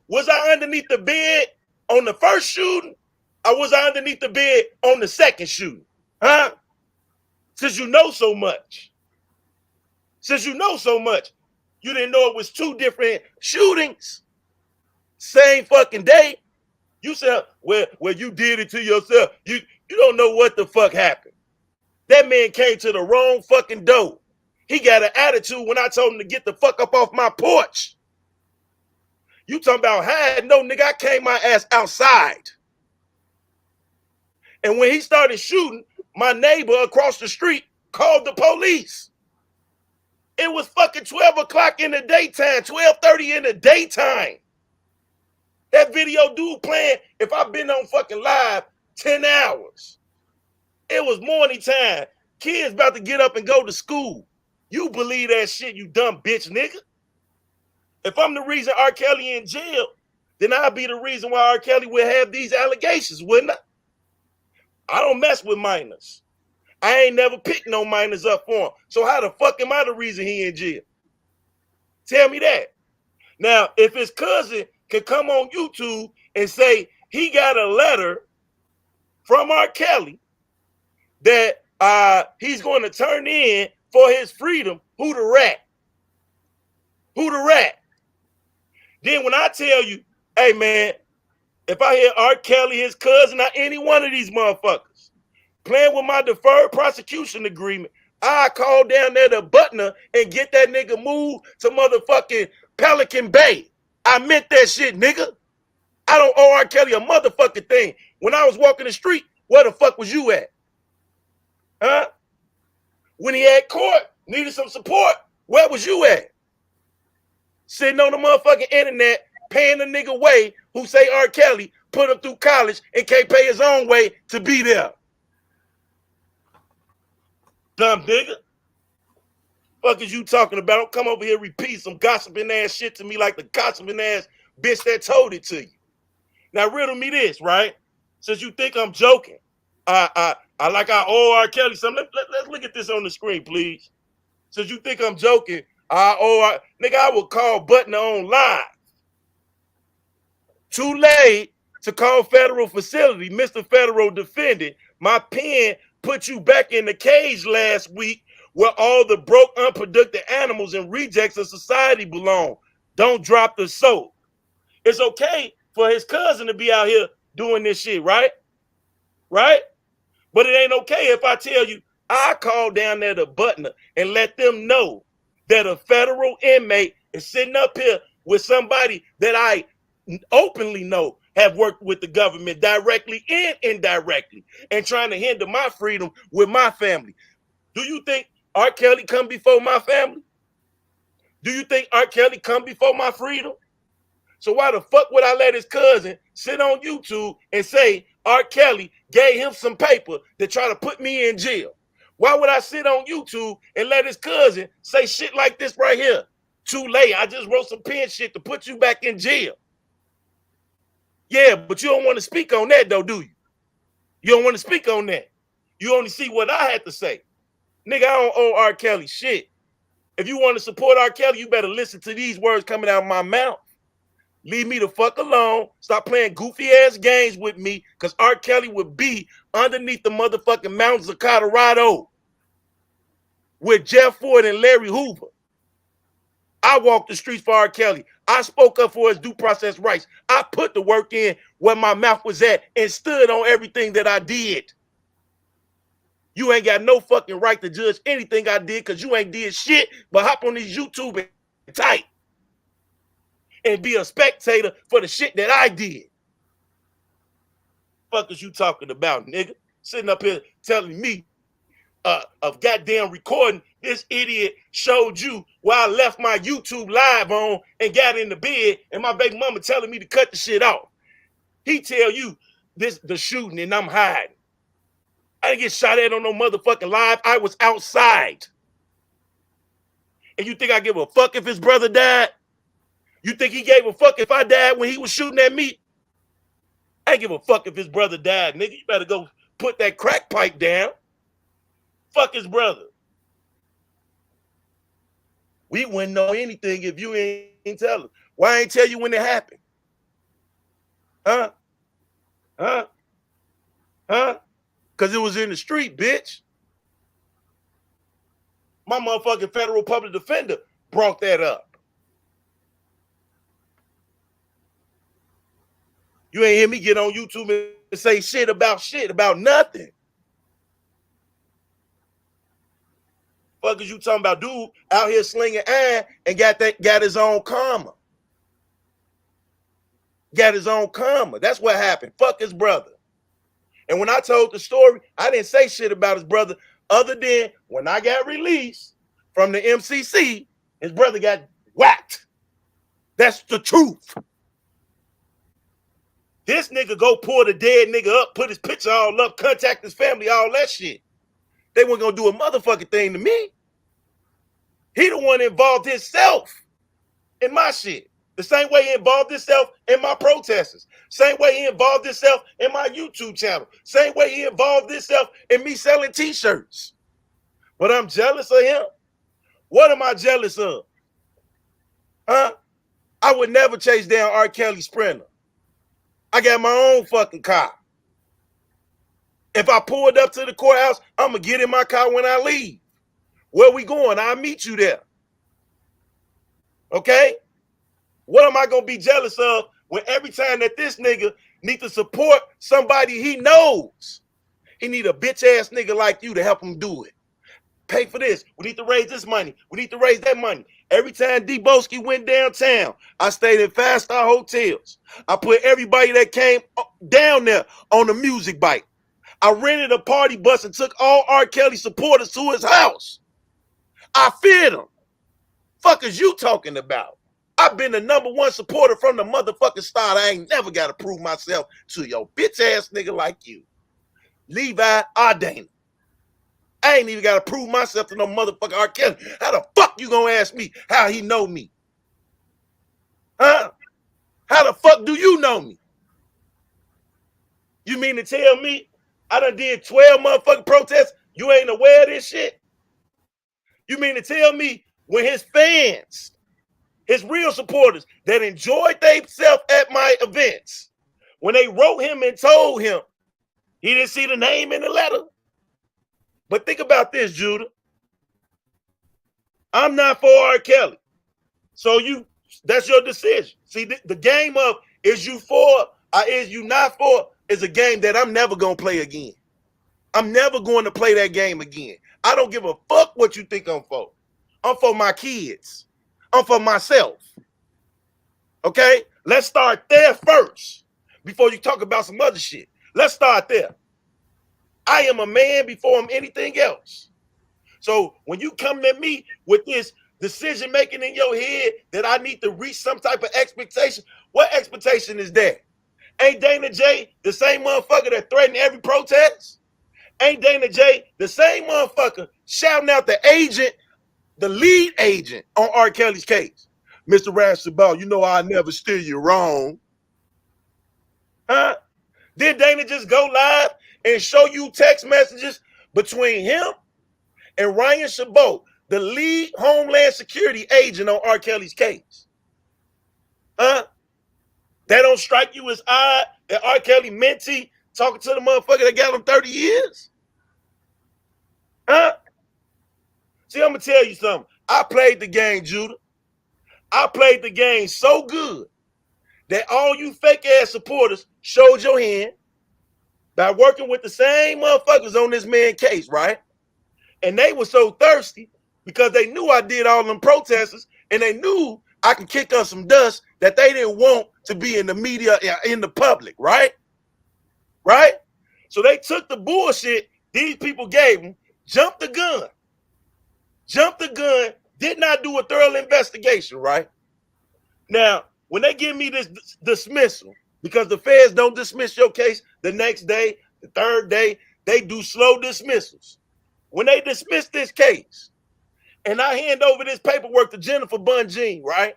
was I underneath the bed on the first shooting, or was I underneath the bed on the second shooting? Huh? Since you know so much. Since you know so much, you didn't know it was 2 different shootings. Same fucking day. You said, well, you did it to yourself. You don't know what the fuck happened. That man came to the wrong fucking door. He got an attitude when I told him to get the fuck up off my porch. You talking about hiding? No, nigga, I came my ass outside. And when he started shooting, my neighbor across the street called the police. It was fucking 12 o'clock in the daytime, 12:30 in the daytime. That video dude playing, if I've been on fucking live 10 hours. It was morning time. Kids about to get up and go to school. You believe that shit, you dumb bitch nigga. If I'm the reason R. Kelly in jail, then I'll be the reason why R. Kelly will have these allegations, wouldn't I? I don't mess with minors. I ain't never picked no minors up for him. So how the fuck am I the reason he in jail? Tell me that. Now, if his cousin can come on YouTube and say he got a letter from R. Kelly that he's going to turn in for his freedom, who the rat? Who the rat? Then when I tell you, hey man, if I hear R. Kelly, his cousin, or any one of these motherfuckers playing with my deferred prosecution agreement, I call down there to Butner and get that nigga moved to motherfucking Pelican Bay. I meant that shit, nigga. I don't owe R. Kelly a motherfucking thing. When I was walking the street, where the fuck was you at? Huh? When he had court, needed some support, where was you at? Sitting on the motherfucking internet, paying a nigga way who say R. Kelly put him through college and can't pay his own way to be there. Dumb nigga. Fuck is you talking about? Don't come over here repeat some gossiping ass shit to me like the gossiping ass bitch that told it to you. Now riddle me this, right? Since you think I'm joking, I owe R. Kelly something. Let's look at this on the screen, please. Since you think I'm joking, nigga, I will call Butner on live. Too late to call federal facility. Mr. Federal Defendant, my pen put you back in the cage last week where all the broke, unproductive animals and rejects of society belong. Don't drop the soap. It's okay for his cousin to be out here doing this shit, right? Right? But it ain't okay if I tell you I call down there to Butner and let them know that a federal inmate is sitting up here with somebody that I openly know have worked with the government directly and indirectly and trying to hinder my freedom with my family. Do you think R. Kelly come before my family? Do you think R. Kelly come before my freedom? So why the fuck would I let his cousin sit on YouTube and say R. Kelly gave him some paper to try to put me in jail? Why would I sit on YouTube and let his cousin say shit like this right here? Too late. I just wrote some pen shit to put you back in jail. Yeah, but you don't want to speak on that though, do you? You don't want to speak on that. You only see what I had to say. Nigga, I don't owe R. Kelly shit. If you want to support R. Kelly, you better listen to these words coming out of my mouth. Leave me the fuck alone. Stop playing goofy ass games with me, because R. Kelly would be underneath the motherfucking mountains of Colorado with Jeff Ford and Larry Hoover. I walked the streets for R. Kelly. I spoke up for his due process rights. I put the work in where my mouth was at and stood on everything that I did. You ain't got no fucking right to judge anything I did, because you ain't did shit but hop on this YouTube and type and be a spectator for the shit that I did. Fuck is you talking about, nigga? Sitting up here telling me of goddamn recording this idiot showed you while I left my YouTube live on and got in the bed, and my baby mama telling me to cut the shit off. He tell you this the shooting and I'm hiding. I didn't get shot at on no motherfucking live. I was outside. And you think I give a fuck if his brother died? You think he gave a fuck if I died when he was shooting at me? I ain't give a fuck if his brother died, nigga. You better go put that crack pipe down. Fuck his brother. We wouldn't know anything if you ain't tell us. Why I ain't tell you when it happened? Huh? Huh? Huh? Because it was in the street, bitch. My motherfucking federal public defender brought that up. You ain't hear me get on YouTube and say shit about nothing. Fuck is you talking about? Dude out here slinging iron and got his own karma. Got his own karma. That's what happened. Fuck his brother. And when I told the story, I didn't say shit about his brother other than when I got released from the MCC, his brother got whacked. That's the truth. This nigga go pull the dead nigga up, put his picture all up, contact his family, all that shit. They weren't gonna do a motherfucking thing to me. He the one involved himself in my shit. The same way he involved himself in my protesters. Same way he involved himself in my YouTube channel. Same way he involved himself in me selling t-shirts. But I'm jealous of him. What am I jealous of? Huh? I would never chase down R. Kelly Sprinter. I got my own fucking car. If I pulled up to the courthouse, I'm going to get in my car when I leave. Where we going? I'll meet you there. Okay? What am I going to be jealous of when every time that this nigga need to support somebody he knows, he need a bitch-ass nigga like you to help him do it. Pay for this. We need to raise this money. We need to raise that money. Every time D. Boski went downtown, I stayed in five-star hotels. I put everybody that came down there on the music bike. I rented a party bus and took all R. Kelly supporters to his house. I feared him. Fuck is you talking about? I've been the #1 supporter from the motherfucking start. I ain't never got to prove myself to your bitch-ass nigga like you. Levi or Dana. I ain't even got to prove myself to no motherfucking R. Kelly. How the fuck you gonna ask me how he know me? Huh? How the fuck do you know me? You mean to tell me I done did 12 motherfucking protests? You ain't aware of this shit? You mean to tell me when his fans, his real supporters that enjoyed themselves at my events, when they wrote him and told him he didn't see the name in the letter? But think about this, Judah. I'm not for R. Kelly. So that's your decision. See, the game of is you for or is you not for is a game that I'm never going to play again. I'm never going to play that game again. I don't give a fuck what you think I'm for. I'm for my kids. I'm for myself. Okay? Let's start there first before you talk about some other shit. Let's start there. I am a man before I'm anything else. So when you come at me with this decision making in your head that I need to reach some type of expectation? What expectation is that? Ain't Dana J the same motherfucker that threatened every protest? Ain't Dana J the same motherfucker shouting out the agent, the lead agent on R. Kelly's case? Mr. Rashabal, you know I never steer you wrong. Huh? Did Dana just go live and show you text messages between him and Ryan Chabot, the lead Homeland Security agent on R. Kelly's case? Huh? That don't strike you as odd that R. Kelly mentee talking to the motherfucker that got him 30 years? Huh? See, I'm going to tell you something. I played the game, Judah. I played the game so good that all you fake-ass supporters showed your hand by working with the same motherfuckers on this man's case, right? And they were so thirsty because they knew I did all them protesters, and they knew I could kick up some dust that they didn't want to be in the media, in the public, right? Right? So they took the bullshit these people gave them, jumped the gun, did not do a thorough investigation, right? Now, when they give me this dismissal, because the feds don't dismiss your case the next day, the third day, they do slow dismissals. When they dismiss this case, and I hand over this paperwork to Jennifer Bunjean, right,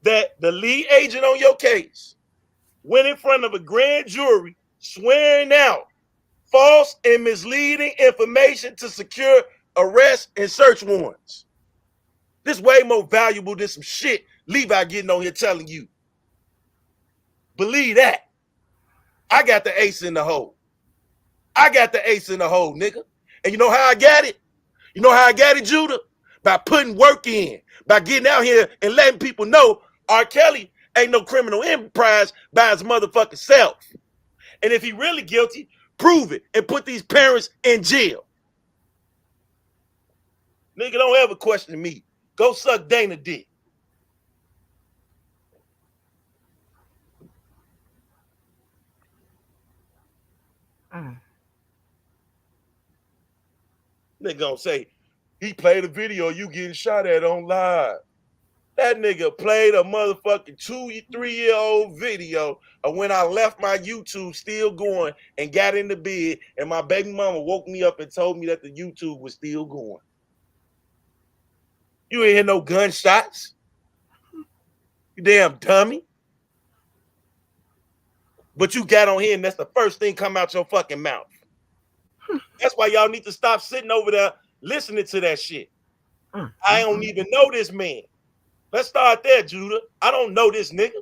that the lead agent on your case went in front of a grand jury swearing out false and misleading information to secure arrest and search warrants. This is way more valuable than some shit Levi getting on here telling you. Believe that. I got the ace in the hole. I got the ace in the hole, nigga. And you know how I got it? You know how I got it, Judah? By putting work in, by getting out here and letting people know R. Kelly ain't no criminal enterprise by his motherfucking self. And if he really guilty, prove it and put these parents in jail. Nigga, don't ever question me. Go suck Dana dick. Nigga gonna say, he played a video you getting shot at on live. That nigga played a motherfucking 2-3-year-old video of when I left my YouTube still going and got in the bed, and my baby mama woke me up and told me that the YouTube was still going. You ain't hear no gunshots. You damn dummy. But you got on here and that's the first thing come out your fucking mouth. That's why y'all need to stop sitting over there listening to that shit. I don't even know this man. Let's start there, Judah. I don't know this nigga.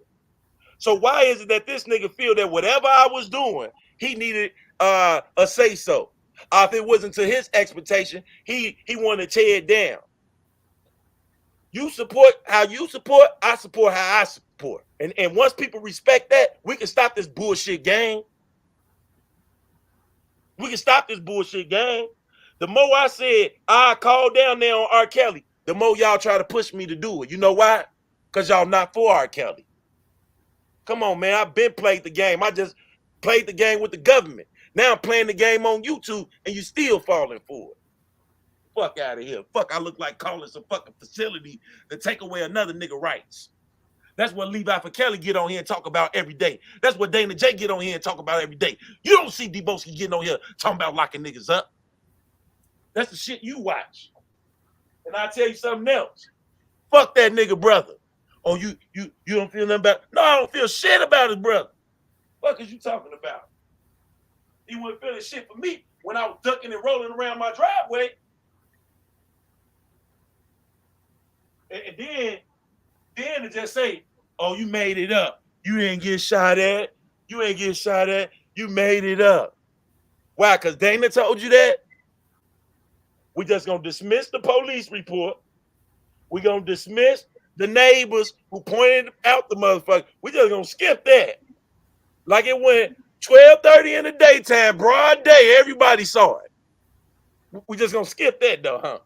So why is it that this nigga feel that whatever I was doing, he needed a say-so? If it wasn't to his expectation, he wanted to tear it down. You support how you support, I support how I support. And once people respect that, we can stop this bullshit game. We can stop this bullshit game. The more I said, I called down there on R. Kelly, the more y'all try to push me to do it. You know why? Because y'all not for R. Kelly. Come on, man. I've been played the game. I just played the game with the government. Now I'm playing the game on YouTube, and you still falling for it. Fuck out of here. Fuck, I look like calling some fucking facility to take away another nigga rights. That's what Levi for Kelly get on here and talk about every day. That's what Dana J get on here and talk about every day. You don't see Deboski getting on here talking about locking niggas up. That's the shit you watch. And I'll tell you something else. Fuck that nigga brother. Oh, you don't feel nothing about? No, I don't feel shit about his brother. What is you talking about? He wasn't feeling shit for me when I was ducking and rolling around my driveway. And then to just say, oh, you made it up. You didn't get shot at. You ain't get shot at. You made it up. Why? Because Dana told you that? We just going to dismiss the police report. We're going to dismiss the neighbors who pointed out the motherfucker. We just going to skip that. Like it went 12:30 in the daytime, broad day. Everybody saw it. We just going to skip that though, huh?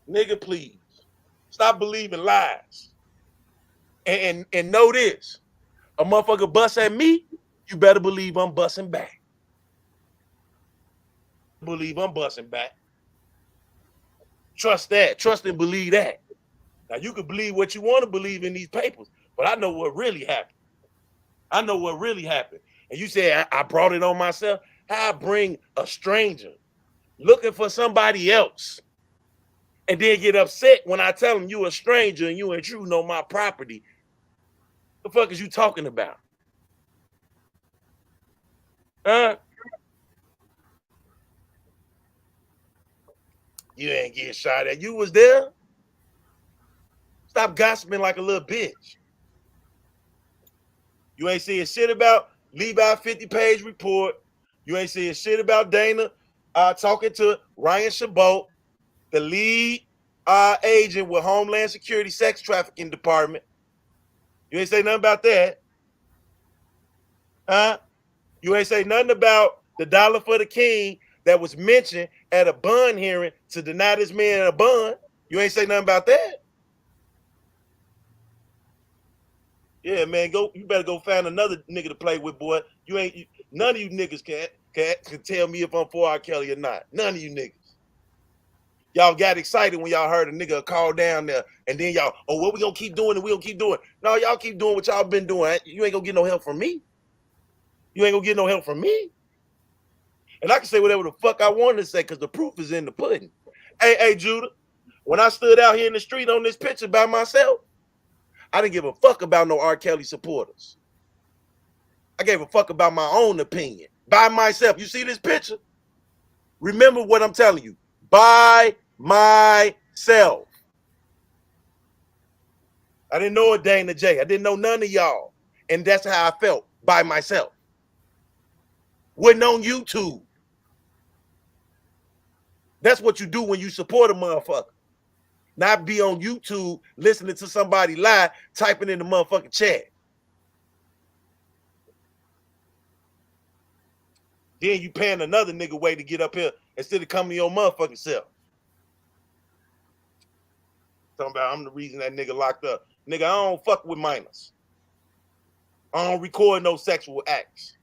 Nigga, please. Stop believing lies. And know this. A motherfucker bust at me, you better believe I'm busting back. Believe I'm busting back. Trust that. Trust and believe that. Now, you can believe what you want to believe in these papers, but I know what really happened. I know what really happened. And you say, I brought it on myself. How I bring a stranger looking for somebody else and then get upset when I tell them you a stranger and you intruding on my property. The fuck is you talking about? Huh? You ain't getting shot at. You was there? Stop gossiping like a little bitch. You ain't seeing shit about Levi 50-page report. You ain't seeing shit about Dana talking to Ryan Chabot, the lead agent with Homeland Security Sex Trafficking Department. You ain't say nothing about that. Huh? You ain't say nothing about the dollar for the king that was mentioned at a bond hearing to deny this man a bond. You ain't say nothing about that. Yeah, man, you better go find another nigga to play with, boy. None of you niggas can tell me if I'm for R. Kelly or not. None of you niggas. Y'all got excited when y'all heard a nigga call down there, and then y'all, what we gonna keep doing and we gonna keep doing. No, y'all keep doing what y'all been doing. You ain't gonna get no help from me. You ain't gonna get no help from me. And I can say whatever the fuck I want to say because the proof is in the pudding. Hey, Judah, when I stood out here in the street on this picture by myself, I didn't give a fuck about no R. Kelly supporters. I gave a fuck about my own opinion by myself. You see this picture? Remember what I'm telling you. By myself. I didn't know a Dana J. I didn't know none of y'all. And that's how I felt by myself. Wasn't on YouTube. That's what you do when you support a motherfucker. Not be on YouTube listening to somebody lie, typing in the motherfucking chat. Then you paying another nigga way to get up here instead of coming to your motherfucking self. Talking about I'm the reason that nigga locked up. Nigga, I don't fuck with minors. I don't record no sexual acts.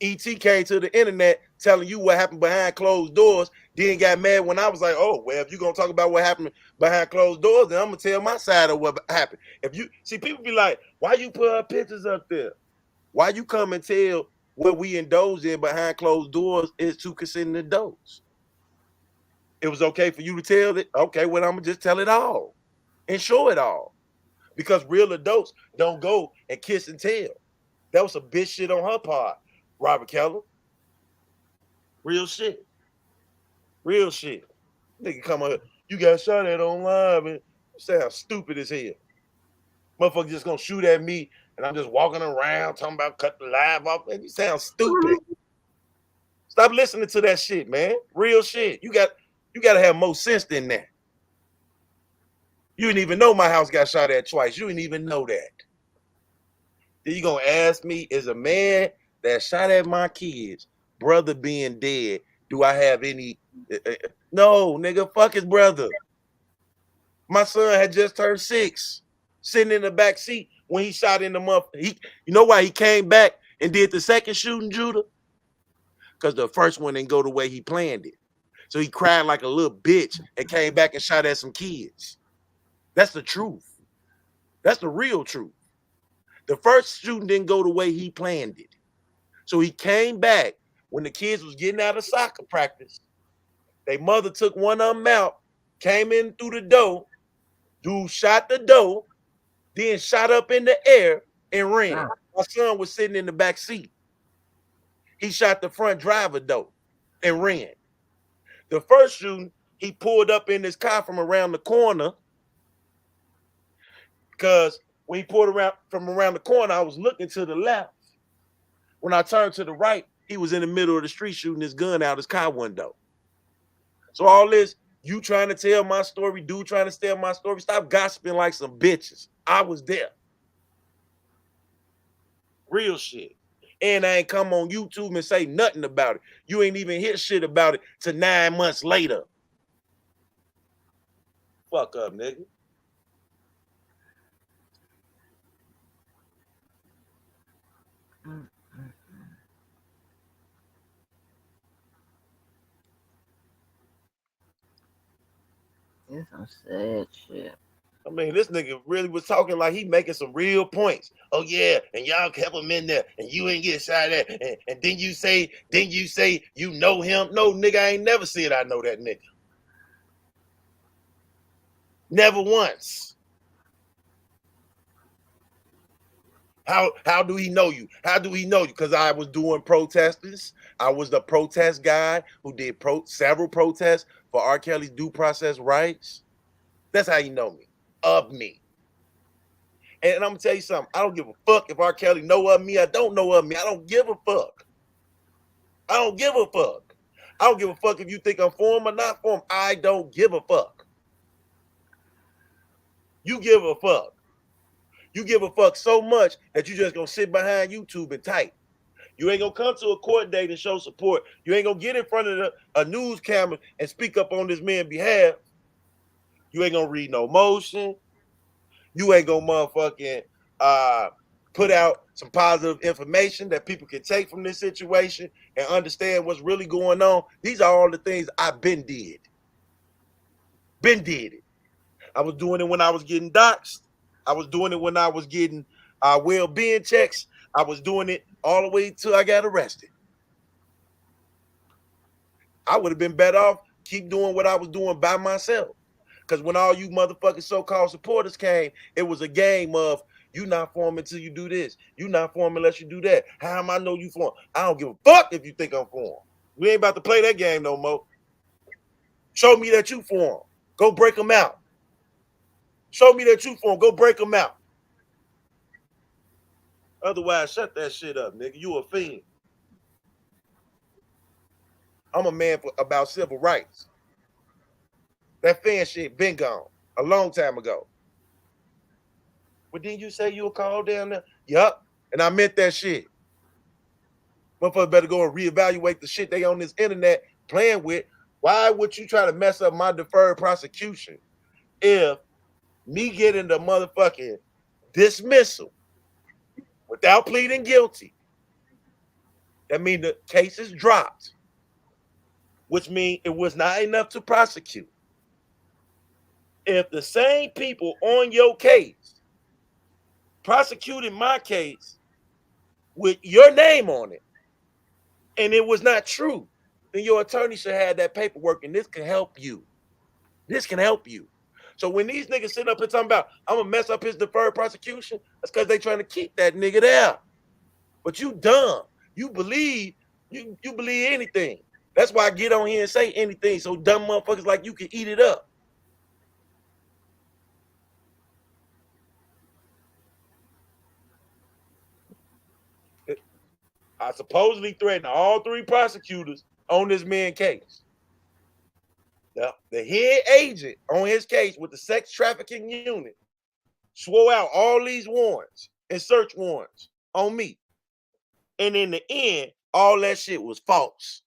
E.T. came to the internet telling you what happened behind closed doors, then got mad when I was like, oh, well, if you're going to talk about what happened behind closed doors, then I'm going to tell my side of what happened. If you see, people be like, why you put our pictures up there? Why you come and tell what we indulge in behind closed doors is to consider adults? It was okay for you to tell it. Okay, well, I'm going to just tell it all and show it all. Because real adults don't go and kiss and tell. That was some bitch shit on her part, Robert Keller. Real shit. Real shit. Nigga come up, you got shot at on live and sound stupid as hell. Motherfucker just gonna shoot at me and I'm just walking around talking about cut the live off. Man, you sound stupid. Stop listening to that shit, man. Real shit. You gotta have more sense than that. You didn't even know my house got shot at twice. You didn't even know that. Then you gonna ask me, is a man that shot at my kids, brother being dead, do I have any? No, nigga, fuck his brother. My son had just turned 6, sitting in the back seat when he shot in the month. You know why he came back and did the second shooting, Judah? Because the first one didn't go the way he planned it. So he cried like a little bitch and came back and shot at some kids. That's the truth. That's the real truth. The first shooting didn't go the way he planned it. So he came back when the kids was getting out of soccer practice. Their mother took one of them out, came in through the door, dude shot the door, then shot up in the air and ran. My son was sitting in the back seat. He shot the front driver door and ran. The first shooting, he pulled up in his car from around the corner because when he pulled around from around the corner, I was looking to the left. When I turned to the right, he was in the middle of the street shooting his gun out his car window. So all this, you trying to tell my story, dude trying to tell my story, stop gossiping like some bitches. I was there. Real shit. And I ain't come on YouTube and say nothing about it. You ain't even hear shit about it till 9 months later. Fuck up, nigga. That's some sad shit. I mean, this nigga really was talking like he making some real points. Oh yeah, and y'all kept him in there, and you ain't get shot at. And then you say you know him. No, nigga, I ain't never said I know that nigga. Never once. How do he know you? How do he know you? Because I was doing protesters. I was the protest guy who did several protests for R. Kelly's due process rights. That's how you know me. Of me. And I'm gonna tell you something. I don't give a fuck if R. Kelly know of me. I don't know of me. I don't give a fuck. I don't give a fuck. I don't give a fuck if you think I'm for him or not for him. I don't give a fuck. You give a fuck. You give a fuck so much that you just gonna sit behind YouTube and type. You ain't gonna come to a court date and show support. You ain't gonna get in front of a news camera and speak up on this man's behalf. You ain't gonna read no motion. You ain't gonna motherfucking put out some positive information that people can take from this situation and understand what's really going on. These are all the things I've been did. Been did it. I was doing it when I was getting doxxed. I was doing it when I was getting well-being checks. I was doing it all the way till I got arrested. I would have been better off keep doing what I was doing by myself. Because when all you motherfucking so-called supporters came, it was a game of you not for him until you do this. You not for him unless you do that. How am I know you for him? I don't give a fuck if you think I'm for him. We ain't about to play that game no more. Show me that you for him. Go break them out. Show me that you for him. Go break them out. Otherwise, shut that shit up, nigga. You a fiend. I'm a man about civil rights. That fan shit been gone a long time ago. But didn't you say you were called down there? Yup. And I meant that shit. Motherfuckers better go and reevaluate the shit they on this internet playing with. Why would you try to mess up my deferred prosecution if me getting the motherfucking dismissal without pleading guilty, that means the case is dropped, which means it was not enough to prosecute. If the same people on your case prosecuted my case with your name on it and it was not true, then your attorney should have that paperwork, and this can help you. This can help you. So when these niggas sit up and talking about I'm gonna mess up his deferred prosecution, that's because they trying to keep that nigga there. But you dumb. You believe anything. That's why I get on here and say anything so dumb motherfuckers like you can eat it up. I supposedly threatened all three prosecutors on this man's case. Now, the head agent on his case with the sex trafficking unit swore out all these warrants and search warrants on me. And in the end, all that shit was false.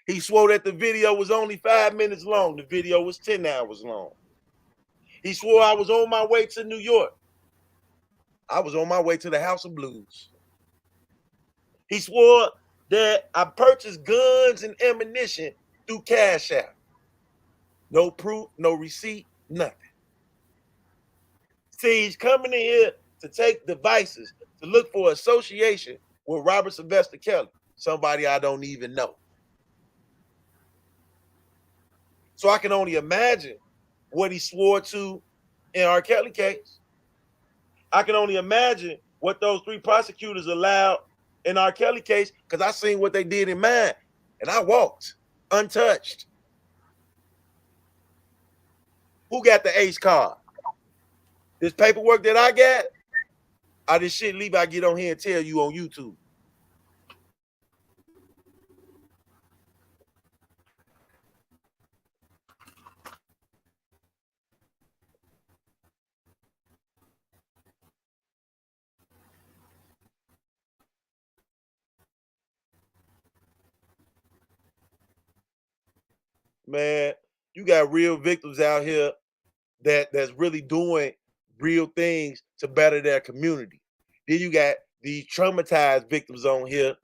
He swore that the video was only 5 minutes long. The video was 10 hours long. He swore I was on my way to New York. I was on my way to the House of Blues. He swore that I purchased guns and ammunition through Cash App. No proof, no receipt, nothing. See, he's coming in here to take devices to look for association with Robert Sylvester Kelly, somebody I don't even know. So I can only imagine what he swore to in R. Kelly case. I can only imagine what those three prosecutors allowed in R. Kelly case, because I seen what they did in mine, and I walked untouched. Who got the ace card? This paperwork that I got, or this shit Levi get on here and tell you on YouTube? Man, you got real victims out here that's really doing real things to better their community. Then you got these traumatized victims on here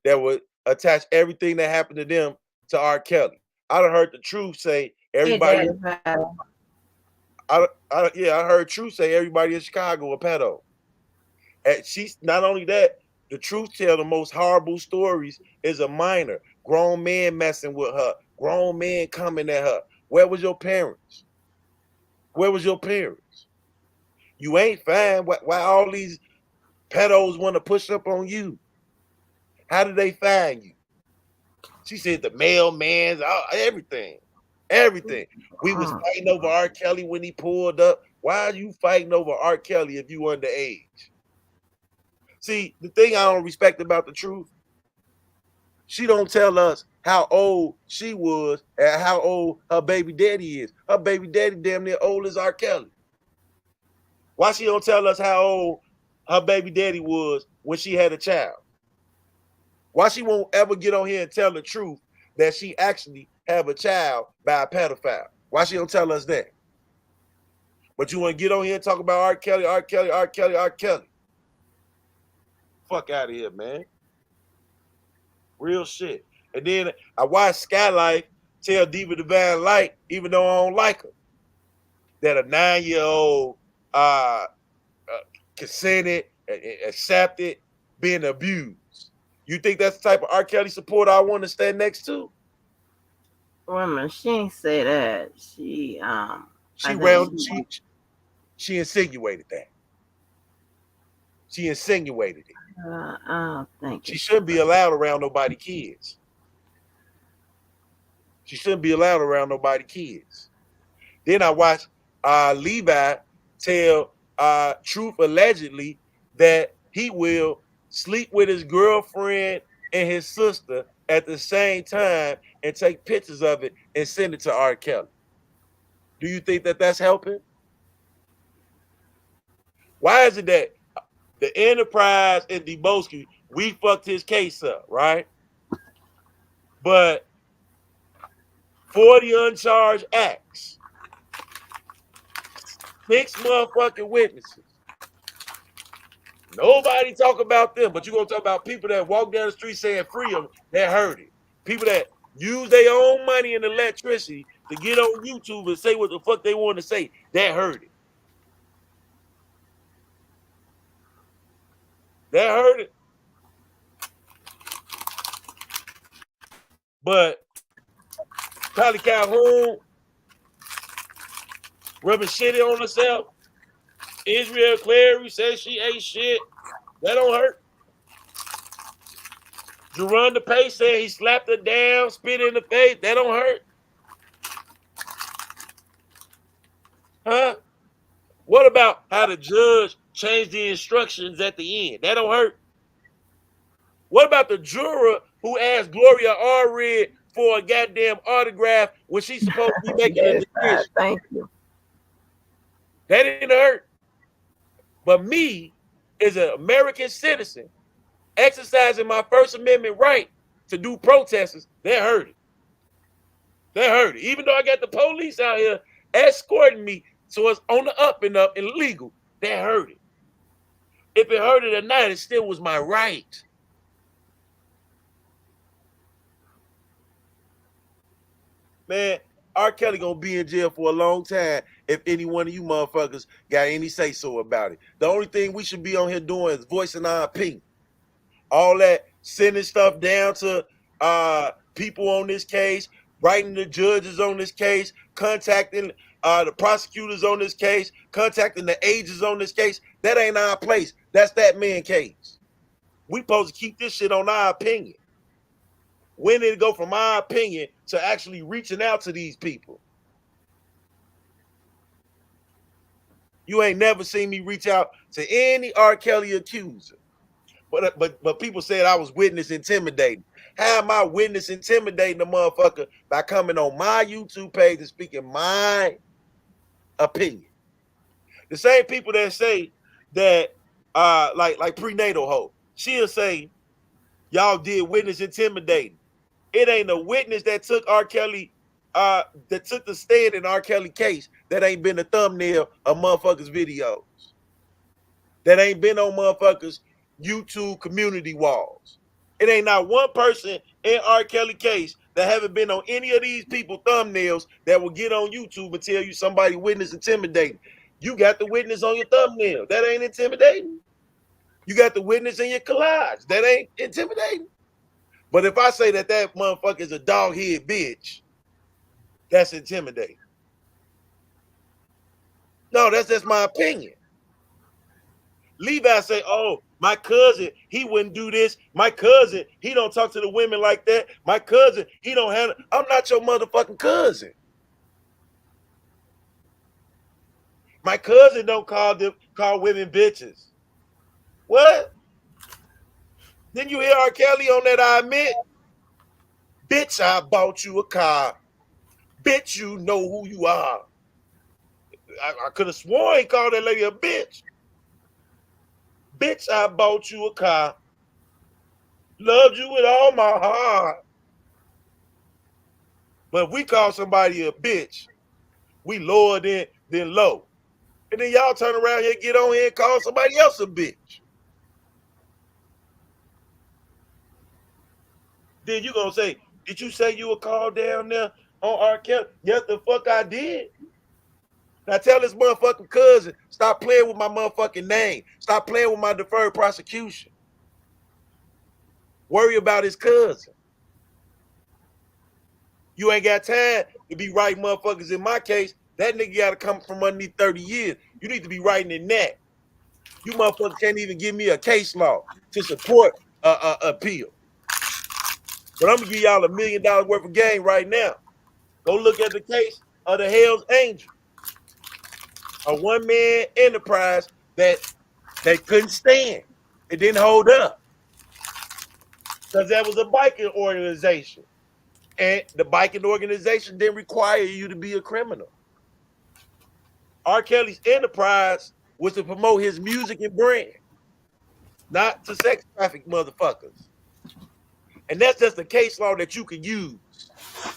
that would attach everything that happened to them to R. Kelly. I done heard the truth say Everybody, I heard Truth say everybody in Chicago a pedo. And she's not only that, the Truth tell the most horrible stories is a minor. Grown men messing with her, grown men coming at her. Where was your parents? Where was your parents? You ain't fine. Why all these pedos want to push up on you? How did they find you? She said the mailman's, everything. Everything. We was fighting over R. Kelly when he pulled up. Why are you fighting over R. Kelly if you underage? See, the thing I don't respect about the Truth, she don't tell us how old she was and how old her baby daddy is. Her baby daddy damn near old as R. Kelly. Why she don't tell us how old her baby daddy was when she had a child? Why she won't ever get on here and tell the truth that she actually have a child by a pedophile? Why she don't tell us that? But you want to get on here and talk about R. Kelly, R. Kelly, R. Kelly, R. Kelly. Fuck out of here, man. Real shit. And then I watched Skylight tell Diva Divine Light, even though I don't like her, that a 9-year-old consented, accepted, being abused. You think that's the type of R. Kelly supporter I want to stand next to? Woman, she ain't say that. She insinuated that. She insinuated it. I don't think she shouldn't be allowed around nobody kids. She shouldn't be allowed around nobody kids. Then I watched Levi tell Truth allegedly that he will sleep with his girlfriend and his sister at the same time and take pictures of it and send it to R. Kelly. Do you think that that's helping? Why is it that the Enterprise and Deboski, we fucked his case up, right? But 40 uncharged acts, 6 motherfucking witnesses. Nobody talk about them, but you're going to talk about people that walk down the street saying free them, that heard it. People that use their own money and electricity to get on YouTube and say what the fuck they want to say, that heard it. That heard it. But Charlie Calhoun rubbing shit on herself. Israel Clary says she ate shit. That don't hurt. Jerron Pace said he slapped her down, spit in the face. That don't hurt. Huh? What about how the judge changed the instructions at the end? That don't hurt. What about the juror who asked Gloria Allred for a goddamn autograph when she's supposed to be making a decision? Thank you. That didn't hurt. But me, as an American citizen, exercising my First Amendment right to do protesters, that hurt it. That hurt it. Even though I got the police out here escorting me, so it's on the up and legal, that hurt it. If it hurt it or not, it still was my right. Man, R. Kelly gonna be in jail for a long time if any one of you motherfuckers got any say-so about it. The only thing we should be on here doing is voicing our opinion. All that sending stuff down to people on this case, writing the judges on this case, contacting the prosecutors on this case, contacting the agents on this case, that ain't our place. That's that man's case. We supposed to keep this shit on our opinion. When did it go from our opinion to actually reaching out to these people? You ain't never seen me reach out to any R. Kelly accuser. But people said I was witness intimidating. How am I witness intimidating a motherfucker by coming on my YouTube page and speaking my opinion? The same people that say that like prenatal hope, she'll say y'all did witness intimidating. It ain't a witness that took R. Kelly, that took the stand in R. Kelly case that ain't been a thumbnail of motherfuckers' videos. That ain't been on motherfuckers' YouTube community walls. It ain't not one person in R. Kelly case that haven't been on any of these people thumbnails that will get on YouTube and tell you somebody witness intimidating. You got the witness on your thumbnail. That ain't intimidating. You got the witness in your collage. That ain't intimidating. But if I say that motherfucker is a dog-head bitch, that's intimidating. No, that's just my opinion. Levi say, oh, my cousin, he wouldn't do this. My cousin, he don't talk to the women like that. My cousin, he don't handle. I'm not your motherfucking cousin. My cousin don't call women bitches. What? Then you hear R. Kelly on that, I admit. Bitch, I bought you a car. Bitch, you know who you are. I could have sworn he called that lady a bitch. Bitch, I bought you a car. Loved you with all my heart. But if we call somebody a bitch, we lower than low. And then y'all turn around here, get on here and call somebody else a bitch. Then you gonna say, did you say you were called down there on R. Kelly? Yes, the fuck I did. Now tell this motherfucking cousin, stop playing with my motherfucking name. Stop playing with my deferred prosecution. Worry about his cousin. You ain't got time to be writing motherfuckers in my case. That nigga got to come from underneath 30 years. You need to be writing in that. You motherfuckers can't even give me a case law to support appeal. But I'm going to give y'all $1 million worth of game right now. Go look at the case of the Hells Angels. A one-man enterprise that they couldn't stand. It didn't hold up. Because that was a biking organization. And the biking organization didn't require you to be a criminal. R. Kelly's enterprise was to promote his music and brand, not to sex traffic motherfuckers. And that's just a case law that you can use.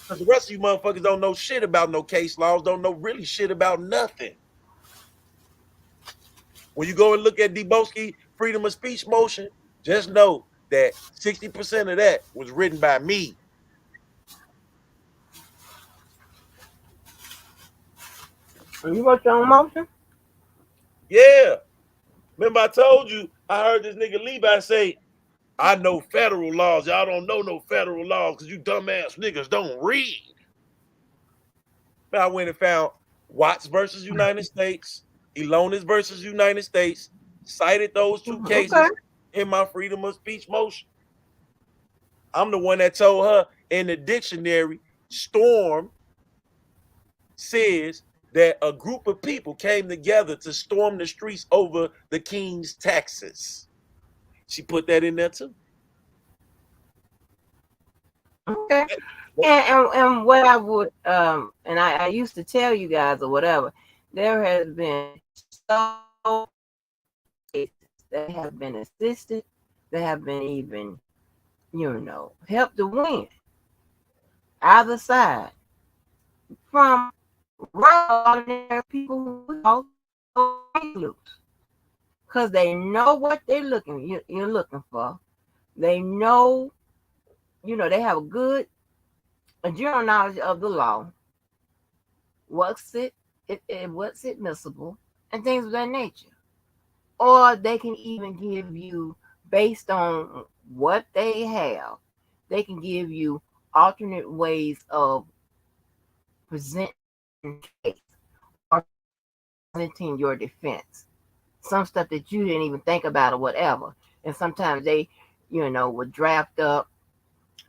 Because the rest of you motherfuckers don't know shit about no case laws, don't know really shit about nothing. When you go and look at Deboski freedom of speech motion, just know that 60% of that was written by me. You wrote your own motion? Yeah. Remember I told you, I heard this nigga Levi say, I know federal laws. Y'all don't know no federal laws because you dumbass niggas don't read. But I went and found Watts versus United States, Elonis versus United States, cited those two cases in my freedom of speech motion. I'm the one that told her in the dictionary, storm says that a group of people came together to storm the streets over the king's taxes. She put that in there too. Okay. And what I would and I used to tell you guys or whatever, there has been so cases that have been assisted, that have been even, helped to win either side from ordinary people who lose, because they know what you're looking for. They know, they have a general knowledge of the law, what's admissible, and things of that nature. Or they can even give you, based on what they have, they can give you alternate ways of presenting case or presenting your defense. Some stuff that you didn't even think about or whatever. And sometimes they, would draft up.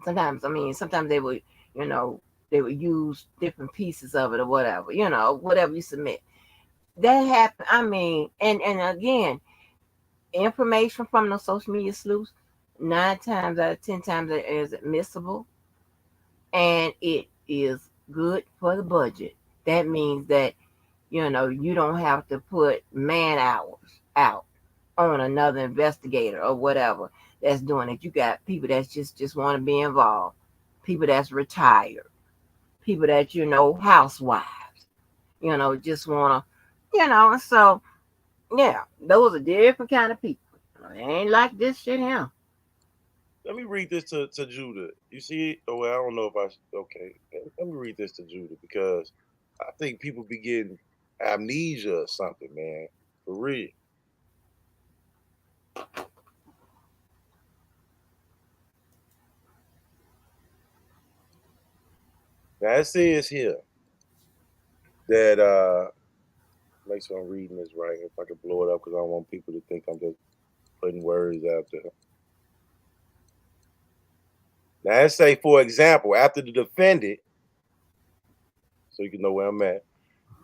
Sometimes they would, they would use different pieces of it or whatever, whatever you submit. That happened. And again, information from the social media sleuths, 9 times out of 10 times it is admissible, and it is good for the budget. That means that, you don't have to put man hours out on another investigator or whatever that's doing it. You got people that just want to be involved, people that's retired, people that, housewives, just want to, so yeah, those are different kind of people. They ain't like this shit here. Let me read this to Judah. You see it? Oh, well, I don't know if okay. Let me read this to Judah because I think people be getting amnesia or something, man. For real. Now it says here that make sure I'm reading this right. If I could blow it up because I don't want people to think I'm just putting words out there. Now it say, for example, after the defendant, so you can know where I'm at,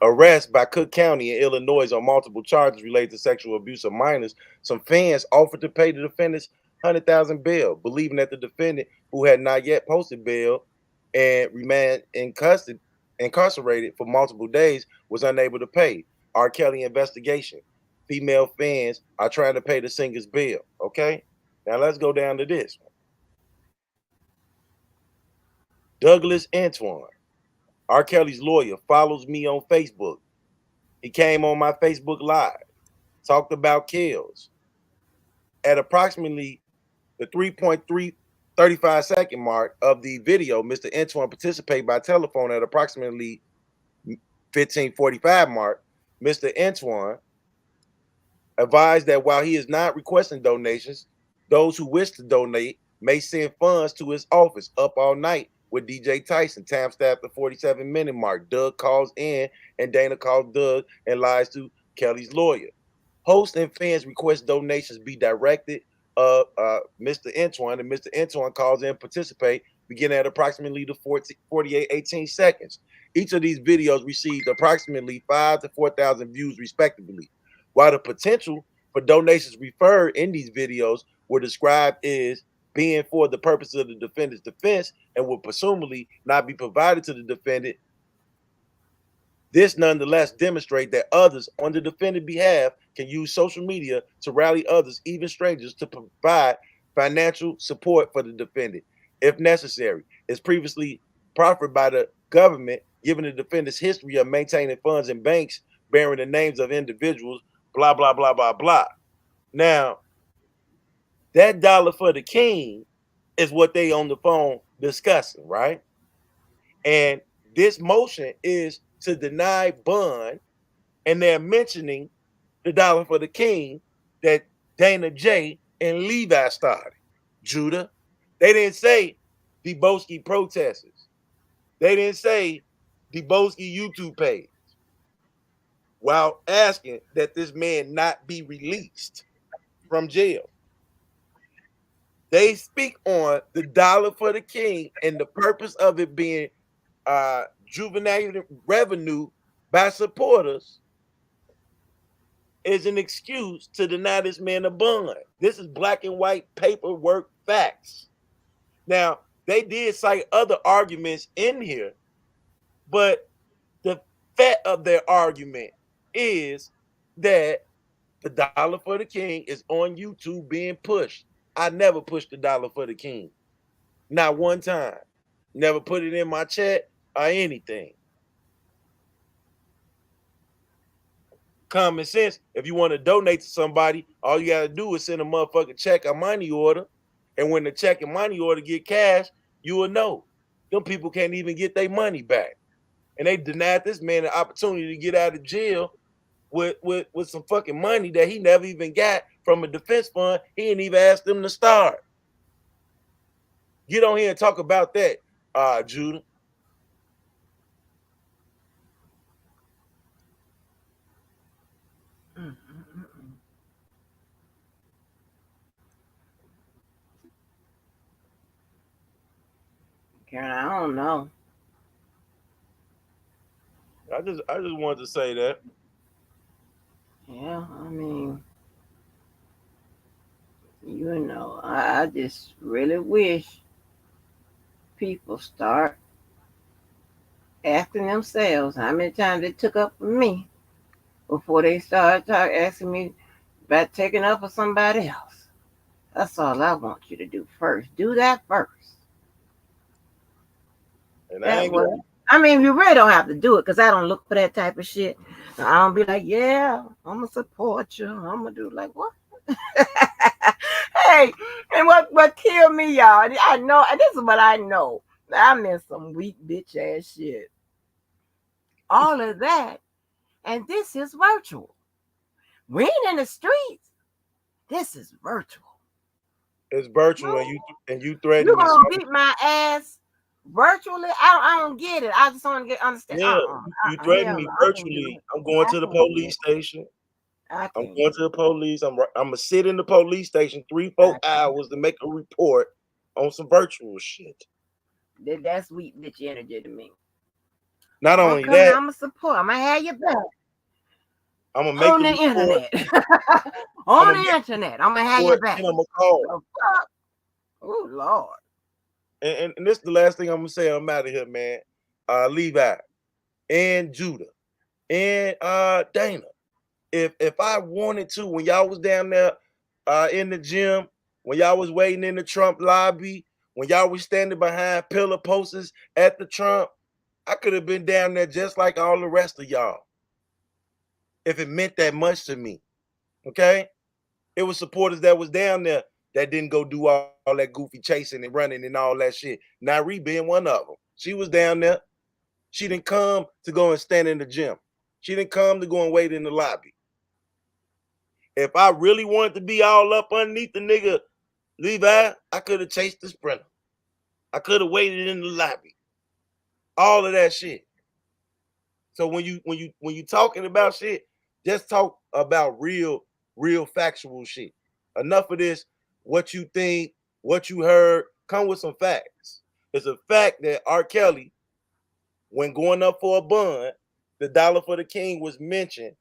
arrest by Cook County in Illinois on multiple charges related to sexual abuse of minors, some fans offered to pay the defendants $100,000 bail, believing that the defendant, who had not yet posted bail and remained incarcerated for multiple days, was unable to pay. R. Kelly investigation. Female fans are trying to pay the singer's bail. Okay, now let's go down to this one. Douglas Antoine, R. Kelly's lawyer, follows me on Facebook. He came on my Facebook Live, talked about kills. At approximately the 3.35 second mark of the video, Mr. Antoine participated by telephone at approximately 15:45 mark. Mr. Antoine advised that while he is not requesting donations, those who wish to donate may send funds to his office. Up all night with DJ Tyson, timestamp the 47-minute mark. Doug calls in and Dana calls Doug and lies to Kelly's lawyer. Hosts and fans request donations be directed Mr. Antoine, and Mr. Antoine calls in and participate, beginning at approximately the 48:18 seconds. Each of these videos received approximately 5,000 to 4,000 views respectively. While the potential for donations referred in these videos were described as being for the purpose of the defendant's defense and will presumably not be provided to the defendant, this nonetheless demonstrates that others on the defendant's behalf can use social media to rally others, even strangers, to provide financial support for the defendant if necessary. As previously proffered by the government, given the defendant's history of maintaining funds in banks bearing the names of individuals, blah, blah, blah, blah, blah. Now, that dollar for the king is what they on the phone discussing, right? And this motion is to deny bond, and they're mentioning the dollar for the king that Dana J and Levi started. Judah, they didn't say Deboski protesters. They didn't say Deboski YouTube page, while asking that this man not be released from jail. They speak on the dollar for the king and the purpose of it being juvenile revenue by supporters is an excuse to deny this man a bond. This is black and white paperwork facts. Now, they did cite other arguments in here, but the fact of their argument is that the dollar for the king is on YouTube being pushed. I never pushed the dollar for the king. Not one time. Never put it in my chat or anything. Common sense. If you want to donate to somebody, all you got to do is send a motherfucking check or money order. And when the check and money order get cash, you will know. Them people can't even get their money back. And they denied this man the opportunity to get out of jail with some fucking money that he never even got from a defense fund. He didn't even ask them to start. Get on here and talk about that, Judah. Karen, I don't know. I just wanted to say that. Yeah, I mean, you know, I just really wish people start asking themselves how many times it took up for me before they start asking me about taking up for somebody else. That's all I want you to do first. Do that first. And I mean, you really don't have to do it because I don't look for that type of shit. I don't be like, yeah, I'm going to support you. I'm going to do like, what? Hey, And what killed me, y'all, I know, this is what I know. I'm in some weak bitch ass shit. All of that, and this is virtual. We ain't in the streets. This is virtual. It's virtual, and you threaten You me. gonna beat my ass virtually? I don't get it. I just want to understand. Yeah, you threaten me virtually. I'm going to the police station. I'm going to the police. I'm gonna sit in the police station 3-4 hours to make a report on some virtual shit. That's weak bitch energy to me. Not only that, I'm a support. I'm gonna have your back. I'm gonna make on the internet. On the internet, I'm gonna have your back. And I'm gonna call. Oh Lord. And this is the last thing I'm gonna say. I'm out of here, man. Levi and Judah and Dana. If I wanted to, when y'all was down there in the gym, when y'all was waiting in the Trump lobby, when y'all was standing behind pillar posters at the Trump, I could have been down there just like all the rest of y'all. If it meant that much to me. Okay? It was supporters that was down there that didn't go do all that goofy chasing and running and all that shit. Nyree being one of them. She was down there. She didn't come to go and stand in the gym. She didn't come to go and wait in the lobby. If I really wanted to be all up underneath the nigga Levi, I could have chased the Sprinter. I could have waited in the lobby. All of that shit. So when you talking about shit, just talk about real factual shit. Enough of this, what you think, what you heard, come with some facts. It's a fact that R. Kelly, when going up for a bond, the dollar for the king was mentioned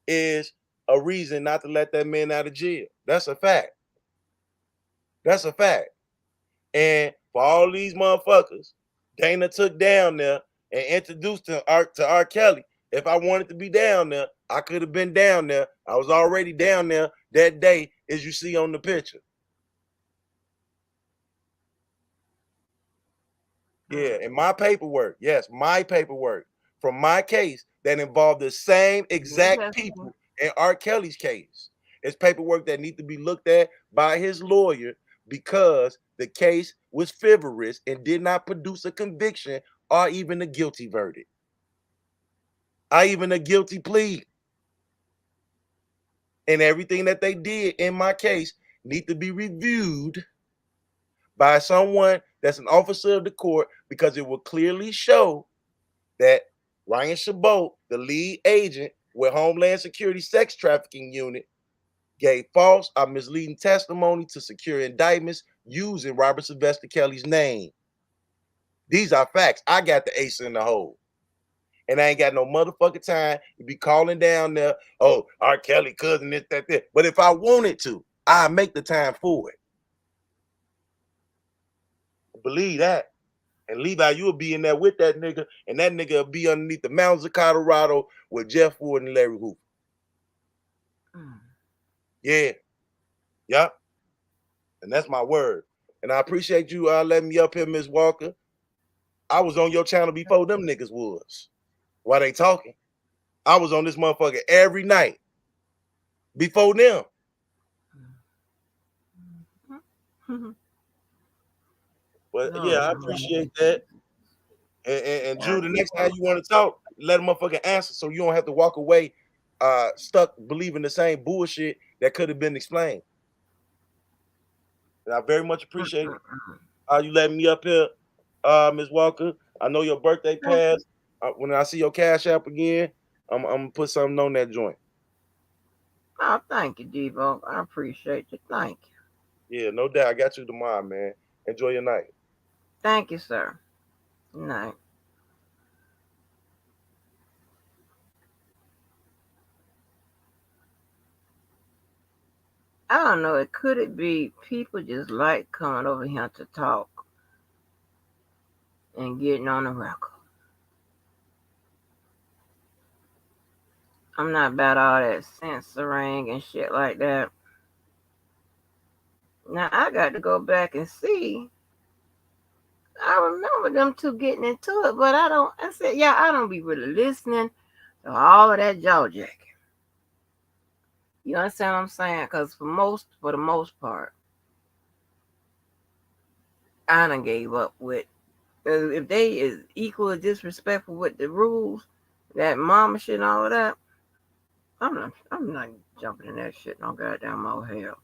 is a reason not to let that man out of jail. That's a fact. That's a fact. And for all these motherfuckers, Dana took down there and introduced to R. Kelly. If I wanted to be down there, I could have been down there. I was already down there that day, as you see on the picture. Yeah, and my paperwork, yes, my paperwork from my case that involved the same exact people in R. Kelly's case. It's paperwork that needs to be looked at by his lawyer because the case was frivolous and did not produce a conviction or even a guilty verdict. Or even a guilty plea. And everything that they did in my case need to be reviewed by someone that's an officer of the court because it will clearly show that Ryan Chabot, the lead agent with Homeland Security Sex Trafficking Unit, gave false or misleading testimony to secure indictments using Robert Sylvester Kelly's name. These are facts. I got the ace in the hole. And I ain't got no motherfucking time to be calling down there, oh, R. Kelly cousin, this, that. But if I wanted to, I'd make the time for it. Believe that. And Levi, you'll be in there with that nigga, and that nigga will be underneath the mountains of Colorado with Jeff Ford and Larry Hoover. Yeah. Yep. And that's my word. And I appreciate you letting me up here, Ms. Walker. I was on your channel before them niggas was. Why they talking? I was on this motherfucker every night before them. But yeah, I appreciate that. And Drew, the next time you want to talk, let a motherfucker answer so you don't have to walk away stuck believing the same bullshit that could have been explained. And I very much appreciate you letting me up here, Ms. Walker. I know your birthday passed. When I see your Cash App again, I'm gonna put something on that joint. Oh, thank you, Devo. I appreciate you. Thank you. Yeah, no doubt. I got you tomorrow, man. Enjoy your night. Thank you, sir. Good night. I don't know. Could it be people just like coming over here to talk and getting on the record? I'm not about all that censoring and shit like that. Now, I got to go back and see. I remember them two getting into it, but I don't be really listening to all of that jaw jacking. You understand what I'm saying? Because for the most part, I done gave up with. If they is equally disrespectful with the rules, that mama shit and all of that, I'm not jumping in that shit no goddamn more hell.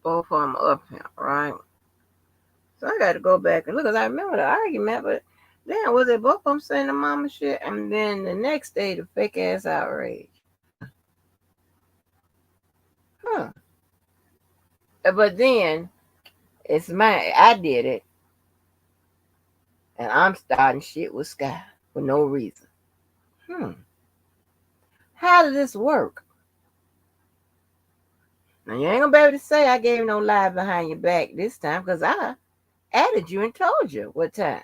Both of them up here, right? So I got to go back and look, because I remember the argument, but then was it both of them saying the mama shit, and then the next day the fake ass outrage. Huh. But then it's I did it, and I'm starting shit with Sky for no reason. How does this work? Now you ain't gonna be able to say I gave no lie behind your back this time, because I added you and told you what time.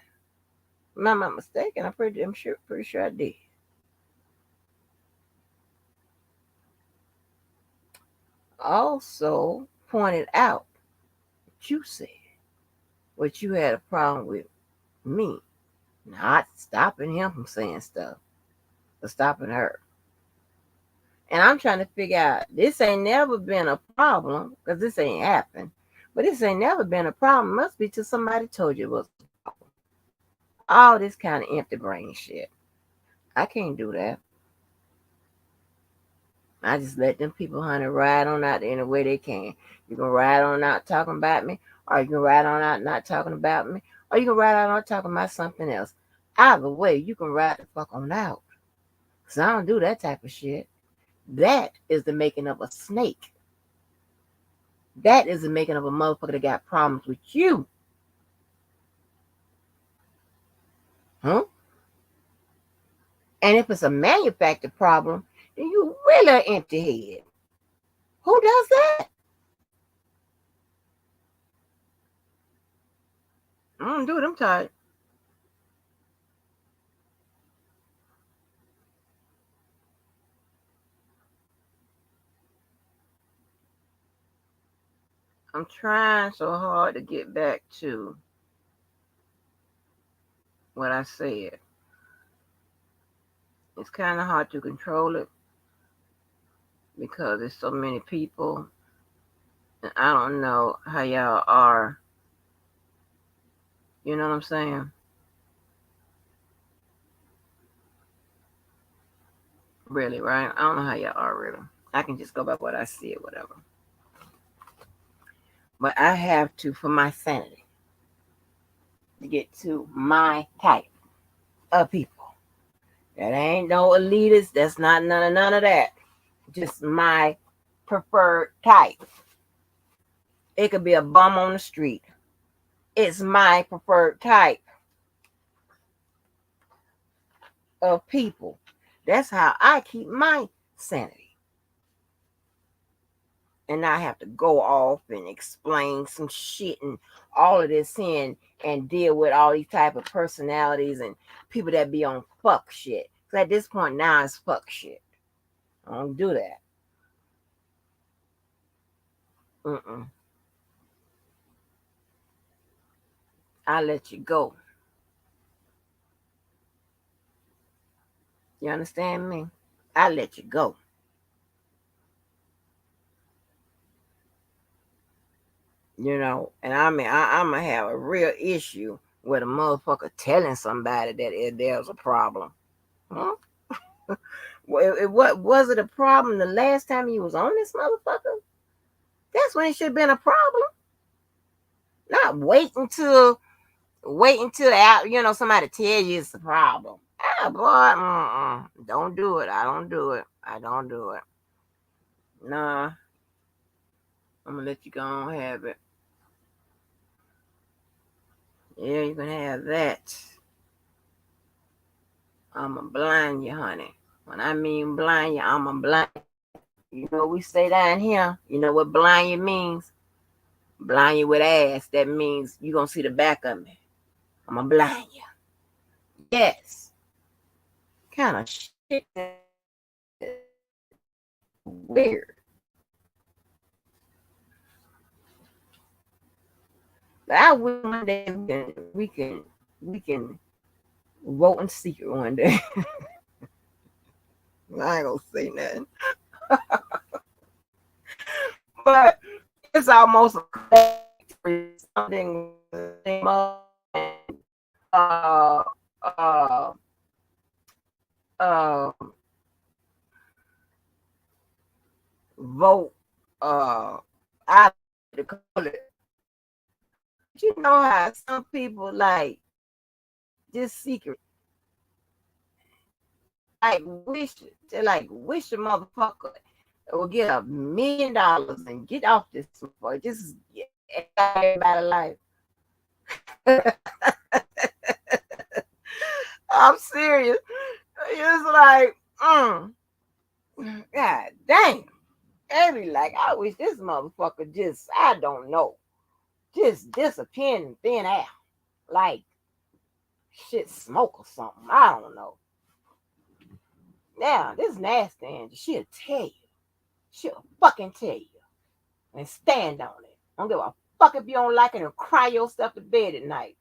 Am I not mistaken? I'm pretty sure I did. Also pointed out what you said, what you had a problem with me, not stopping him from saying stuff, but stopping her. And I'm trying to figure out, this ain't never been a problem, because this ain't happened, but this ain't never been a problem. Must be till somebody told you it was a problem. All this kind of empty brain shit. I can't do that. I just let them people, honey, ride on out any way they can. You can ride on out talking about me, or you can ride on out not talking about me, or you can ride on out talking about something else. Either way, you can ride the fuck on out. Because I don't do that type of shit. That is the making of a snake. That is the making of a motherfucker that got problems with you. Huh? And if it's a manufactured problem, then you really an empty head. Who does that? I don't do it. I'm tired. I'm trying so hard to get back to what I said. It's kind of hard to control it because there's so many people. And I don't know how y'all are. You know what I'm saying? Really, right? I don't know how y'all are, really. I can just go by what I see or whatever. But I have to, for my sanity, to get to my type of people. That ain't no elitist. That's not none of that. Just my preferred type. It could be a bum on the street. It's my preferred type of people. That's how I keep my sanity. And I have to go off and explain some shit and all of this and deal with all these type of personalities and people that be on fuck shit. So at this point now it's fuck shit. I don't do that. I let you go. You understand me? I let you go. You know, and I mean, I'm going to have a real issue with a motherfucker telling somebody that there's a problem. Huh? What was it a problem the last time you was on this motherfucker? That's when it should have been a problem. Not waiting till out, somebody tell you it's a problem. Ah, boy, don't do it. I don't do it. Nah, I'm gonna let you go on have it. Yeah, you can have that. I'm gonna blind you, honey. When I mean blind you, I'm gonna blind you. You know what we say down here? You know what blind you means? Blind you with ass. That means you gonna see the back of me. I'm gonna blind you. Yes. Kind of shit. Weird. But I wish one day we can vote in secret one day. I ain't gonna say nothing. But it's almost something uh uh uh vote I to call it. You know how some people like just secret like wish a motherfucker will get $1 million and get off this for just get everybody life. I'm serious. It's like, God damn. They be like, I wish this motherfucker just, I don't know, just disappear in thin air. Like, shit, smoke or something. I don't know. Now, this nasty Angie, she'll tell you. She'll fucking tell you. And stand on it. Don't give a fuck if you don't like it and cry yourself to bed at night.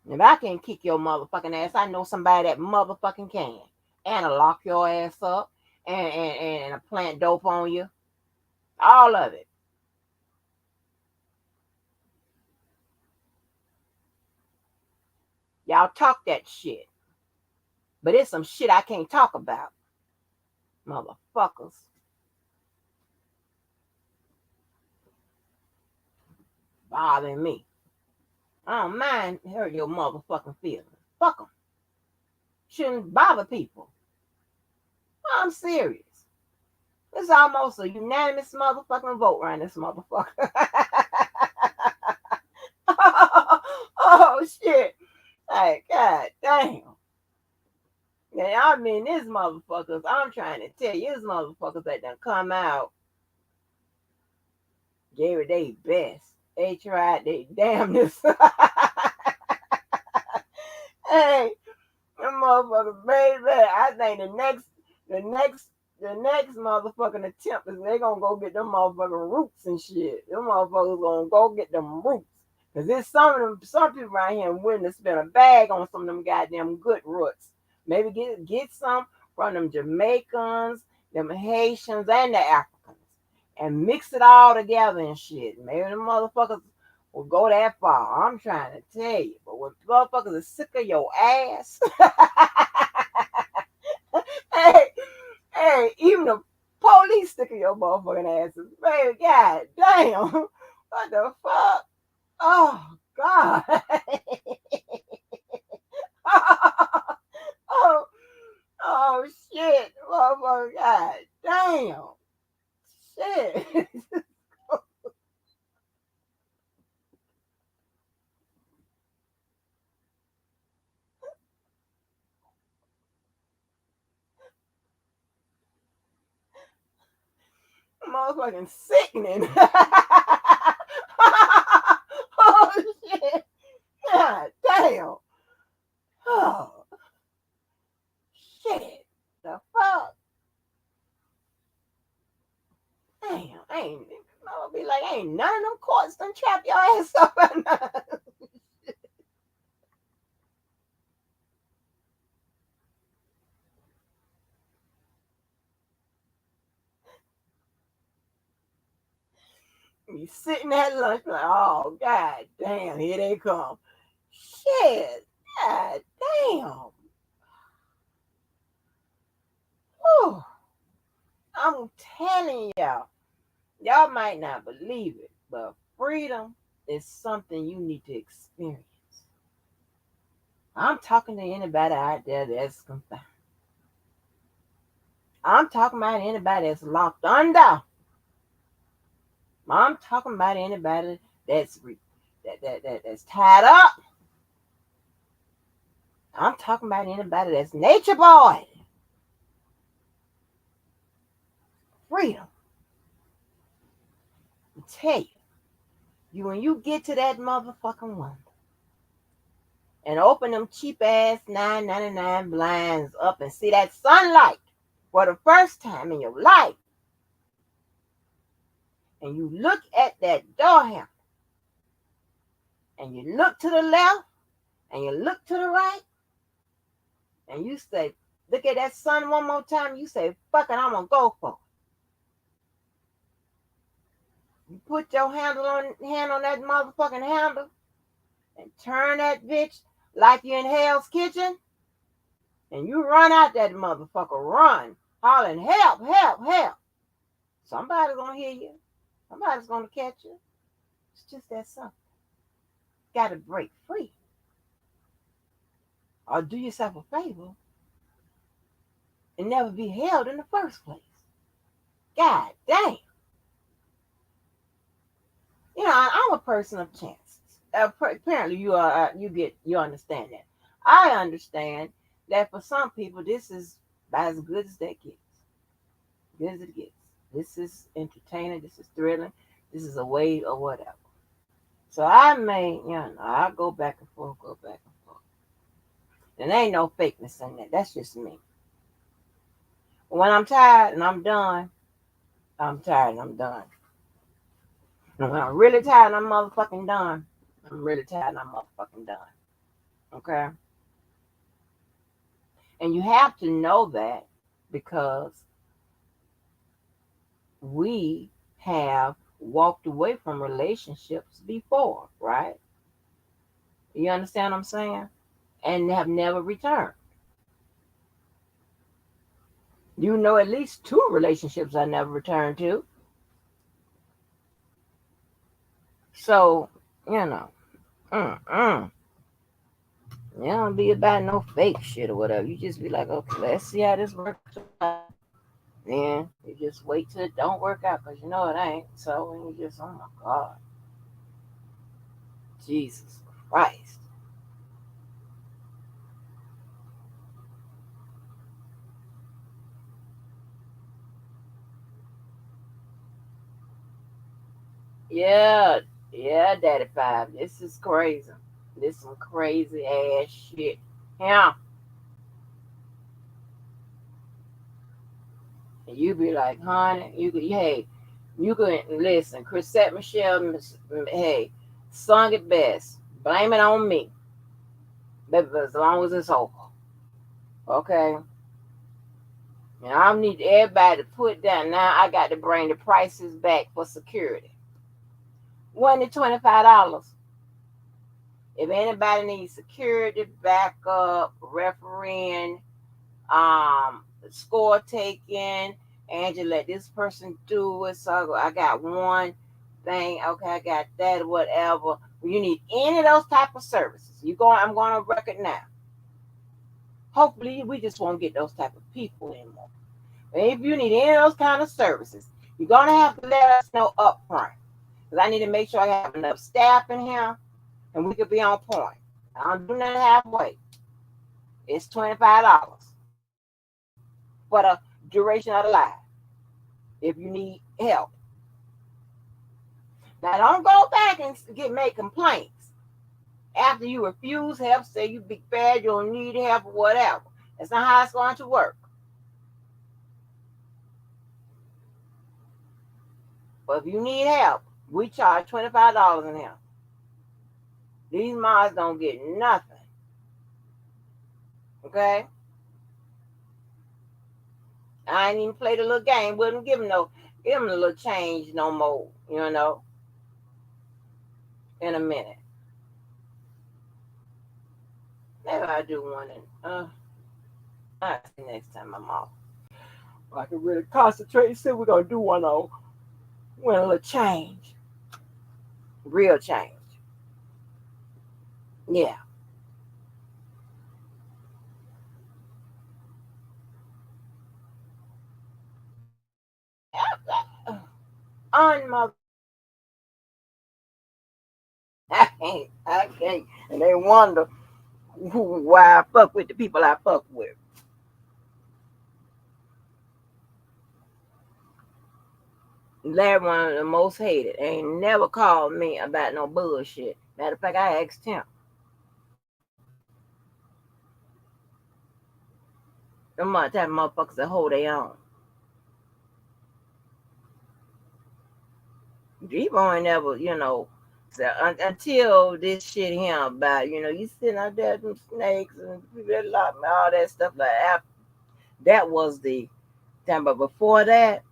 If I can't kick your motherfucking ass, I know somebody that motherfucking can. And lock your ass up and plant dope on you. All of it. Y'all talk that shit. But it's some shit I can't talk about. Motherfuckers. Bothering me. I don't mind hurt your motherfucking feelings. Fuck them. Shouldn't bother people. I'm serious. It's almost a unanimous motherfucking vote around this motherfucker. Oh, shit. Like, god damn. Yeah, I mean, these motherfuckers, I'm trying to tell you, these motherfuckers that done come out, gave it their best. They tried their damnness. Hey, them motherfuckers, baby, I think the next motherfucking attempt is they gonna go get them motherfucking roots and shit. Them motherfuckers gonna go get them roots. Cause there's some people around here willing to spend a bag on some of them goddamn good roots. Maybe get some from them Jamaicans, them Haitians, and the Africans. And mix it all together and shit. Maybe them motherfuckers will go that far. I'm trying to tell you. But when motherfuckers are sick of your ass, hey, even the police sick of your motherfucking asses. Man, god damn. What the fuck? Oh, God. oh, shit. Motherfucker, god damn. Shit. Motherfucking sickening. Oh, shit. God damn. Oh, shit. The fuck? Damn, I'll be like, ain't none of them courts done trap your ass up. You sitting at lunch like, oh, god damn, here they come. Shit, god damn. Whew. I'm telling y'all might not believe it, but freedom is something you need to experience. I'm talking to anybody out there that's confined. I'm talking about anybody that's locked under. I'm talking about anybody that's that's tied up. I'm talking about anybody that's nature boy. Freedom. I tell you, when you get to that motherfucking window and open them cheap ass $9.99 blinds up and see that sunlight for the first time in your life, and you look at that door handle, and you look to the left, and you look to the right, and you say, look at that sun one more time, you say, fuck it, I'm gonna go for it. You put your hand on that motherfucking handle and turn that bitch like you're in Hell's Kitchen, and you run out that motherfucker, run, hollering, help, help, help. Somebody's gonna hear you. Somebody's gonna catch you. It's just that simple. Gotta break free. Or do yourself a favor and never be held in the first place. God damn. You know, I'm a person of chances. Apparently, you understand that. I understand that for some people, this is about as good as that gets. Good as it gets. This is entertaining. This is thrilling. This is a way or whatever. So I go back and forth. And there ain't no fakeness in that. That's just me. When I'm tired and I'm done, I'm tired and I'm done. And when I'm really tired and I'm motherfucking done, I'm really tired and I'm motherfucking done. Okay? And you have to know that because we have walked away from relationships before, right? You understand what I'm saying? And have never returned. You know at least 2 relationships I never returned to. So, you know, you don't be about no fake shit or whatever. You just be like, okay, let's see how this works out. Then you just wait till it don't work out because you know it ain't. So, and you just, oh my God. Jesus Christ. Yeah, Daddy Five. This is crazy. This some crazy ass shit. Yeah. And you be like, honey, you could listen. Chrisette Michelle, hey, sung it best. Blame it on me. But as long as it's over. Okay? And I need everybody to put down. Now I got to bring the prices back for security. $1 to $25. If anybody needs security, backup, refereeing, score taking, Angie, let this person do it. So I got one thing. Okay, I got that, whatever. You need any of those type of services. I'm going on record now. Hopefully, we just won't get those type of people anymore. And if you need any of those kind of services, you're going to have to let us know up front. Because I need to make sure I have enough staff in here and we could be on point. I don't do nothing halfway. It's $25 for the duration of the life if you need help. Now, don't go back and make complaints after you refuse help, say you big bad, you don't need help or whatever. That's not how it's going to work. But if you need help, we charge $25 in here. These moms don't get nothing. Okay? I ain't even played a little game. Wouldn't give them a little change no more, you know, in a minute. Maybe I'll do one I'll see next time I'm off. I can really concentrate and say we're going to do one on a little change. Real change. Yeah. Unmother. I can't. And they wonder why I fuck with the people I fuck with. Larry, one of the most hated, ain't never called me about no bullshit. Matter of fact, I asked him. Them type of motherfuckers that hold their own. Debo ain't never, So until this shit here about, you sitting out there with snakes and people that lock me, all that stuff like that. That was the time. But before that,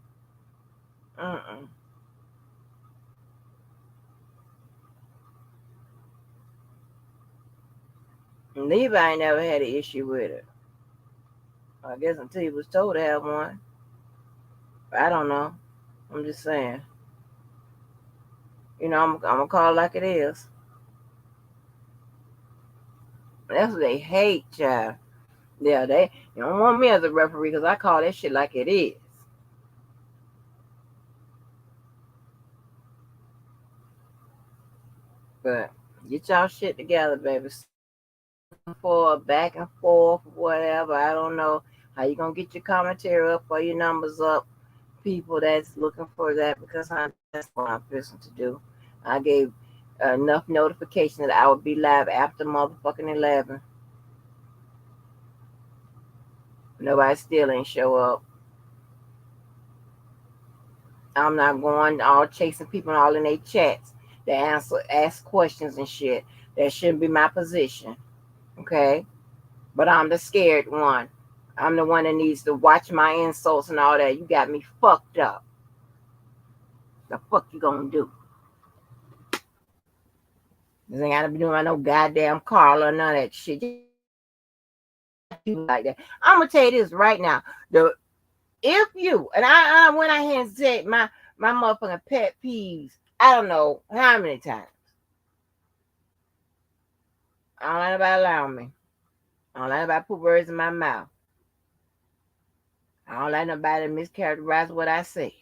Levi ain't never had an issue with it. I guess until he was told to have one. I don't know. I'm just saying. I'm gonna call it like it is. That's what they hate, child. Yeah, they don't want me as a referee because I call that shit like it is. But get y'all shit together, baby. For back and forth, whatever. I don't know how you gonna get your commentary up or your numbers up. People that's looking for that, because that's what I'm fixing to do. I gave enough notification that I would be live after motherfucking 11. Nobody still ain't show up. I'm not going all chasing people all in their chats that ask questions and shit. That shouldn't be my position. Okay? But I'm the scared one. I'm the one that needs to watch my insults and all that. You got me fucked up. The fuck you gonna do? This ain't gotta be doing no goddamn Carla or none of that shit. Like that. I'm gonna tell you this right now. If you and I went ahead and said my motherfucking pet peeves, I don't know how many times. I don't let anybody lie on me. I don't let anybody put words in my mouth. I don't let nobody mischaracterize what I say.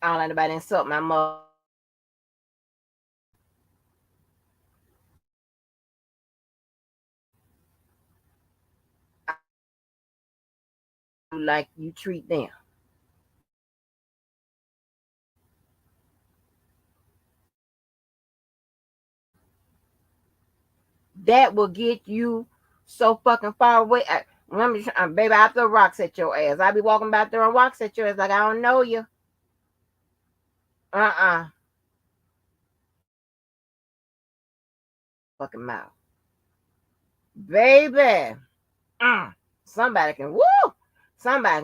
I don't let anybody insult my mother. Like you treat them. That will get you so fucking far away. Baby, I throw rocks at your ass. I be walking back there and rocks at your ass like I don't know you. Fucking mouth. Baby. Somebody can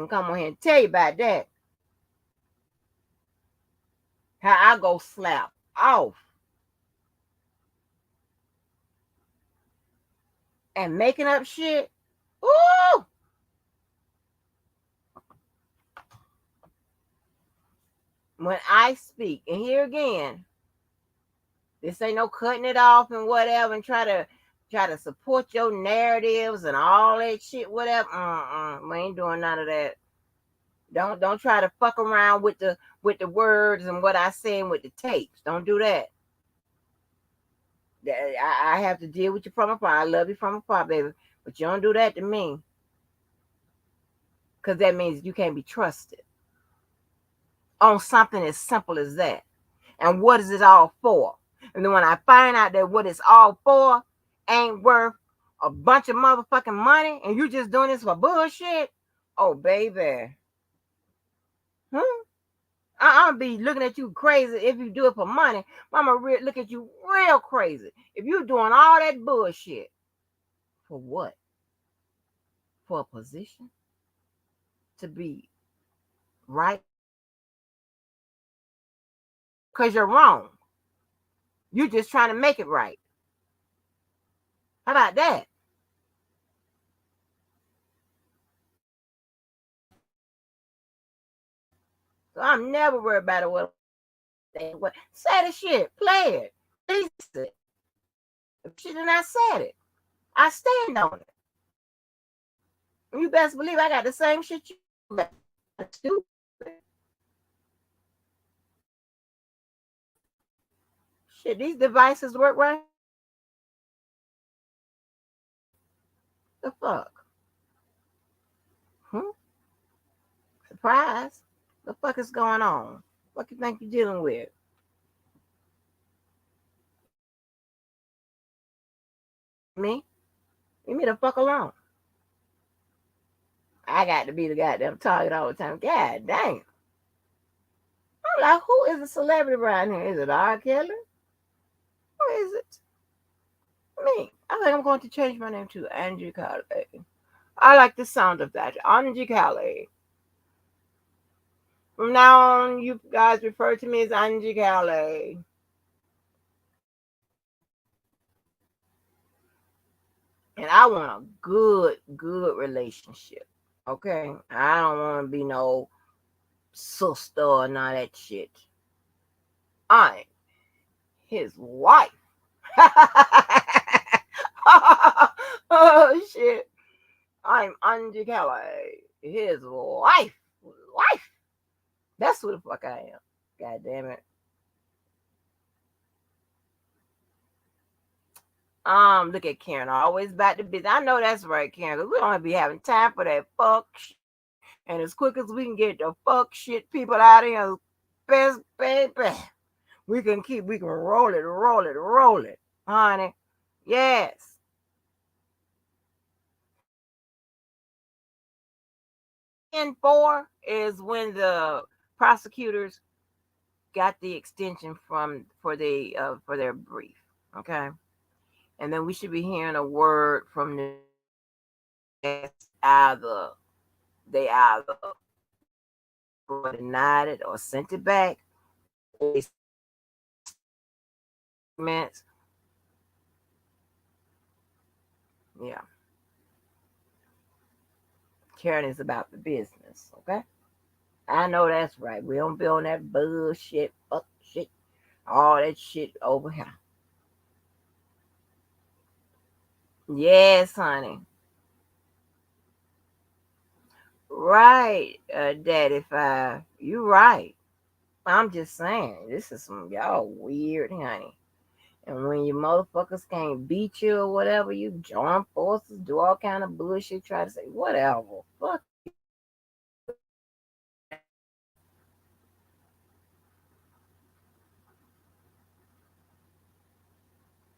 come on here and tell you about that. How I go slap off and making up shit. Ooh. When I speak, and here again, this ain't no cutting it off and whatever, and try to support your narratives and all that shit, whatever. We ain't doing none of that. Don't try to fuck around with the words and what I say with the tapes. Don't do that. I have to deal with you from afar. I love you from afar, baby. But you don't do that to me. Because that means you can't be trusted on something as simple as that. And what is it all for? And then when I find out that what it's all for ain't worth a bunch of motherfucking money and you just doing this for bullshit, oh, baby. I'm gonna be looking at you crazy if you do it for money. I'm gonna look at you real crazy if you're doing all that bullshit. For what? For a position? To be right? Because you're wrong. You're just trying to make it right. How about that? So I'm never worried about it. What say the shit, play it, release it. If shit and I said it, I stand on it. You best believe I got the same shit you got. That's stupid. Shit, these devices work right. The fuck? Surprise? The fuck is going on? What you think you're dealing with? Me? Leave me the fuck alone. I got to be the goddamn target all the time. God damn. I'm like, who is a celebrity around here? Is it R. Kelly? Who is it? Me. I think I'm going to change my name to Angie Calais. I like the sound of that. Angie Calais. From now on, you guys refer to me as Angie Calais. And I want a good relationship. Okay? I don't want to be no sister or none of that shit. I'm his wife. Oh shit. I'm Angie Calais, his wife. Wife. That's who the fuck I am. God damn it. Look at Karen, always back to business. I know that's right, Karen, because we don't be having time for that fuck shit. And as quick as we can get the fuck shit people out of here, best baby, we can roll it, honey. Yes. And 4 is when the prosecutors got the extension for their brief. Okay. And then we should be hearing a word from the either they denied it or sent it back. Yeah. Karen is about the business, okay? I know that's right. We don't be on that bullshit, fuck shit, all that shit over here. Yes, honey. Right, Daddy Five. You right. I'm just saying, this is some y'all weird, honey. And when you motherfuckers can't beat you or whatever, you join forces, do all kind of bullshit, try to say whatever. Fuck.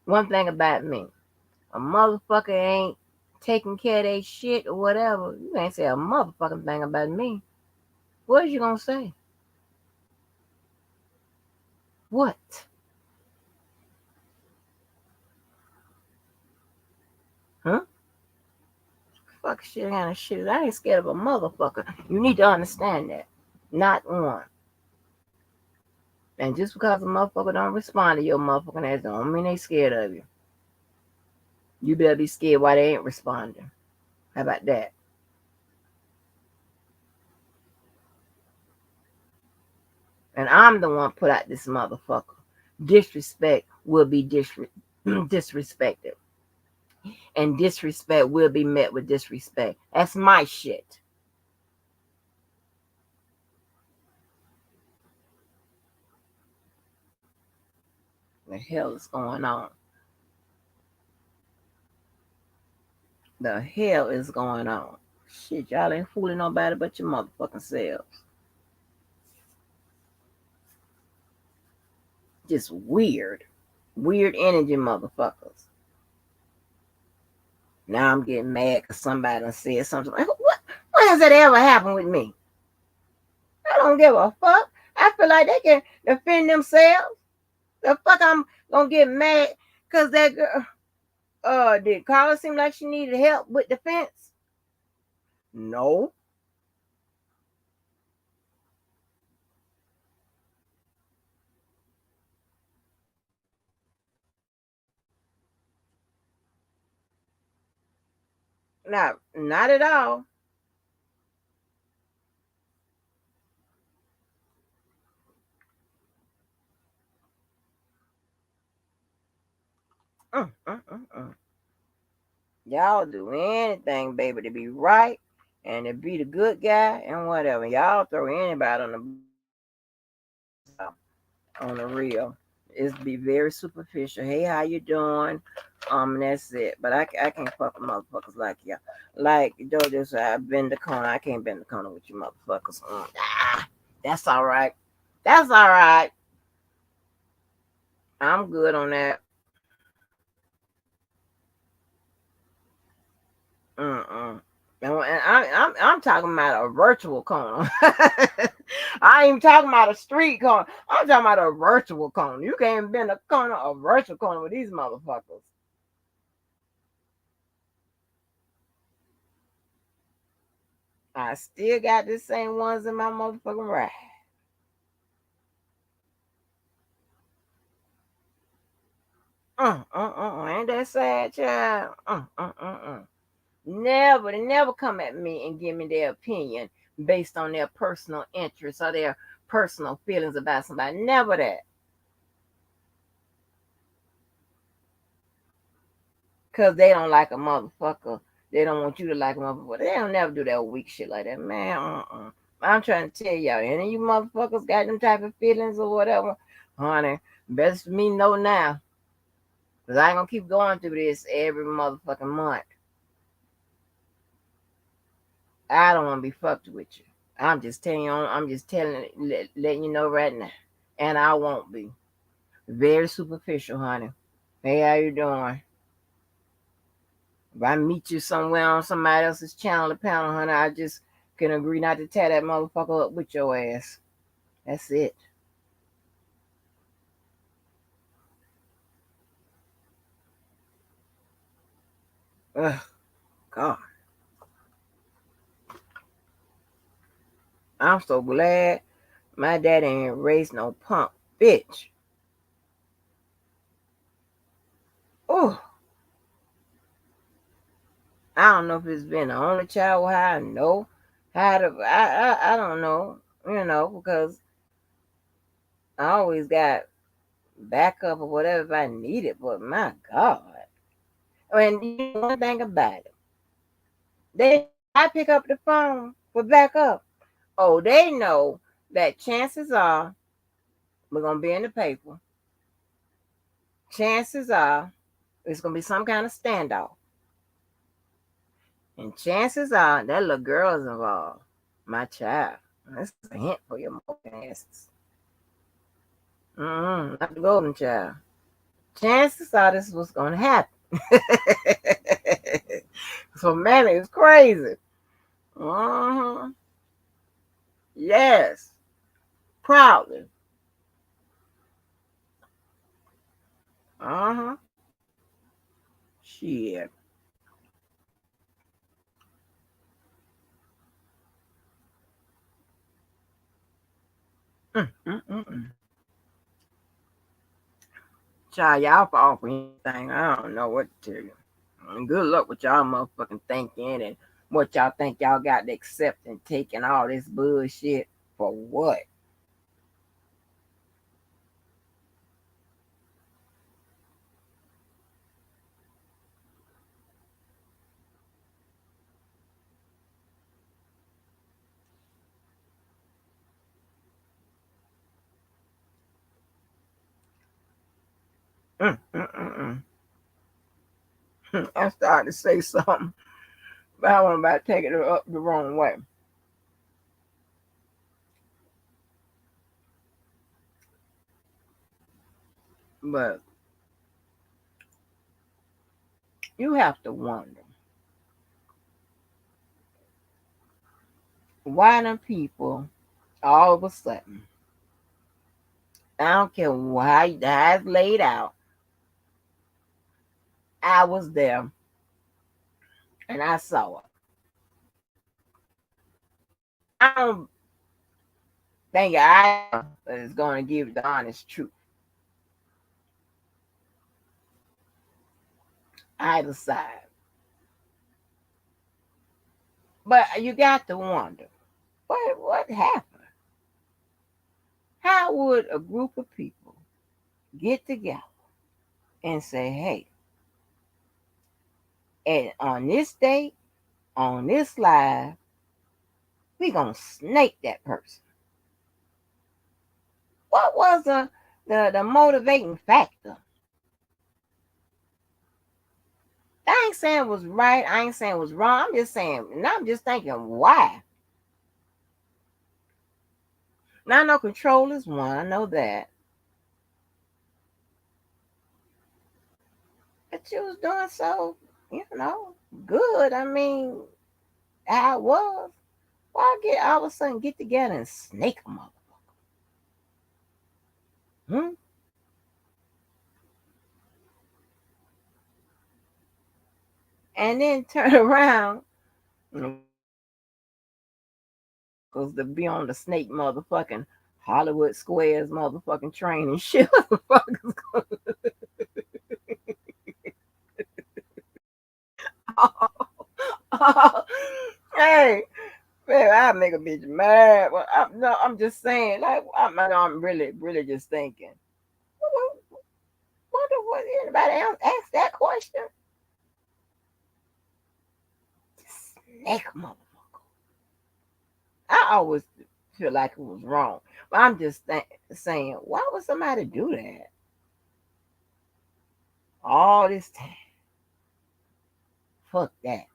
One thing about me, a motherfucker ain't taking care of their shit or whatever. You ain't say a motherfucking thing about me. What is you gonna say? What? Huh? Fuck shit kind of shit. I ain't scared of a motherfucker. You need to understand that. Not one. And just because a motherfucker don't respond to your motherfucking ass don't mean they scared of you. You better be scared why they ain't responding. How about that? And I'm the one put out this motherfucker. Disrespect will be disrespected. And disrespect will be met with disrespect. That's my shit. The hell is going on? The hell is going on? Shit, y'all ain't fooling nobody but your motherfucking selves. Just weird energy motherfuckers. Now I'm getting mad because somebody done said something. What has that ever happened with me? I don't give a fuck. I feel like they can defend themselves. The fuck I'm gonna get mad because that girl, did Carla seem like she needed help with defense? No. Not at all. Y'all do anything, baby, to be right and to be the good guy and whatever. Y'all throw anybody on the real. It's be very superficial. Hey, how you doing? And that's it. But I can't fuck with motherfuckers like y'all. Like Jojo said, I bend the corner. I can't bend the corner with you motherfuckers. That's all right. That's all right. I'm good on that. And I'm talking about a virtual corner. I ain't even talking about a street corner. I'm talking about a virtual corner. You can't bend a corner, a virtual corner with these motherfuckers. I still got the same ones in my motherfucking ride. Ain't that sad, child? They never come at me and give me their opinion based on their personal interests or their personal feelings about somebody. Never that. Because they don't like a motherfucker. They don't want you to like a motherfucker. They don't never do that weak shit like that, man. I'm trying to tell y'all, any of you motherfuckers got them type of feelings or whatever, honey, best for me know now. Because I ain't going to keep going through this every motherfucking month. I don't want to be fucked with you. I'm just telling you, letting you know right now. And I won't be. Very superficial, honey. Hey, how you doing? If I meet you somewhere on somebody else's channel or panel, honey, I just can agree not to tear that motherfucker up with your ass. That's it. Ugh, God. I'm so glad my daddy ain't raised no punk bitch. Oh, I don't know if it's been the only child how I know how to. I don't know, because I always got backup or whatever if I need it. But my God, I mean, one thing about it, I pick up the phone for backup. Oh, they know that chances are we're gonna be in the paper. Chances are it's gonna be some kind of standoff. And chances are that little girl is involved. My child. That's a hint for your motherfucking asses. Not the golden child. Chances are this is what's gonna happen. So man, it's crazy. Yes. Proudly. Shit. Child, y'all fall for anything. I don't know what to tell you. And good luck with y'all motherfucking thinking and what y'all think y'all got to accept and take and all this bullshit for what? I started to say something, but I wasn't about to take it up the wrong way. But you have to wonder why them people all of a sudden, I don't care how it's laid out, I was there and I saw it. I don't think I is going to give the honest truth. Either side. But you got to wonder, what happened? How would a group of people get together and say, hey, and on this date, on this live, we gonna snake that person? What was the motivating factor? I ain't saying it was right. I ain't saying it was wrong. I'm just saying, and I'm just thinking, why? Now I know control is one. I know that. But you was doing so, good. I mean, I was. Why get all of a sudden get together and snake a motherfucker? And then turn around because to be on the snake motherfucking Hollywood Squares motherfucking train and shit. Hey, man, I make a bitch mad. Well, I'm just saying, like, I'm really just thinking. Wonder what anybody else asked that question? Snake motherfucker. I always feel like it was wrong, but I'm just saying, why would somebody do that? All this time, fuck that.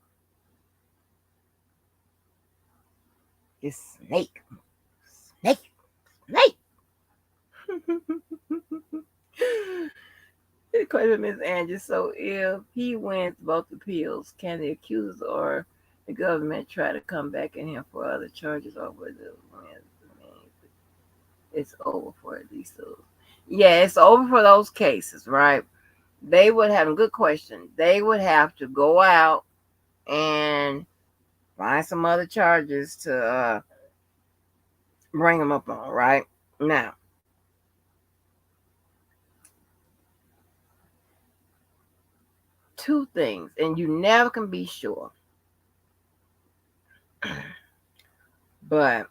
It's snake. The question, Miss Angie. So if he wins both appeals, can the accuser or the government try to come back at him for other charges, or whether it's over for at least those? Yeah, it's over for those cases, right? They would have a good question. They would have to go out and find some other charges to bring them up on, right? Now, two things, and you never can be sure. But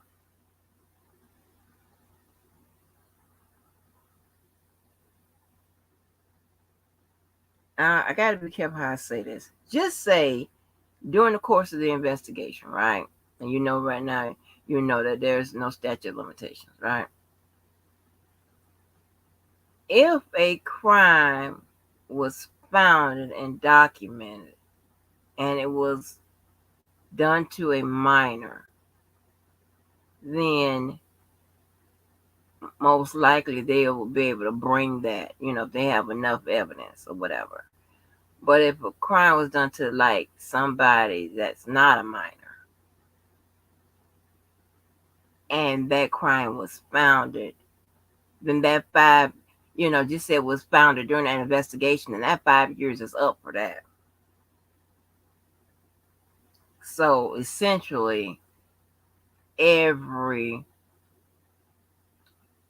I got to be careful how I say this. Just say during the course of the investigation, right? And you know right now, you know that there's no statute of limitations, right? If a crime was founded and documented and it was done to a minor, then most likely they will be able to bring that, if they have enough evidence or whatever. But if a crime was done to like somebody that's not a minor, and that crime was founded, then that just said was founded during that investigation, and that 5 years is up for that. So essentially, every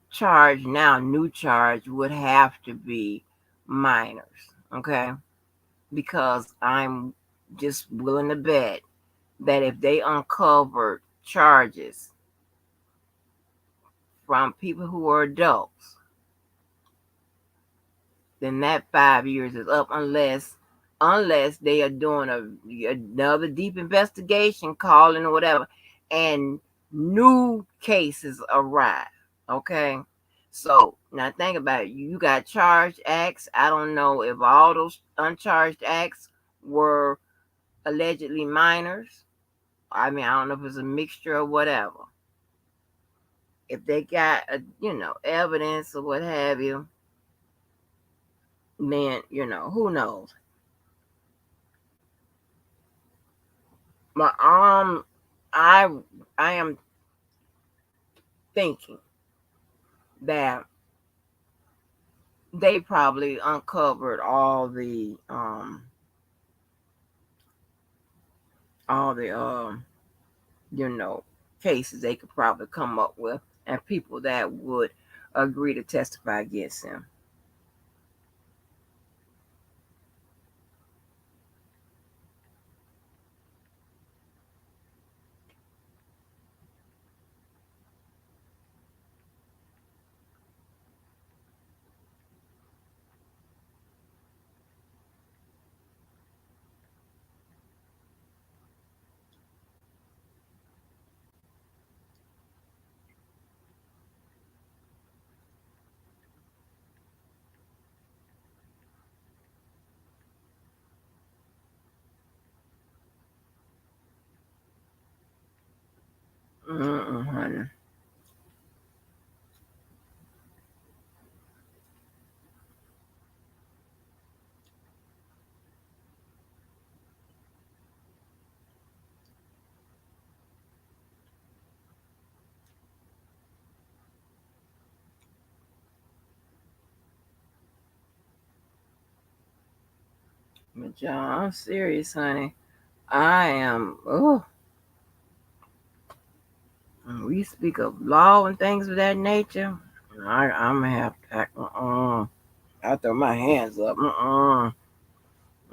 charge now, new charge, would have to be minors, okay? Because I'm just willing to bet that if they uncovered charges from people who are adults, then that 5 years is up unless they are doing another deep investigation, calling or whatever, and new cases arise. Okay, so now think about it. You got charged acts. I don't know if all those uncharged acts were allegedly minors. I mean, I don't know if it's a mixture or whatever. If they got evidence or what have you, then who knows. But I am thinking that they probably uncovered all the cases they could probably come up with, and people that would agree to testify against him. Honey. But John, I'm serious, honey. I am. Oh, we speak of law and things of that nature. I'm gonna have to. I throw my hands up.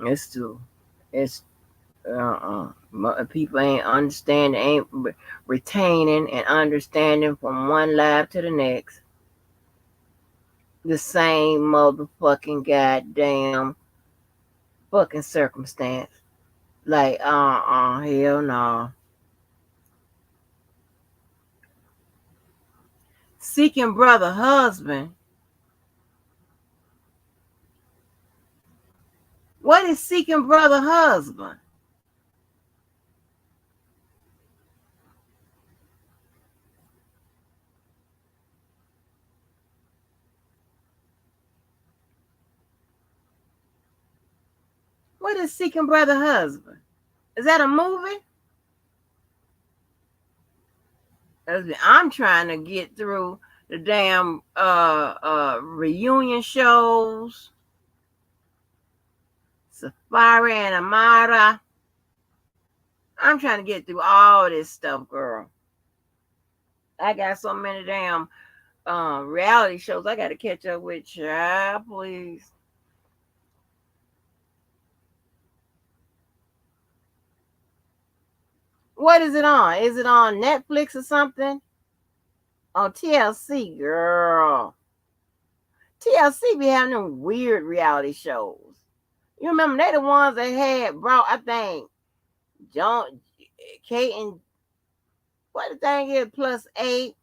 It's too. It's people ain't understanding, ain't retaining and understanding from one life to the next. The same motherfucking goddamn fucking circumstance. Like, hell no. Seeking brother husband. What is seeking brother husband? What is seeking brother husband? Is that a movie? I'm trying to get through the damn reunion shows. Safari and Amara. I'm trying to get through all this stuff, girl. I got so many damn reality shows I got to catch up with. Child, please. What is it on? Is it on Netflix or something? On TLC, girl. TLC be having them weird reality shows. You remember they the ones that had brought, I think, John, Kate, and what the thing is, +8,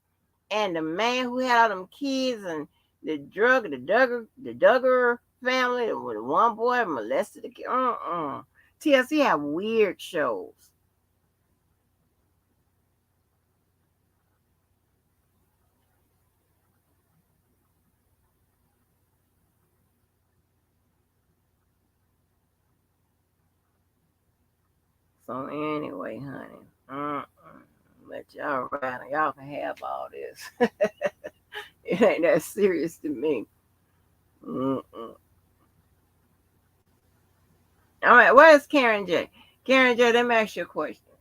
and the man who had all them kids and the Duggar family with one boy molested the kid. TLC have weird shows. So anyway, honey, let y'all ride and y'all can have all this. It ain't that serious to me. All right, where's Karen J? Karen J, let me ask you a question.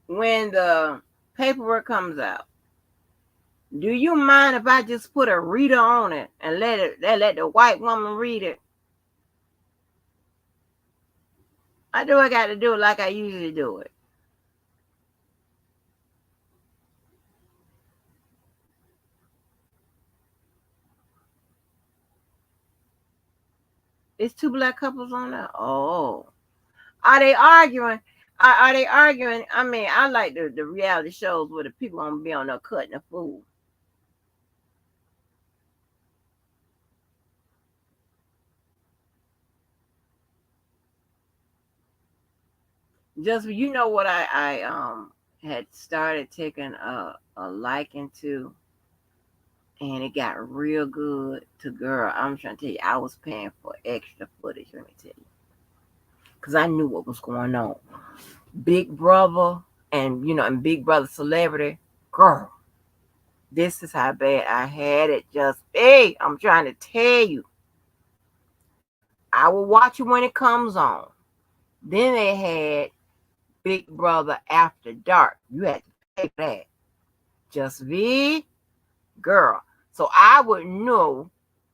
When the paperwork comes out, do you mind if I just put a reader on it and let the white woman read it? I got to do it like I usually do it. It's 2 black couples on there. Oh, are they arguing? Are they arguing? I mean, I like the reality shows where the people gonna be on there cutting a fool. Just you know what I had started taking a liking to, and it got real good to girl. I'm trying to tell you, I was paying for extra footage. Let me tell you, because I knew what was going on. Big Brother and Big Brother Celebrity, girl. This is how bad I had it. Just hey, I'm trying to tell you. I will watch it when it comes on. Then they had Big Brother After Dark. You had to pay for that. Just V, girl. So I would know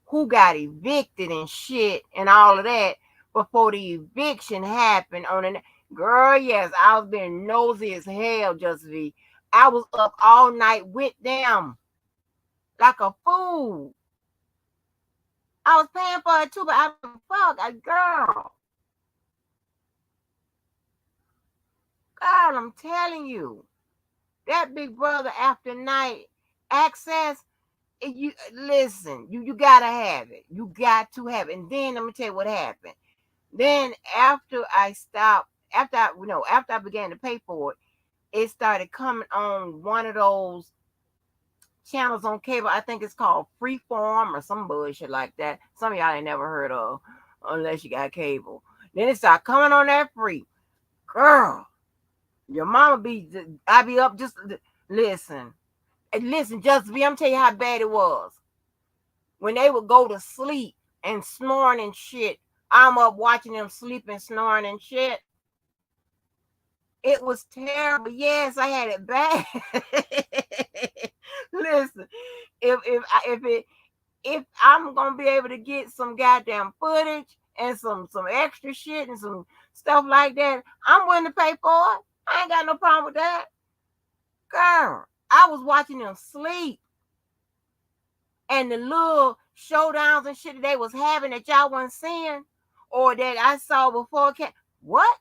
who got evicted and shit and all of that before the eviction happened on the girl. Yes, I was being nosy as hell. Just V. I was up all night with them like a fool. I was paying for it too, but I don't fuck, girl. God, I'm telling you, that Big Brother After Night access. You listen, you gotta have it. You got to have it. And then let me tell you what happened. Then after I began to pay for it, it started coming on one of those channels on cable. I think it's called Freeform or some bullshit like that. Some of y'all ain't never heard of unless you got cable. Then it started coming on that free. Girl, your mama I be up just listen. Listen, just be, I'm telling you how bad it was. When they would go to sleep and snoring and shit I'm up watching them sleeping, snoring, and shit. It was terrible. Yes, I had it bad. Listen, if I'm gonna be able to get some goddamn footage and some extra shit and some stuff like that, I'm willing to pay for it. I ain't got no problem with that. Girl, I was watching them sleep. And the little showdowns and shit that they was having that y'all wasn't seeing or that I saw before. What?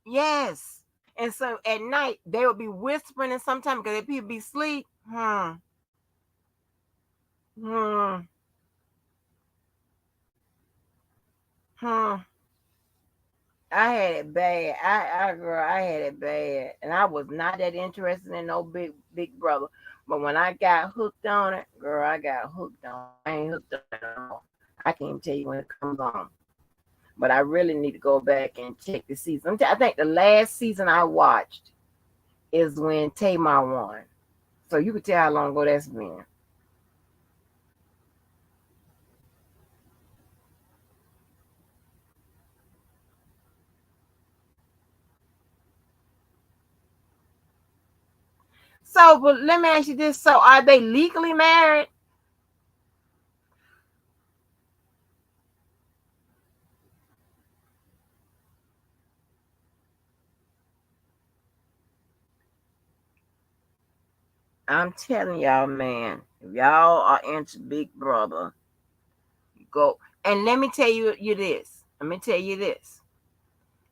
Yes. And so at night, they would be whispering and sometimes because people be asleep. I had it bad. I had it bad. And I was not that interested in no big brother. But when I got hooked on it, girl, I got hooked on it. I ain't hooked on it at all. I can't tell you when it comes on. But I really need to go back and check the season. I think the last season I watched is when Tamar won. So you can tell how long ago that's been. So, but let me ask you this. So are they legally married? I'm telling y'all, man, if y'all are into Big Brother, go. And let me tell you this. Let me tell you this.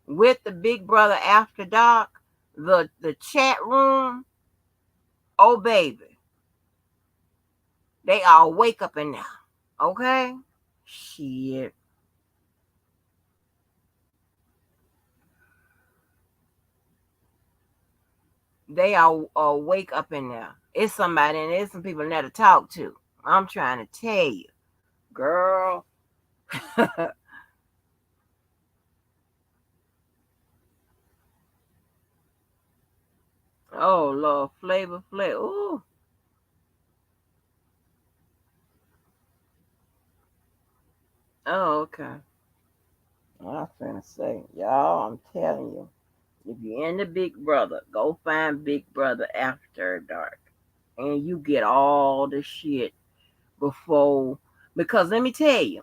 With the Big Brother After Dark, the chat room, oh baby, they all wake up in there. Okay? Shit. They all wake up in there. It's somebody and there's some people in there to talk to. I'm trying to tell you, girl. Oh Lord, Flavor Flav. Ooh. Oh, okay. I'm finna say, y'all, I'm telling you, if you're in the Big Brother, go find Big Brother After Dark. And you get all the shit before, because let me tell you,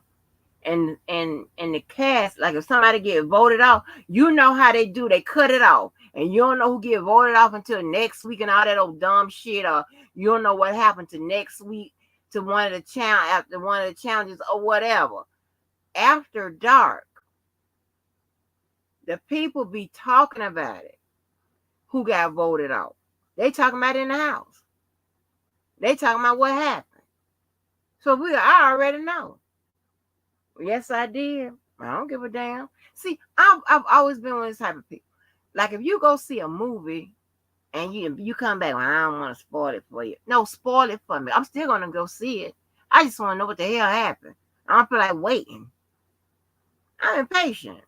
and the cast, like if somebody get voted off, you know how they do, they cut it off. And you don't know who get voted off until next week and all that old dumb shit, or you don't know what happened to next week to one of the challenges or whatever. After Dark, the people be talking about it who got voted off. They talking about it in the house. They talking about what happened. So I already know. Yes, I did. I don't give a damn. See, I've always been one of this type of people. Like if you go see a movie and you come back, well, I don't want to spoil it for you. No, spoil it for me. I'm still gonna go see it. I just want to know what the hell happened. I don't feel like waiting. I'm impatient.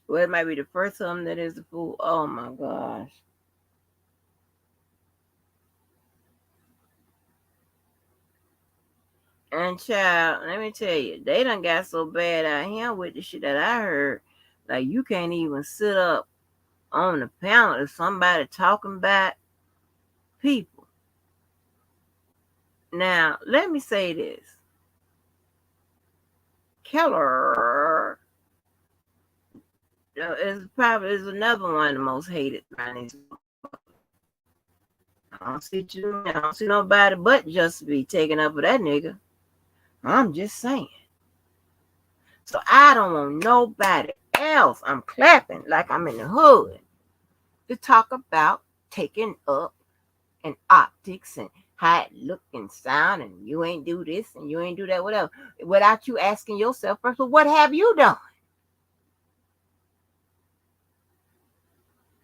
Well, it might be the first time that is the fool. Oh my gosh. And child, let me tell you, they done got so bad out here with the shit that I heard. Like you can't even sit up on the panel if somebody talking about people. Now, let me say this. Keller is probably another one of the most hated around these. I don't see nobody but just be taking up for that nigga. I'm just saying. So I don't want nobody else. I'm clapping like I'm in the hood to talk about taking up and optics and how it look and sound, and you ain't do this and you ain't do that, whatever, without you asking yourself first, well, what have you done?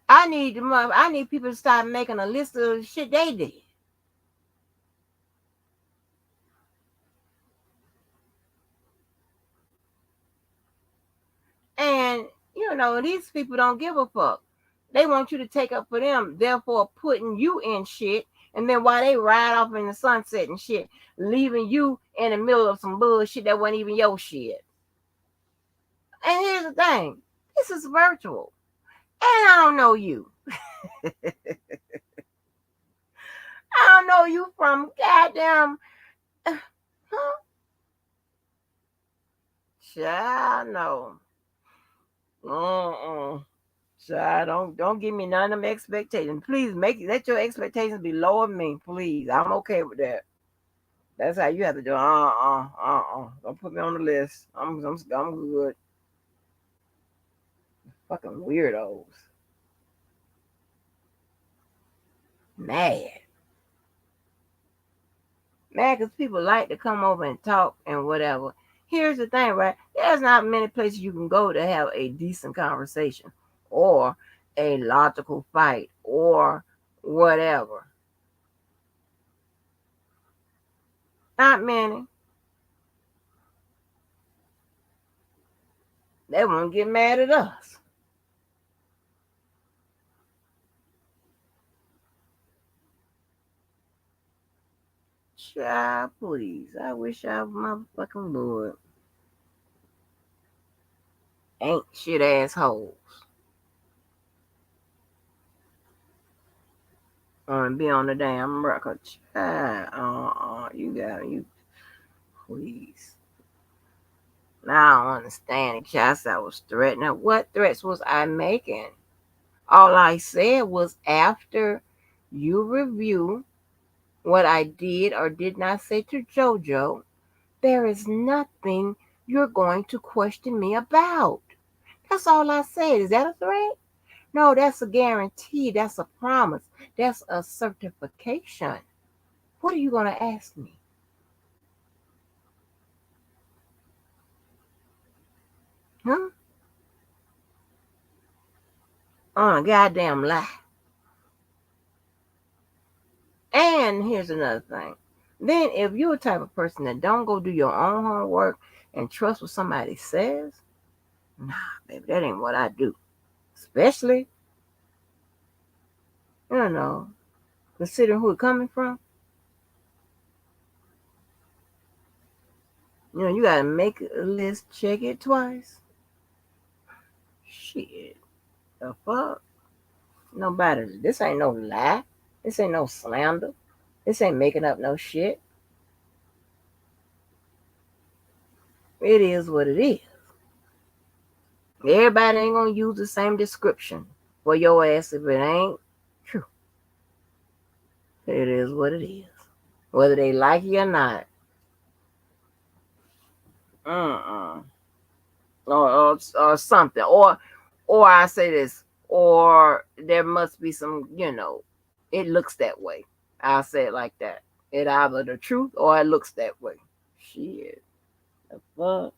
I need people to start making a list of shit they did. And these people don't give a fuck. They want you to take up for them, therefore putting you in shit And then while they ride off in the sunset and shit, leaving you in the middle of some bullshit that wasn't even your shit. And here's the thing, this is virtual. And I don't know you. I don't know you from goddamn. Child, no. Child, don't give me none of them expectations. Please let your expectations be lower than me, please. I'm okay with that. That's how you have to do. Don't put me on the list. I'm good. Fucking weirdos. Mad because people like to come over and talk and whatever. Here's the thing, right? There's not many places you can go to have a decent conversation or a logical fight or whatever. Not many. They won't get mad at us. Child, please. I wish I motherfucking would. Ain't shit assholes. And be on the damn record. Child, you please. Now I don't understand it. Child, I was threatening. What threats was I making? All I said was after you review what I did or did not say to JoJo, there is nothing you're going to question me about. That's all I said. Is that a threat? No, that's a guarantee. That's a promise. That's a certification. What are you going to ask me? Huh? On a goddamn lie. And here's another thing. Then if you're a type of person that don't go do your own homework and trust what somebody says, nah, baby, that ain't what I do. Especially, considering who it's coming from. You gotta make a list, check it twice. Shit. The fuck? Nobody. This ain't no lie. This ain't no slander. This ain't making up no shit. It is what it is. Everybody ain't gonna use the same description for your ass if it ain't true. It is what it is. Whether they like you or not. Or something. Or I say this. Or there must be some, it looks that way. I'll say it like that. It either the truth or it looks that way. Shit. The fuck?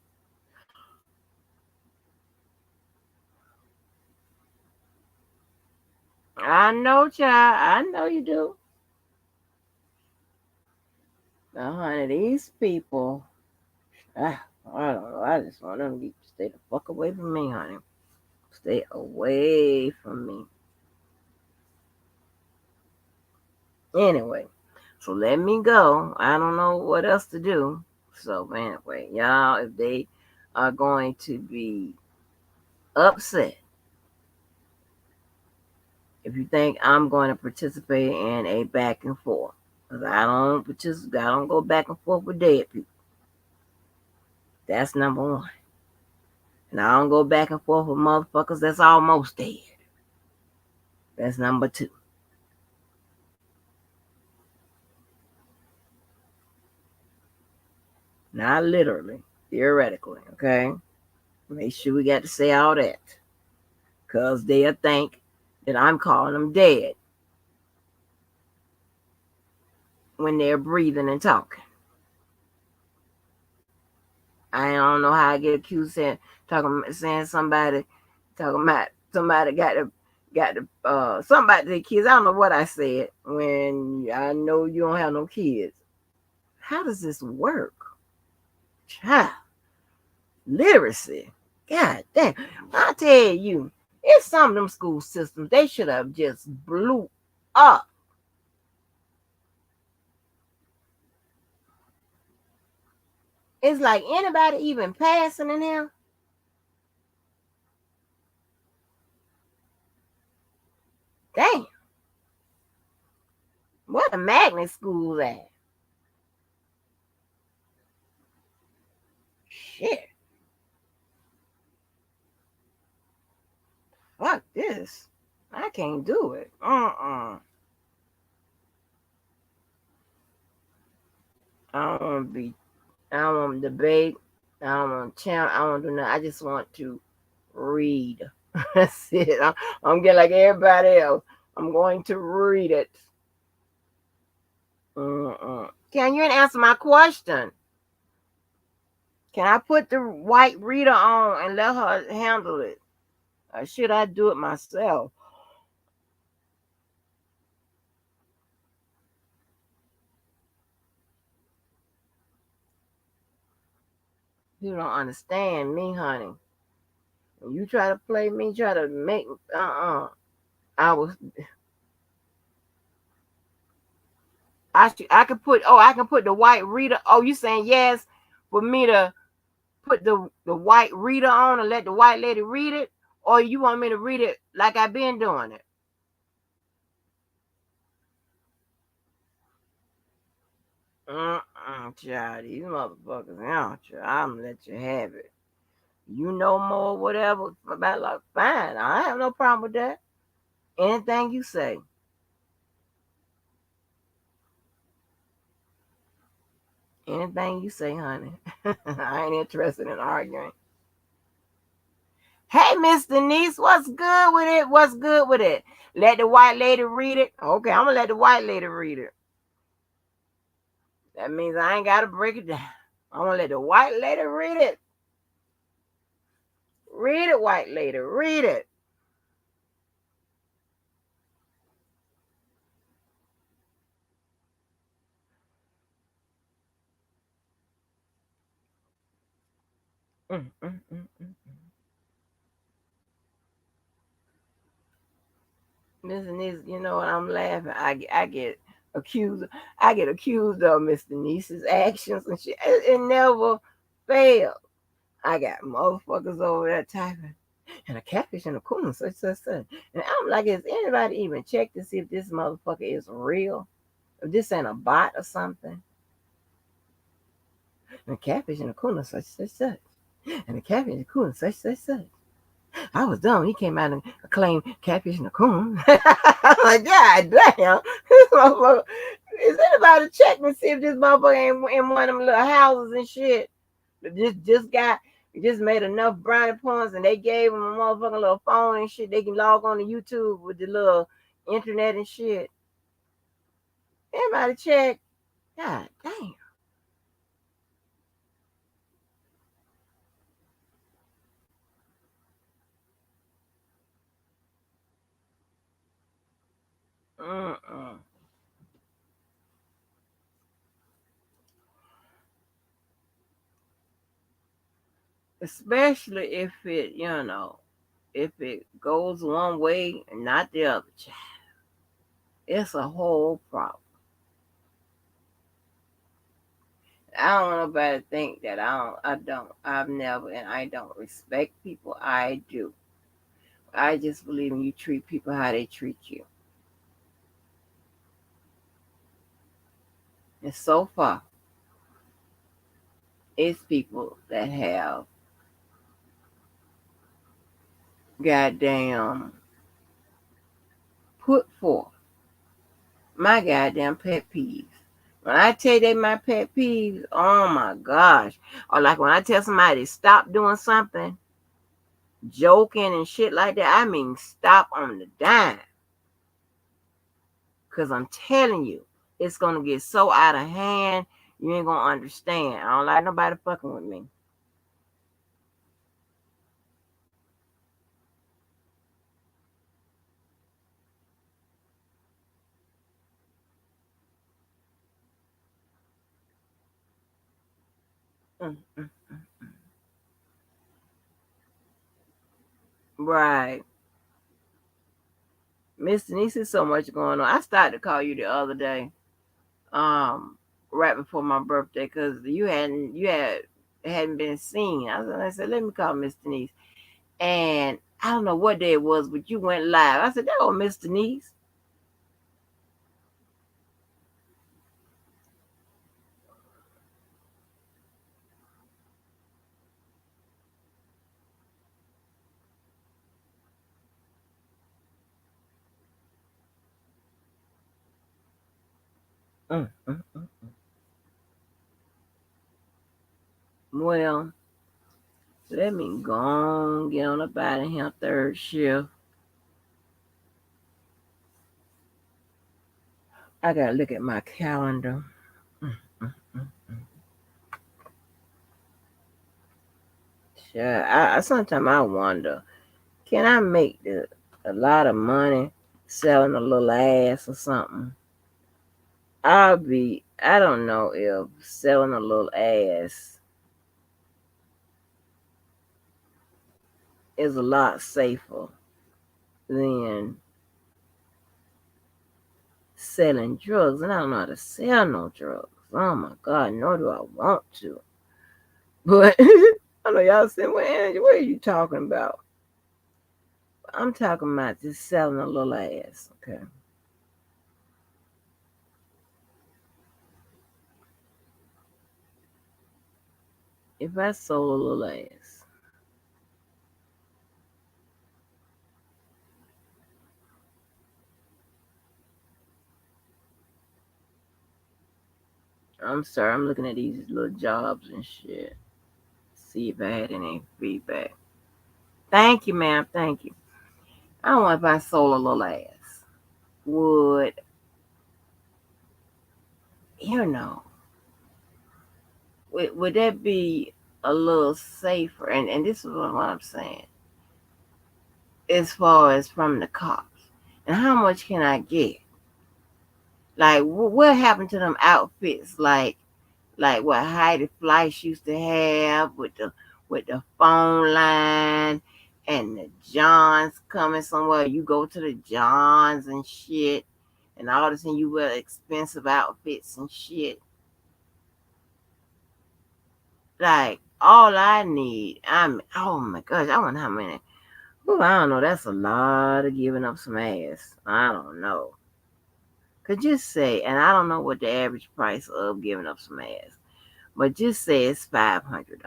I know, child. I know you do. Now, honey, these people, I don't know. I just want them to stay the fuck away from me, honey. Stay away from me. Anyway, so let me go. I don't know what else to do. So anyway, y'all, if they are going to be upset, if you think I'm going to participate in a back and forth, because I don't go back and forth with dead people. That's number one. And I don't go back and forth with motherfuckers that's almost dead. That's number two. Not literally, theoretically, okay? Make sure we got to say all that. Because they'll think that I'm calling them dead when they're breathing and talking. I don't know how I get accused saying somebody got somebody the kids. I don't know what I said when I know you don't have no kids. How does this work? Child. Literacy. God damn. I tell you, it's some of them school systems, they should have just blew up. It's like anybody even passing in here. Damn. Where the magnet school at? Shit. Fuck this. I can't do it. I don't want to debate. I don't want to challenge. I don't want to do nothing. I just want to read. That's it. I'm getting like everybody else. I'm going to read it. Can you answer my question? Can I put the white reader on and let her handle it? Or should I do it myself? You don't understand me, honey. When you try to play me, try to make I can put the white reader. Oh, you saying yes for me to put the white reader on and let the white lady read it? Or you want me to read it like I've been doing it? Child, these motherfuckers, I'm gonna let you have it. You know more, whatever, about like, fine. I have no problem with that. Anything you say. Anything you say, honey. I ain't interested in arguing. Hey, Miss Denise, what's good with it? What's good with it? Let the white lady read it? Okay, I'm going to let the white lady read it. That means I ain't got to break it down. I'm going to let the white lady read it. Read it, white lady. Read it. Miss Denise, you know what? I'm laughing. I get accused. I get accused of Miss Denise's actions and shit. It never fails. I got motherfuckers over there typing, and a catfish and a coon, such. And I'm like, has anybody even checked to see if this motherfucker is real? If this ain't a bot or something? And a catfish and a coon, such. And a catfish and a coon, such. I was dumb. He came out and claimed catfish and a coon. I'm like, God damn, this motherfucker. Is anybody checking to see if this motherfucker ain't in one of them little houses and shit? Just made enough brownie points and they gave him a motherfucking little phone and shit. They can log on to YouTube with the little internet and shit. Everybody check. God damn. Especially if it goes one way and not the other, child. It's a whole problem. I don't want nobody to think that I've never, and I don't respect people. I do. I just believe in you treat people how they treat you. And so far, it's people that have goddamn put forth my goddamn pet peeves. When I tell you they my pet peeves, oh my gosh. Or like when I tell somebody to stop doing something, joking and shit like that, I mean stop on the dime. Because I'm telling you, it's going to get so out of hand, you ain't going to understand. I don't like nobody fucking with me. Right. Miss Denise, is so much going on. I started to call you the other day, right before my birthday, because you had It hadn't been seen. I said, let me call Miss Denise. And I don't know what day it was, but you went live. I said, that was Miss Denise. Well, let me go on, get on up out of here, third shift. I gotta look at my calendar. Sure. Sometimes I wonder, can I make a lot of money selling a little ass or something? I don't know if selling a little ass is a lot safer than selling drugs. And I don't know how to sell no drugs. Oh my God, nor do I want to. But I know y'all saying, well, Angie, what are you talking about? I'm talking about just selling a little ass, okay? If I sold a little ass, I'm sorry, I'm looking at these little jobs and shit. See if I had any feedback. Thank you, ma'am. Thank you. I don't know if I sold a little ass. Would would that be a little safer? And this is what I'm saying. As far as from the cops. And how much can I get? Like, what happened to them outfits? Like what Heidi Fleiss used to have with the phone line and the Johns coming somewhere. You go to the Johns and shit, and all of a sudden you wear expensive outfits and shit. Like, all I need, oh my gosh, I wonder how many. Ooh, I don't know. That's a lot of giving up some ass. I don't know. Could just say, and I don't know what the average price of giving up some ass, but just say it's $500.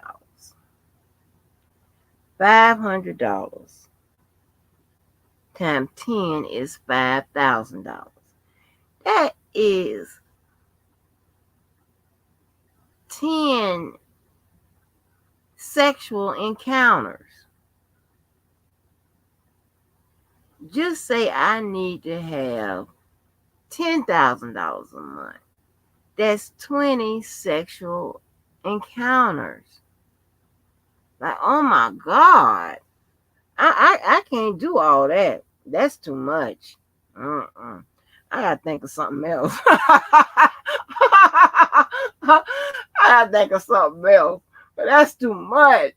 $500 times 10 is $5,000. That is 10 sexual encounters. Just say I need to have $10,000 a month. That's 20 sexual encounters. Like, oh my God. I can't do all that. That's too much. I gotta think of something else. I gotta think of something else. But that's too much.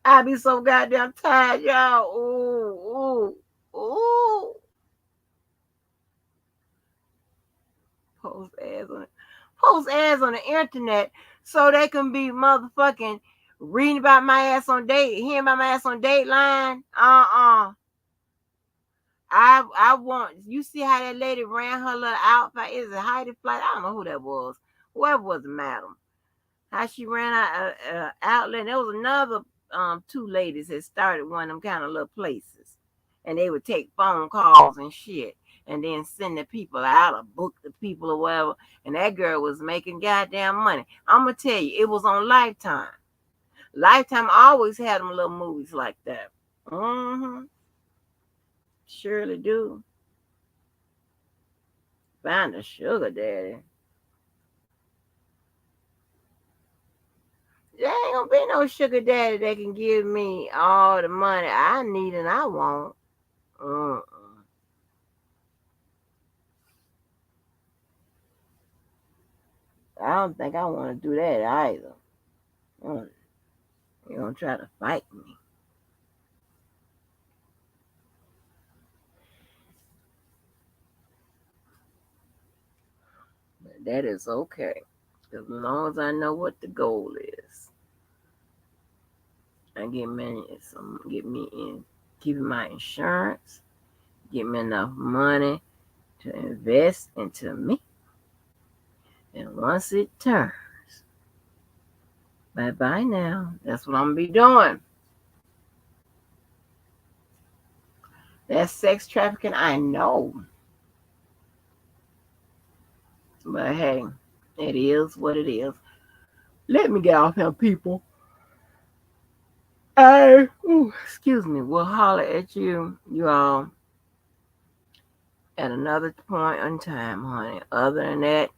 I be so goddamn tired, y'all. Ooh, ooh, ooh. Post ads on the internet so they can be motherfucking reading about my ass on hearing about my ass on Dateline. I want, you see how that lady ran her little outfit? Is it Heidi Fleiss? I don't know who that was. Whoever was the madam. How she ran out outlet. There was another two ladies that started one of them kind of little places. And they would take phone calls and shit. And then send the people out or book the people or whatever. And that girl was making goddamn money. I'm going to tell you, it was on Lifetime. Lifetime always had them little movies like that. Surely do. Find a sugar daddy. There ain't gonna be no sugar daddy that can give me all the money I need and I want. I don't think I want to do that either. You're gonna try to fight me. But that is okay. As long as I know what the goal is, I get me in keeping my insurance, get me enough money to invest into me. And once it turns, bye bye now. That's what I'm gonna be doing. That's sex trafficking, I know. But hey, it is what it is. Let me get off here, people. Excuse me. We'll holler at you all, at another point in time, honey. Other than that,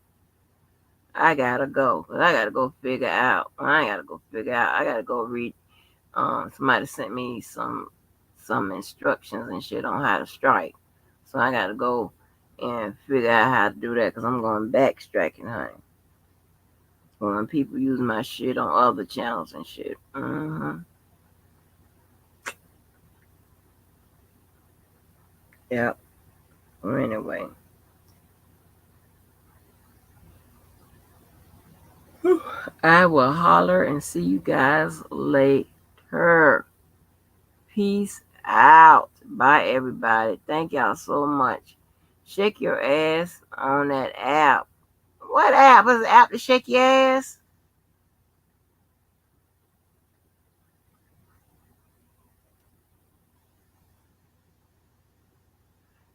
I gotta go. 'Cause I gotta go figure out. I gotta go figure out. I gotta go read. Somebody sent me some instructions and shit on how to strike. So I gotta go and figure out how to do that because I'm going back striking, honey. When people use my shit on other channels and shit. Yep. Well, anyway. I will holler and see you guys later. Peace out. Bye, everybody. Thank y'all so much. Shake your ass on that app. What app? Is the app to shake your ass?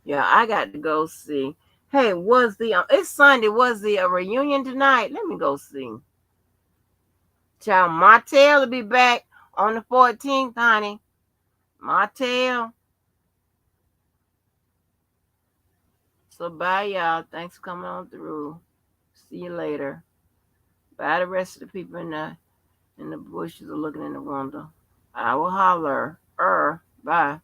Yeah, I got to go see. Hey, it's Sunday. Was the reunion tonight? Let me go see. Child, Martell will be back on the 14th, honey. Martell. So bye, y'all. Thanks for coming on through. See you later. Bye, the rest of the people in the bushes are looking in the window. I will holler. Bye.